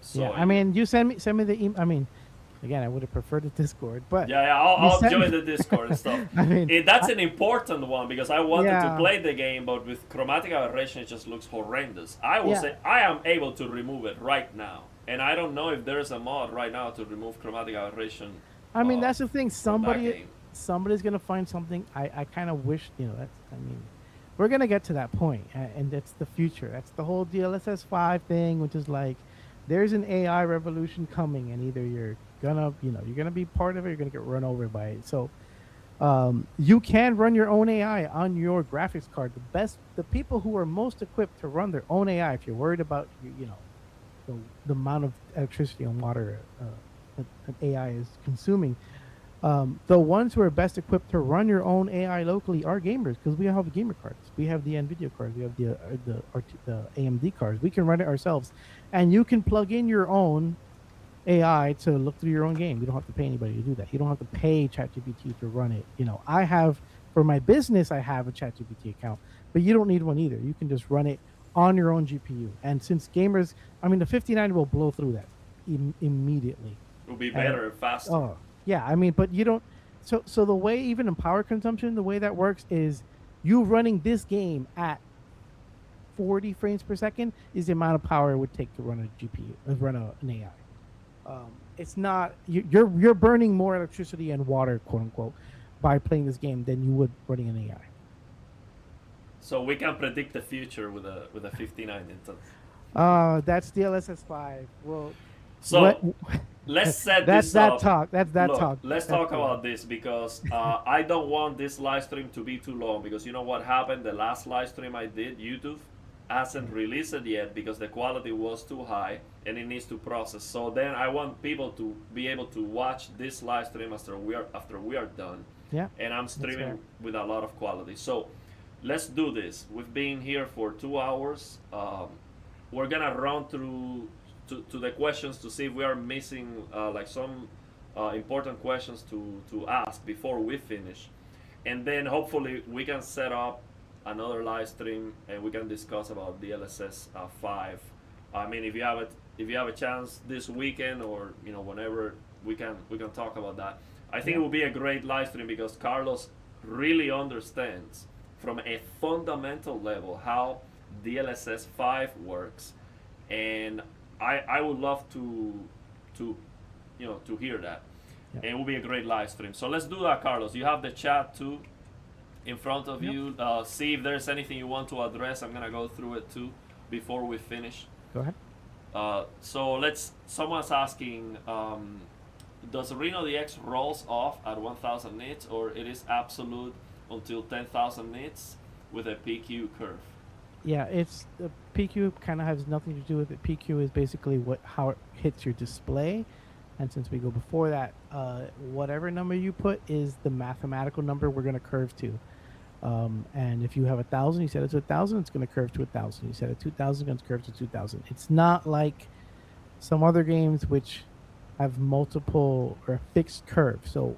So yeah. I mean, you send me the email. I mean, again, I would have preferred the Discord, but I'll join the Discord and stuff. I mean, that's an important one because I wanted to play the game, but with chromatic aberration, it just looks horrendous. I will say I am able to remove it right now, and I don't know if there's a mod right now to remove chromatic aberration. I mean, that's the thing. Somebody's gonna find something. I kind of wish, we're gonna get to that point, and that's the future. That's the whole DLSS 5 thing, which is like, there's an AI revolution coming, and either you're gonna be part of it, or you're gonna get run over by it. So you can run your own AI on your graphics card. The people who are most equipped to run their own AI, if you're worried about the amount of electricity and water that AI is consuming, the ones who are best equipped to run your own AI locally are gamers, because we have gamer cards, we have the NVIDIA cards, we have the AMD cards. We can run it ourselves, and you can plug in your own AI to look through your own game. You don't have to pay anybody to do that. You don't have to pay ChatGPT to run it. I have, for my business, I have a ChatGPT account, but you don't need one either. You can just run it on your own GPU. And since gamers, the 59 will blow through that immediately. It'll be better and faster. Oh, yeah. But you don't. So the way, even in power consumption, the way that works is you running this game at 40 frames per second is the amount of power it would take to run a GPU, run an AI. It's not, you're burning more electricity and water, quote unquote, by playing this game than you would running an AI. So we can predict the future with a 59 Intel. That's DLSS 5. Well, so let's set this up. That's that talk. Let's talk about this, because I don't want this live stream to be too long, because you know what happened the last live stream I did, YouTube? hasn't released it yet because the quality was too high and it needs to process. So then I want people to be able to watch this live stream after we are done, Yeah, and I'm that's streaming fair. with a lot of quality. So let's do this. We've been here for 2 hours. We're gonna run through to the questions to see if we are missing like some important questions to ask before we finish, and then hopefully we can set up another live stream and we can discuss about DLSS 5. I mean, if you have a chance this weekend or whenever we can talk about that. I think Yeah. it will be a great live stream because Carlos really understands from a fundamental level how DLSS 5 works, and I would love to to hear that. Yeah. And it will be a great live stream. So let's do that, Carlos. You have the chat too in front of Yep. you. See if there's anything you want to address. I'm gonna go through it too before we finish. Go ahead. So someone's asking, does Reno DX rolls off at 1000 nits or it is absolute until 10,000 nits with a PQ curve? Yeah, it's the PQ kind of has nothing to do with it. PQ is basically how it hits your display, and since we go before that, whatever number you put is the mathematical number we're going to curve to. And if you have 1,000, you set it to 1,000, it's going to curve to 1,000. You set it to 2,000, it's going to curve to 2,000. It's not like some other games which have multiple or fixed curves. So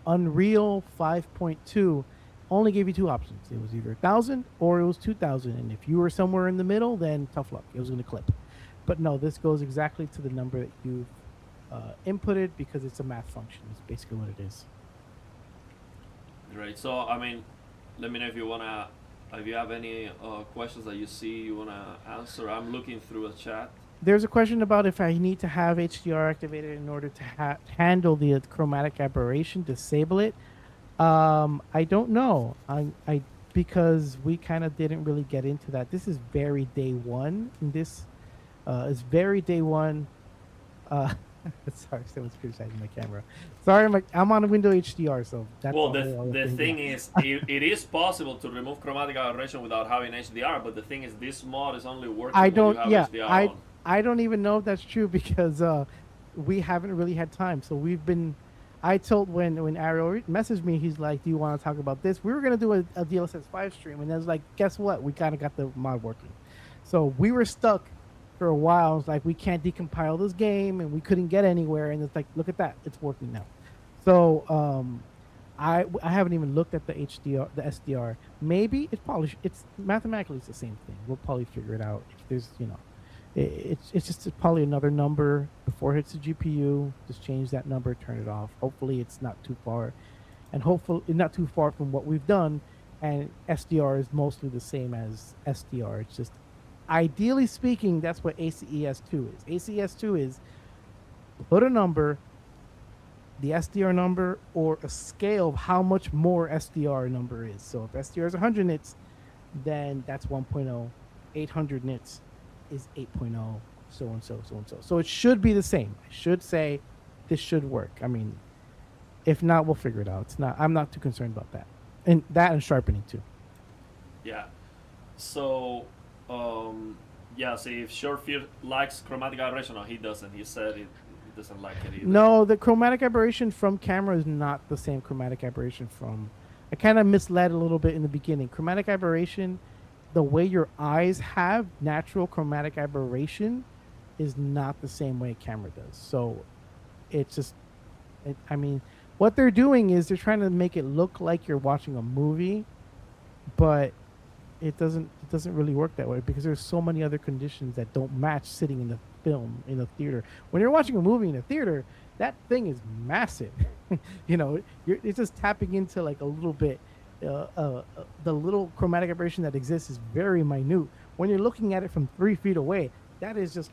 Unreal 5.2 only gave you two options. It was either 1,000 or it was 2,000. And if you were somewhere in the middle, then tough luck. It was going to clip. But no, this goes exactly to the number that you've inputted because it's a math function. It's basically what it is. Great. So I mean, let me know if you have any questions that you see you wanna answer. I'm looking through a chat. There's a question about if I need to have HDR activated in order to handle the chromatic aberration, disable it. I don't know. I because we kind of didn't really get into that. This is very day one. And this is very day one. Sorry, someone's criticizing my camera. Sorry, I'm on a window HDR, so that's Well, all the thing is, it is possible to remove chromatic aberration without having HDR, but the thing is, this mod is only working I when don't. you have Yeah, HDR I on. I don't even know if that's true because we haven't really had time. So we've been. I told when Ariel messaged me, he's like, "Do you want to talk about this?" We were gonna do a DLSS 5 stream, and I was like, "Guess what? We kind of got the mod working." So we were stuck for a while. It's like we can't decompile this game, and we couldn't get anywhere. And it's like, look at that, it's working now. So I haven't even looked at the HDR, the SDR. Maybe it's mathematically it's the same thing. We'll probably figure it out. If there's it's just probably another number before it hits the GPU. Just change that number, turn it off. Hopefully it's not too far, and hopefully not too far from what we've done. And SDR is mostly the same as SDR. It's just ideally speaking, that's what ACES2 is. ACES2 is put a number, the SDR number, or a scale of how much more SDR number is. So if SDR is 100 nits, then that's 1.0. 800 nits is 8.0. So and so, so and so. So it should be the same. I should say this should work. I mean, if not, we'll figure it out. It's not. I'm not too concerned about that, and sharpening too. Yeah. So, yeah. See, if Shortfield likes chromatic aberration, no, he doesn't. He said he doesn't like it either. No, the chromatic aberration from camera is not the same chromatic aberration from. I kind of misled a little bit in the beginning. Chromatic aberration, the way your eyes have natural chromatic aberration, is not the same way camera does. So, it's just. I mean, what they're doing is they're trying to make it look like you're watching a movie, but it doesn't really work that way because there's so many other conditions that don't match sitting in the film in the theater. When you're watching a movie in a theater, that thing is massive. It's just tapping into like a little bit. The little chromatic aberration that exists is very minute. When you're looking at it from 3 feet away, that is just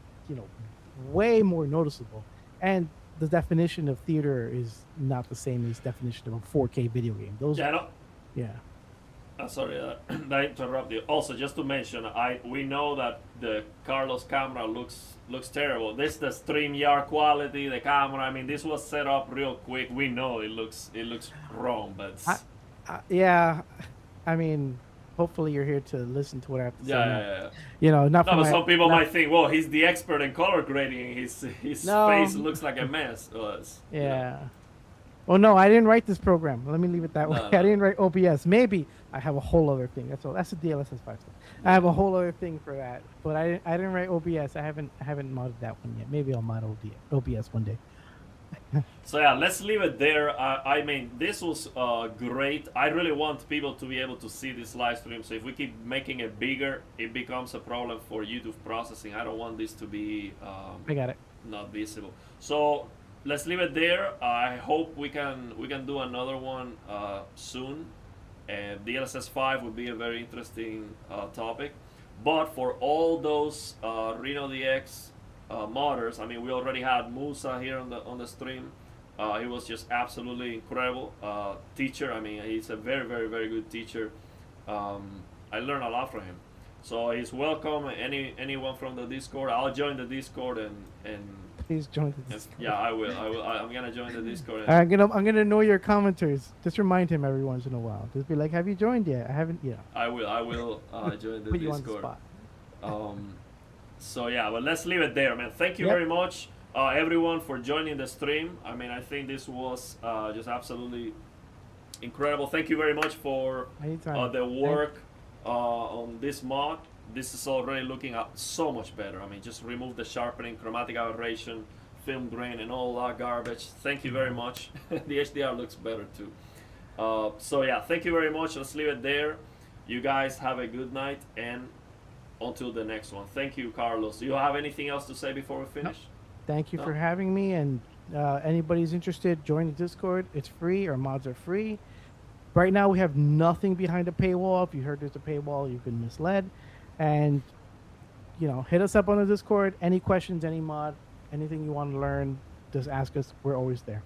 way more noticeable. And the definition of theater is not the same as definition of a 4K video game. Yeah. Sorry, I interrupt you. Also, just to mention, we know that the Carlos camera looks terrible. This is the StreamYard quality, the camera. I mean, this was set up real quick. We know it looks wrong, but Yeah. I mean, hopefully you're here to listen to what I have to say. Yeah, now. yeah, yeah. You know, not No, for but my, some people not- might think, well, he's the expert in color grading. His No. face looks like a mess. Yeah. Oh no, I didn't write this program. Let me leave it that way. No, I no. didn't write OBS. Maybe I have a whole other thing. That's all. That's the DLSS 5 stuff. I have a whole other thing for that, but I didn't write OBS. I haven't modded that one yet. Maybe I'll mod OBS one day. So yeah, let's leave it there. I mean, this was great. I really want people to be able to see this live stream. So if we keep making it bigger, it becomes a problem for YouTube processing. I don't want this to be I got it. not visible. So let's leave it there. I hope we can do another one soon. And DLSS 5 would be a very interesting topic. But for all those Reno DX modders, I mean, we already had Musa here on the stream. He was just absolutely incredible teacher. I mean, he's a very, very, very good teacher. I learned a lot from him. So he's welcome. Anyone from the Discord, I'll join the Discord and Please join the Discord. yeah, I will. I'm gonna join the Discord. I'm gonna know your commenters. Just remind him every once in a while. Just be like, "Have you joined yet?" I haven't. Yeah. I will join the Put you on the Discord. spot. So yeah, but let's leave it there, man. Thank you Yep. very much, everyone, for joining the stream. I mean, I think this was just absolutely incredible. Thank you very much for Anytime. the work on this mod. This is already looking so much better. I mean, just remove the sharpening, chromatic aberration, film grain, and all that garbage. Thank you very much. The HDR looks better too. So yeah, thank you very much. Let's leave it there. You guys have a good night, and until the next one. Thank you, Carlos. Do you have anything else to say before we finish? Thank you No? for having me. And anybody's interested, join the Discord. It's free. Our mods are free. Right now, we have nothing behind a paywall. If you heard there's a paywall, you've been misled. And hit us up on the Discord. Any questions, any mod, anything you want to learn, just ask us. We're always there.